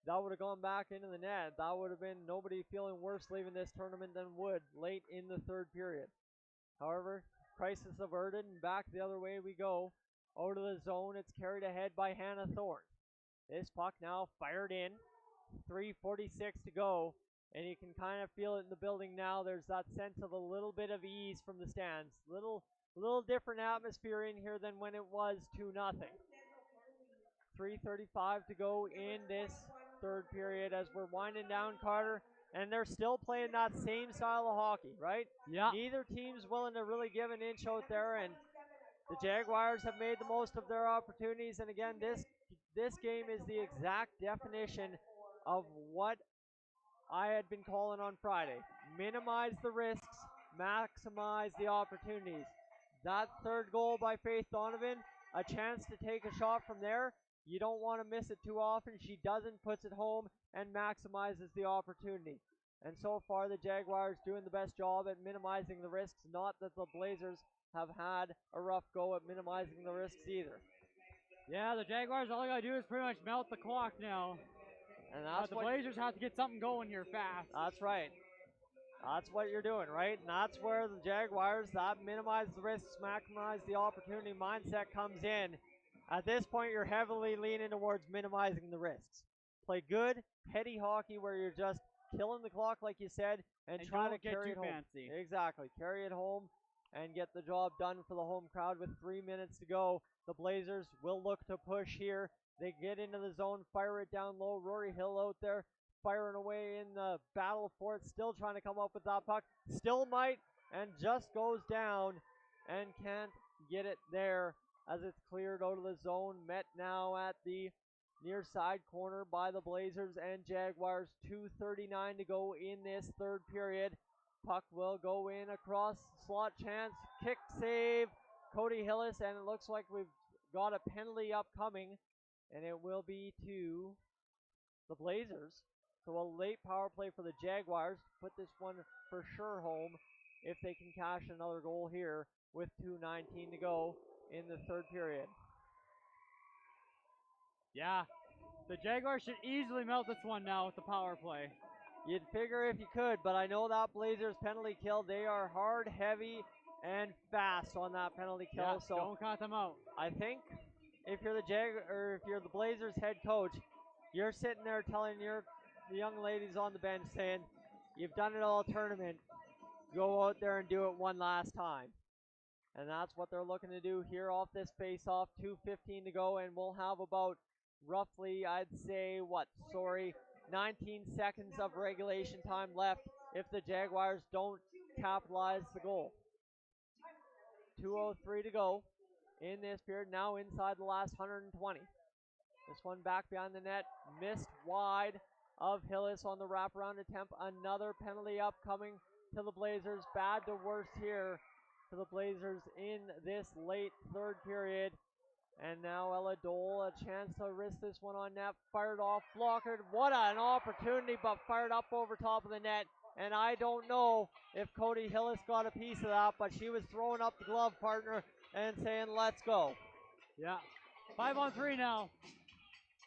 that would have gone back into the net, that would have been nobody feeling worse leaving this tournament than Wood late in the third period. However, crisis averted, and back the other way we go. Out of the zone, it's carried ahead by Hannah Thorne. This puck now fired in, 3:46 to go, and you can kind of feel it in the building now. There's that sense of a little bit of ease from the stands. Little different atmosphere in here than when it was 2-0. 3:35 to go in this third period as we're winding down, Carter, and they're still playing that same style of hockey, right? Yeah. Neither team's willing to really give an inch out there, and the Jaguars have made the most of their opportunities, and again, this game is the exact definition of what I had been calling on Friday. Minimize the risks, maximize the opportunities. That third goal by Faith Donovan, a chance to take a shot from there. You don't want to miss it too often. She doesn't, puts it home, and maximizes the opportunity. And so far, the Jaguars doing the best job at minimizing the risks. Not that the Blazers have had a rough go at minimizing the risks either. Yeah, the Jaguars, all they got to do is pretty much melt the clock now. And that's the Blazers have to get something going here fast. That's right. That's what you're doing, right? And that's where the Jaguars, that minimize the risks, maximize the opportunity mindset comes in. At this point, you're heavily leaning towards minimizing the risks. Play good, heady hockey where you're just killing the clock, like you said, and trying to carry it home. Fancy. Exactly. Carry it home and get the job done for the home crowd with 3 minutes to go. The Blazers will look to push here. They get into the zone, fire it down low. Rory Hill out there firing away in the battle for it, still trying to come up with that puck. Still might, and just goes down and can't get it there as it's cleared out of the zone. Met now at the near side corner by the Blazers and Jaguars. 2:39 to go in this third period. Puck will go in across slot chance. Kick save. Cody Hillis, and it looks like we've got a penalty upcoming, and it will be to the Blazers. So a late power play for the Jaguars. Put this one for sure home if they can cash another goal here with 2:19 to go in the third period. Yeah, the Jaguars should easily melt this one now with the power play. You'd figure if you could, but I know that Blazers penalty kill, they are hard, heavy, and fast on that penalty kill. Yeah, so don't count them out. I think if you're the Blazers head coach, you're sitting there telling the young ladies on the bench saying, you've done it all tournament, go out there and do it one last time. And that's what they're looking to do here off this face-off. 2:15 to go, and we'll have about roughly, I'd say, 19 seconds of regulation time left if the Jaguars don't capitalize the goal. 2:03 to go in this period, now inside the last 120. This one back behind the net, missed wide of Hillis on the wraparound attempt. Another penalty upcoming to the Blazers. Bad to worse here to the Blazers in this late third period. And now Ella Dole, a chance to risk this one on net. Fired off, blockered. What an opportunity, but fired up over top of the net. And I don't know if Cody Hillis got a piece of that, but she was throwing up the glove, partner, and saying, let's go. Yeah, 5-on-3 now.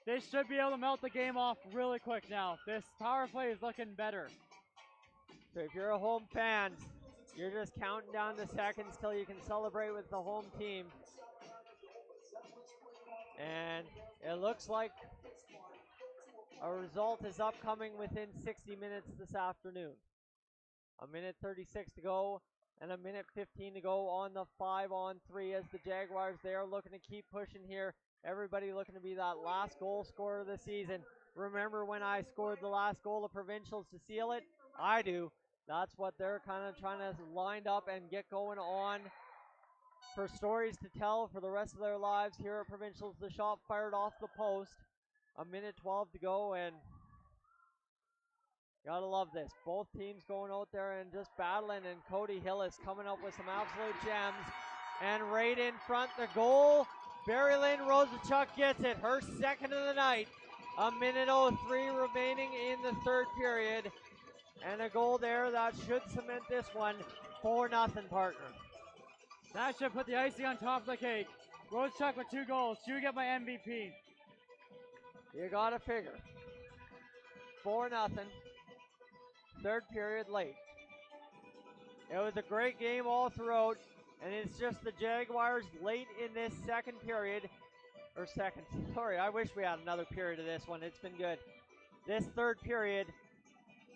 They should be able to melt the game off really quick now. This power play is looking better. So if you're a home fan, you're just counting down the seconds till you can celebrate with the home team. And it looks like a result is upcoming within 60 minutes this afternoon. 1:36 to go and 1:15 to go on the 5-on-3 as the Jaguars, they are looking to keep pushing here. Everybody looking to be that last goal scorer of the season. Remember when I scored the last goal of Provincials to seal it? I do. That's what they're kind of trying to line up and get going on for stories to tell for the rest of their lives here at Provincials. The shot fired off the post. 1:12 to go, and gotta love this. Both teams going out there and just battling, and Cody Hillis coming up with some absolute gems. And right in front, the goal. Barry-Lynn Rosachuk gets it, her second of the night. 1:03 remaining in the third period. And a goal there that should cement this one 4-0, partner. That should put the icing on top of the cake. Rosachuk with 2 goals. She would get my MVP. You gotta figure. 4-0. Third period late. It was a great game all throughout, and it's just the Jaguars late in this second period. Sorry, I wish we had another period of this one. It's been good. This third period,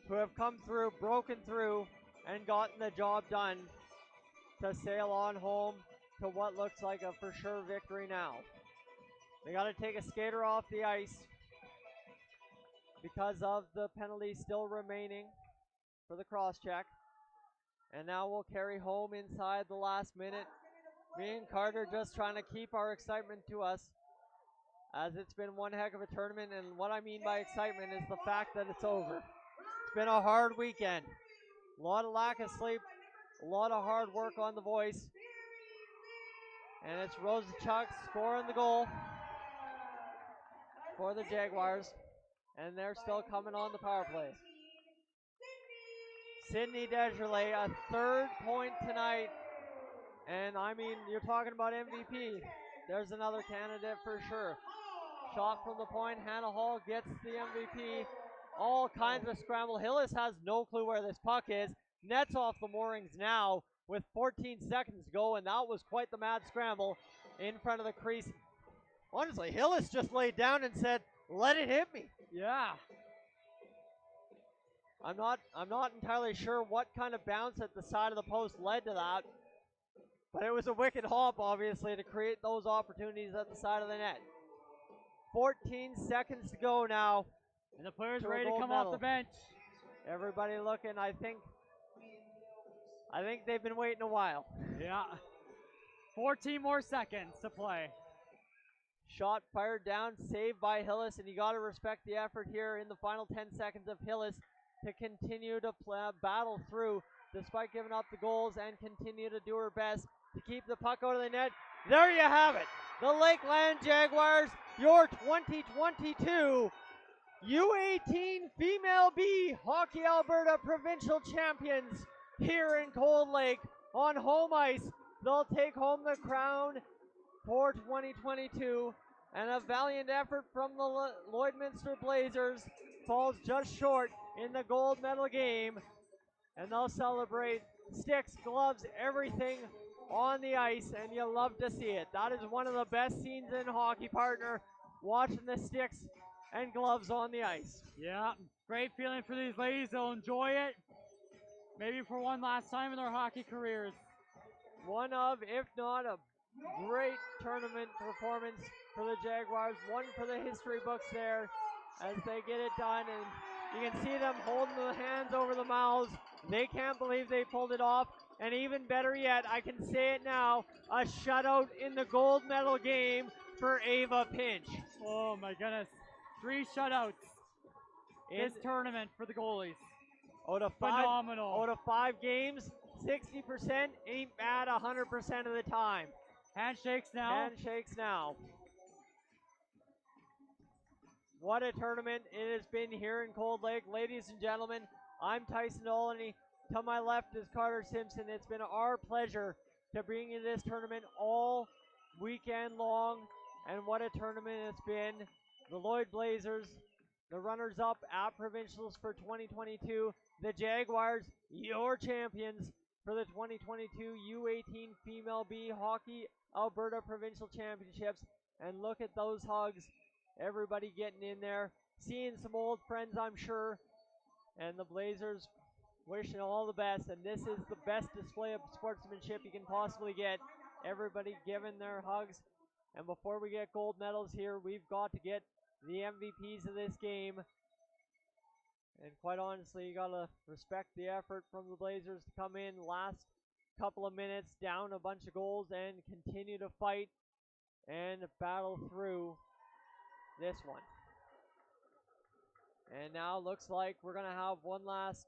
who have come through, broken through, and gotten the job done to sail on home to what looks like a for sure victory now. They got to take a skater off the ice because of the penalty still remaining for the cross check. And now we'll carry home inside the last minute. Me and Carter just trying to keep our excitement to us, as it's been one heck of a tournament. And what I mean by excitement is the fact that it's over. It's been a hard weekend. A lot of lack of sleep, a lot of hard work on the voice. And it's Rosachuk scoring the goal for the Jaguars. And they're still coming on the power play. Sydney Desjardins, a third point tonight. And I mean, you're talking about MVP. There's another candidate for sure. Shot from the point, Hannah Hall gets the MVP. All kinds of scramble. Hillis has no clue where this puck is. Nets off the moorings now with 14 seconds to go, and that was quite the mad scramble in front of the crease. Honestly, Hillis just laid down and said, let it hit me. Yeah. I'm not entirely sure what kind of bounce at the side of the post led to that, but it was a wicked hop, obviously, to create those opportunities at the side of the net. 14 seconds to go now. And the players to a ready to gold come off the medal. bench. Everybody looking, I think they've been waiting a while. Yeah. 14 more seconds to play. Shot fired down, saved by Hillis, and you got to respect the effort here in the final 10 seconds of Hillis to continue to battle through despite giving up the goals and continue to do her best to keep the puck out of the net. There you have it. The Lakeland Jaguars, your 2022 U18 Female B Hockey Alberta Provincial Champions here in Cold Lake on home ice. They'll take home the crown for 2022, and a valiant effort from the Lloydminster Blazers falls just short in the gold medal game, and they'll celebrate sticks, gloves, everything on the ice, and you love to see it. That is one of the best scenes in hockey, partner, watching the sticks and gloves on the ice. Yeah, great feeling for these ladies. They'll enjoy it, maybe for one last time in their hockey careers. One of, if not a great tournament performance for the Jaguars, one for the history books there as they get it done, and you can see them holding the hands over the mouths. They can't believe they pulled it off, and even better yet, I can say it now, a shutout in the gold medal game for Ava Pinch. Oh my goodness, 3 shutouts in this tournament for the goalies. Out of phenomenal. Out of 5 games, 60% ain't bad 100% of the time. Handshakes now. Handshakes now. What a tournament it has been here in Cold Lake. Ladies and gentlemen, I'm Tyson Olney. To my left is Carter Simpson. It's been our pleasure to bring you this tournament all weekend long. And what a tournament it's been. The Lloyd Blazers, the runners-up at Provincials for 2022. The Jaguars, your champions for the 2022 U18 Female B Hockey Alberta Provincial Championships. And look at those hugs. Everybody getting in there. Seeing some old friends, I'm sure. And the Blazers wishing all the best. And this is the best display of sportsmanship you can possibly get. Everybody giving their hugs. And before we get gold medals here, we've got to get the MVPs of this game. And quite honestly, you got to respect the effort from the Blazers to come in last couple of minutes, down a bunch of goals, and continue to fight and battle through this one. And now looks like we're going to have one last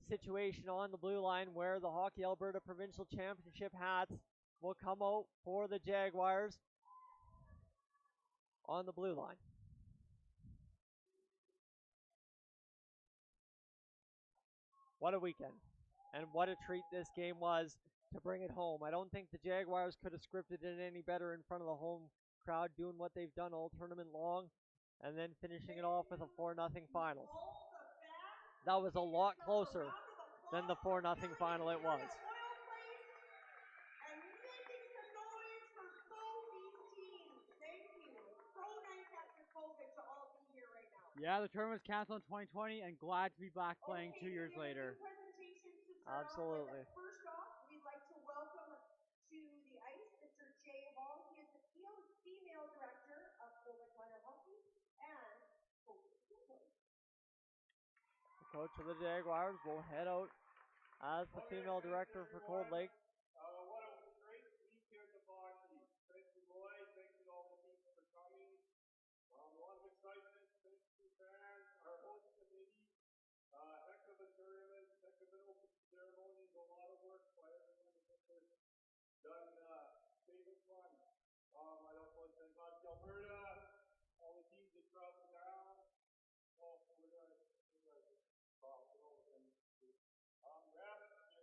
situation on the blue line where the Hockey Alberta Provincial Championship hats will come out for the Jaguars on the blue line. What a weekend. And what a treat this game was to bring it home. I don't think the Jaguars could have scripted it any better in front of the home crowd, doing what they've done all tournament long, and then finishing it off with a 4-0 final. That was a lot closer than the 4-0 final it was. Yeah, the tournament was canceled in 2020, and glad to be back playing 2 years later. Absolutely. First off, we'd like to welcome to the ice Mr. Jay Hall. He is the female director of Cold Lake Minor Hockey and Cold Lake Jaguars. The coach of the Jaguars will head out as the female director for Cold Lake. What a great weekend of hockey. Thank you, Lloyd. Thank you to all the teams for coming. A lot of excitement. Thank you, fans, our host committee. Heck of a tournament, heck of an open ceremonies, a lot of work by everyone to get this done safe and fun. I'd also like to thank Hockey Alberta, all the teams that traveled down. Ref,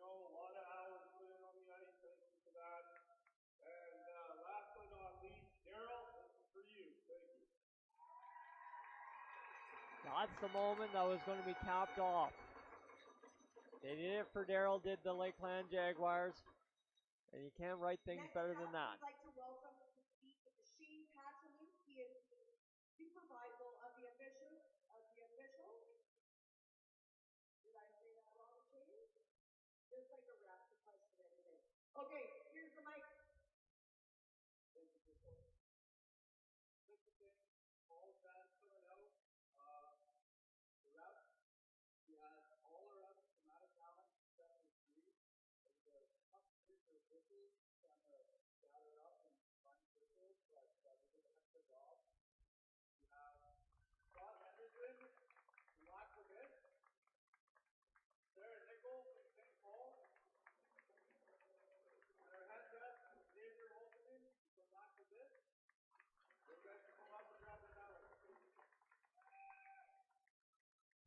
a lot of hours put in on the ice. Thank you for that. And last but not least, Daryl, this is for you. Thank you. That's the moment that was going to be capped off. They did it for Daryl, did the Lakeland Jaguars. And you can't write things better than that. I'd like to welcome to speak Shane Patchelou. He is the supervisor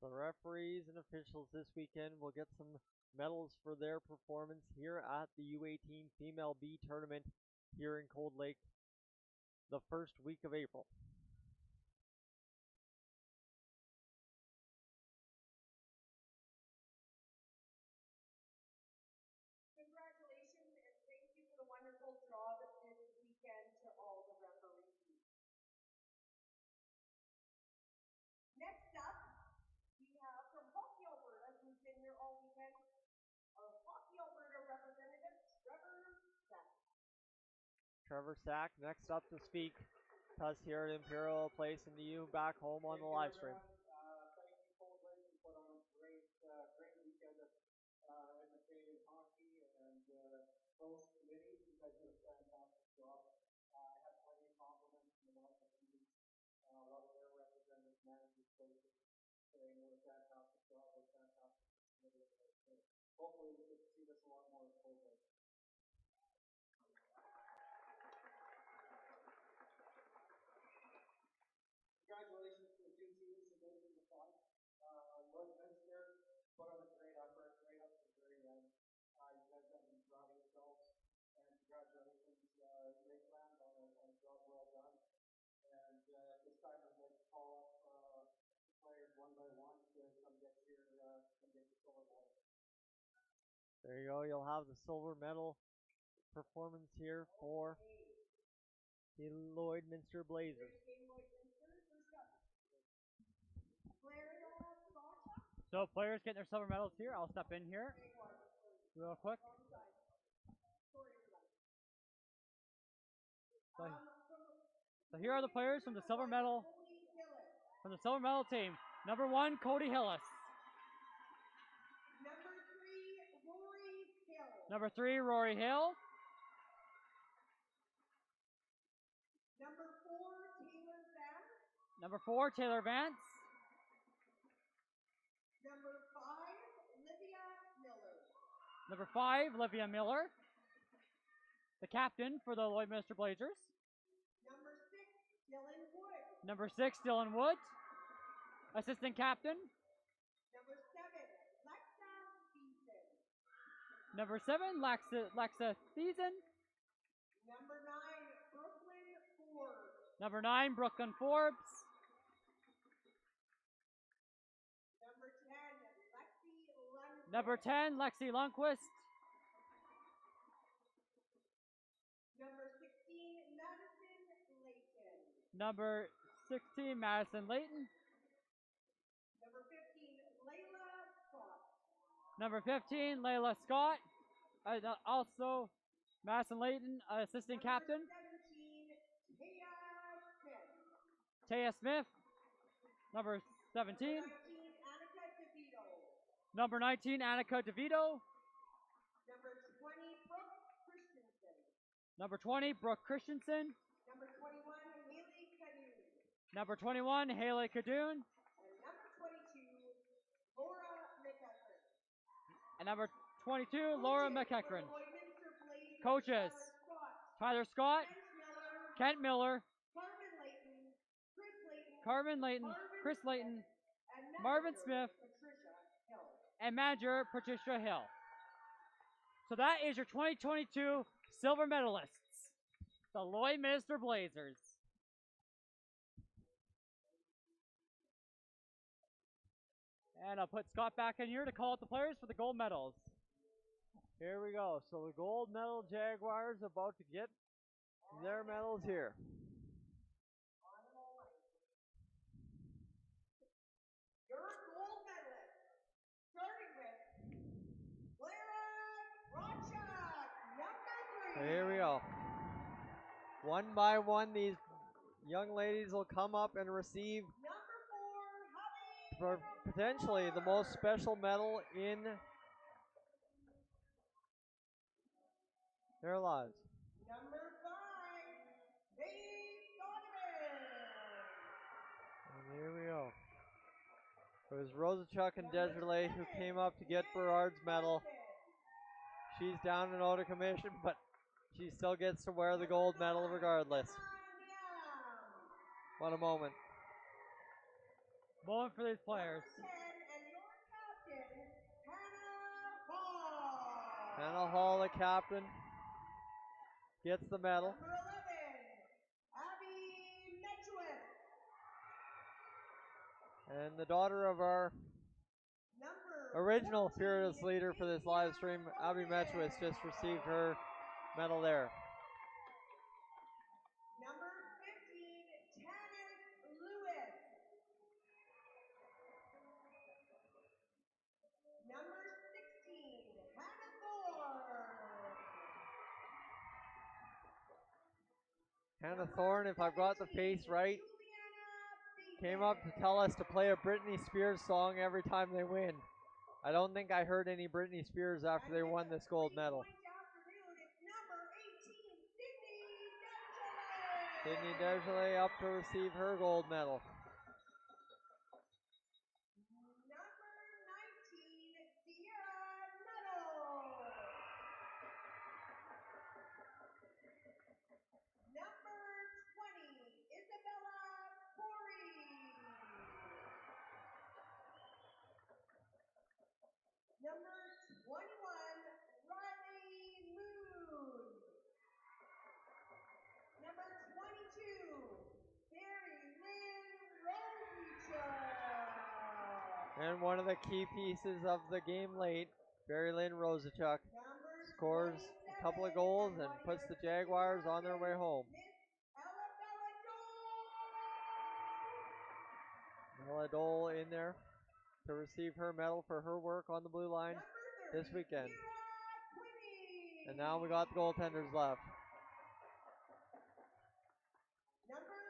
The referees and officials this weekend will get some medals for their performance here at the U18 Female B Tournament here in Cold Lake the first week of April. Congratulations and thank you for the wonderful job this weekend to all the referees. Next up, we have from Hockey Alberta, who's been here all weekend, our Hockey Alberta representative, Trevor Sack. Trevor Sack next up to speak to us here at Imperial Place and to you back home on the live stream. Thank you, Cold Lake. You put on a great weekend of entertaining hockey and both committees. You guys did a fantastic job. I have plenty of compliments from a lot of the teams, a lot of their representatives, managers, coaches, saying what a fantastic job, what a fantastic facility. Hopefully we get to see this a lot more at Cold Lake. Congratulations to the two teams who made it to the final. Lloydminster put on a great effort right up to the very end. You guys have been proud of yourselves, and congratulations, Lakeland, on a job well done. And this time I'd like to call up the players one by one to come get your silver medal. There you go. You'll have the silver medal performance here for the Lloydminster Blazers. So players getting their silver medals here. I'll step in here real quick. So here are the players from the silver medal team. Number 1, Cody Hillis. Number 3, Rory Hill. Number 4, Taylor Vance. Number 5, Livia Miller. The captain for the Lloydminster Blazers. Number 6, Dylan Wood. Assistant captain. Number 7, Lexa Thiessen. Number 9, Brooklyn Forbes. Number 10, Lexi Lundquist. Number 16, Madison Layton. Number 15, Layla Scott. Also, Madison Layton, assistant captain. Taya Smith. Number 17. Number 19, Annika DeVito. Number 20, Brooke Christensen. Number 21, Haley Cadoon. And number 22, Laura McEachran. Coaches, Tyler Scott, Kent Miller, Carmen Layton, Chris Layton, Marvin Smith, and manager Patricia Hill. So that is your 2022 silver medalists, the Lloydminster Blazers. And I'll put Scott back in here to call out the players for the gold medals. Here we go. So the gold medal Jaguars about to get their medals here. Your gold medalist, starting with Clara Rochak, number 3. So here we go. One by one, these young ladies will come up and receive for potentially the most special medal in their lives. Number 5, Dave Donovan. And here we go. It was Rosa Chuck and Desiree who came up to get Berard's medal. She's down and out of commission, but she still gets to wear the gold medal regardless. What a moment. Moment for these players. Hannah Hall, the captain, gets the medal. Number 11, Abby Medjewis. And the daughter of our original fearless leader for this live stream, Abby Metchwitz, just received her medal there. Number 15, Tannis Lewis. Number 16, Hannah Thorne. Hannah Thorne, if I've got the face right, came up to tell us to play a Britney Spears song every time they win. I don't think I heard any Britney Spears after they won this gold medal. Sydney Deschele up to receive her gold medal. Number 19, Sierra Nuttall. Number 20, Isabella Corey. Number 21, Riley Moon. Number 22, Barry Lynn Rosichuk. And one of the key pieces of the game late, Barry Lynn Rosichuk, scores a couple of goals and puts the Jaguars on their way home. Ella Dole in there to receive her medal for her work on the blue line this weekend. And now we got the goaltenders left. Number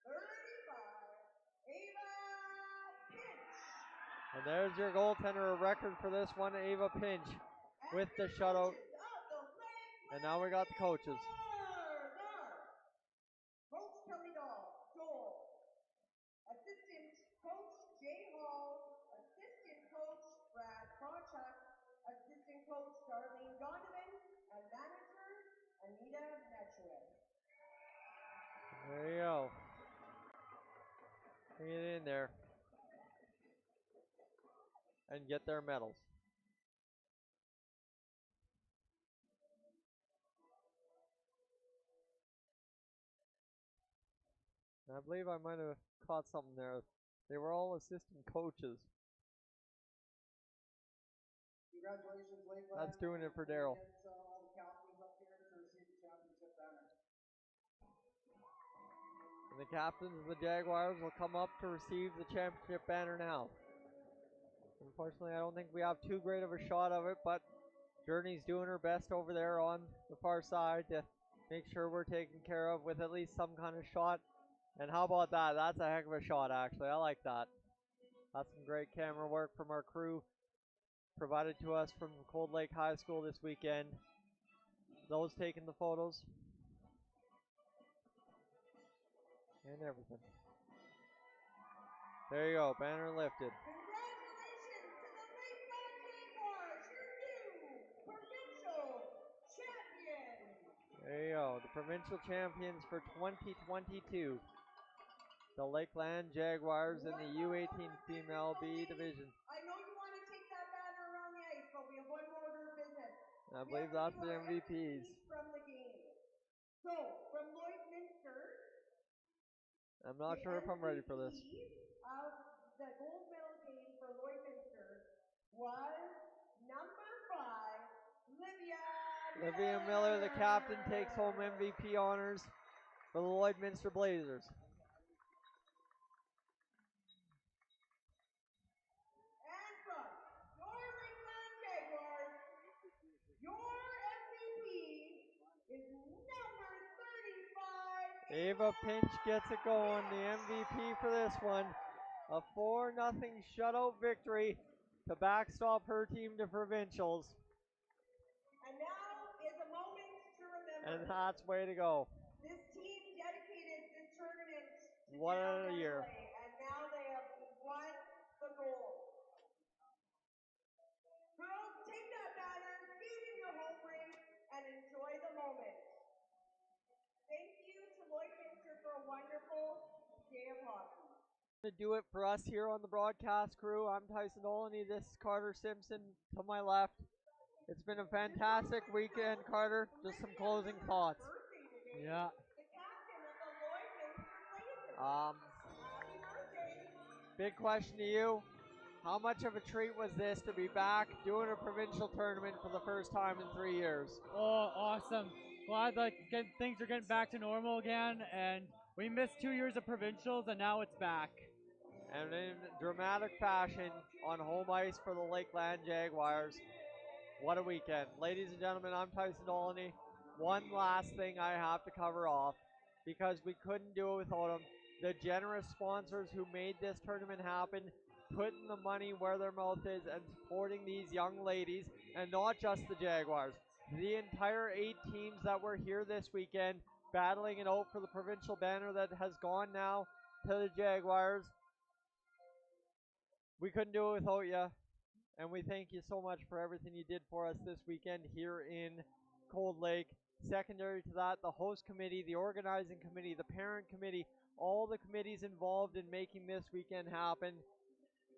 35, Ava Pinch. And there's your goaltender record for this one, Ava Pinch, with the shutout. And now we got the coaches. Coach Kelly Dole, Assistant Coach Jay Hall, Assistant Coach Brad Krawchuk, Assistant Coach Darlene Donovan, and Manager Anita Metchwith. There you go. Bring it in there and get their medals. I believe I might have caught something there. They were all assistant coaches. Congratulations, Lakeland. That's doing it for Daryl. All the captains up here to receive the championship banner. And the captains of the Jaguars will come up to receive the championship banner now. Unfortunately, I don't think we have too great of a shot of it, but Journey's doing her best over there on the far side to make sure we're taken care of with at least some kind of shot. And how about that? That's a heck of a shot, actually. I like that. That's some great camera work from our crew, provided to us from Cold Lake High School this weekend. Those taking the photos and everything. There you go, banner lifted. Congratulations to the Lakeland Jaguars, your new provincial champions. There you go, the provincial champions for 2022. The Lakeland Jaguars in the U18 female B division. I know you want to take that banner around the ice, but we have one more order of business. I believe that's the MVPs. From the game. So, from Lloydminster, I'm not sure if I'm ready for this. Of the gold medal game for Lloydminster was number 5, Livia Miller, the captain, takes home MVP honors for the Lloydminster Blazers. And from your Lakeland Jaguars, your MVP is number 35. Ava Pinch gets it going, the MVP for this one. A 4-0 shutout victory to backstop her team to provincials. And now is a moment to remember. And that's way to go. This team dedicated this tournament to What a year. and now they have won the gold. Girls, take that banner, feed in your home rink, and enjoy the moment. Thank you to Lloydminster for a wonderful day of hockey. To do it for us here on the broadcast crew, I'm Tyson Olney. This is Carter Simpson to my left. It's been a fantastic weekend, Carter. Just some closing thoughts. Yeah. Big question to you. How much of a treat was this to be back doing a provincial tournament for the first time in 3 years? Oh, awesome. Glad that things are getting back to normal again, and we missed 2 years of provincials, and now it's back. And in dramatic fashion on home ice for the Lakeland Jaguars. What a weekend. Ladies and gentlemen, I'm Tyson Dolany. One last thing I have to cover off because we couldn't do it without them. The generous sponsors who made this tournament happen, putting the money where their mouth is and supporting these young ladies, and not just the Jaguars. The entire 8 teams that were here this weekend battling it out for the provincial banner that has gone now to the Jaguars. We couldn't do it without you. And we thank you so much for everything you did for us this weekend here in Cold Lake. Secondary to that, the host committee, the organizing committee, the parent committee, all the committees involved in making this weekend happen.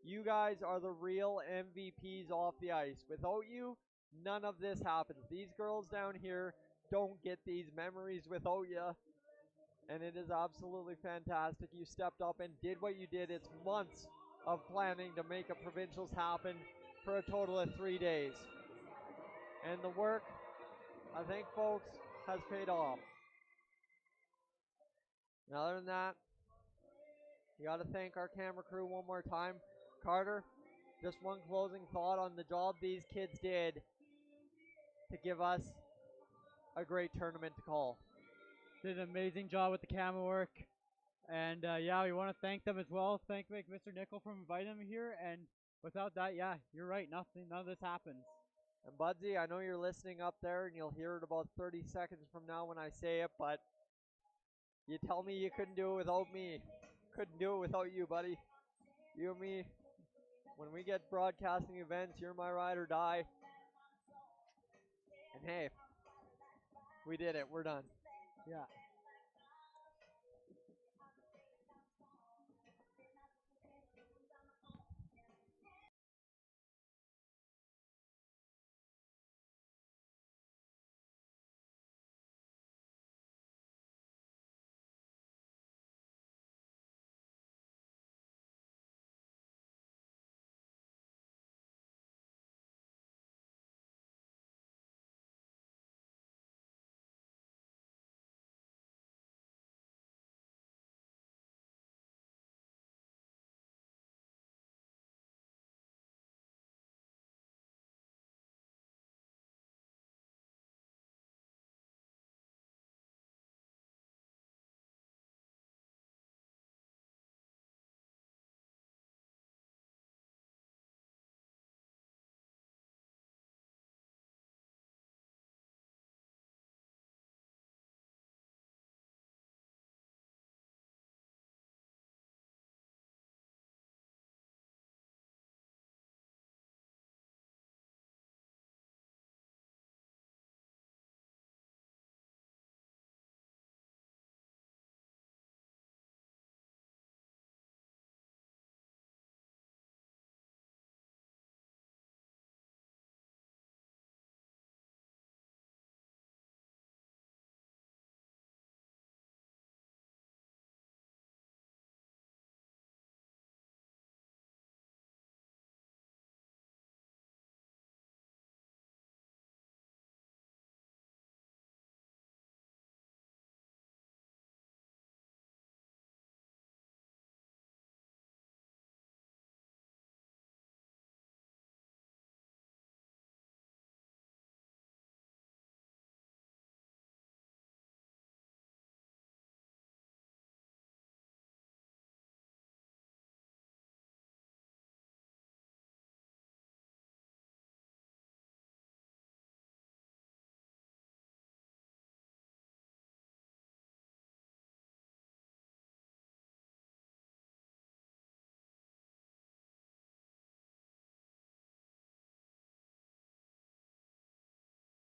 You guys are the real MVPs off the ice. Without you, none of this happens. These girls down here don't get these memories without you. And it is absolutely fantastic. You stepped up and did what you did. It's months of planning to make a provincials happen for a total of 3 days. And the work, I think, folks, has paid off. And other than that, you got to thank our camera crew one more time. Carter, just one closing thought on the job these kids did to give us a great tournament to call. Did an amazing job with the camera work. And yeah, we want to thank them as well. Thank Mr. Nickel for inviting them here. And without that, yeah, you're right. None of this happens. And Budsy, I know you're listening up there, and you'll hear it about 30 seconds from now when I say it, but you tell me you couldn't do it without me. Couldn't do it without you, buddy. You and me, when we get broadcasting events, you're my ride or die. And hey, we did it. We're done. Yeah.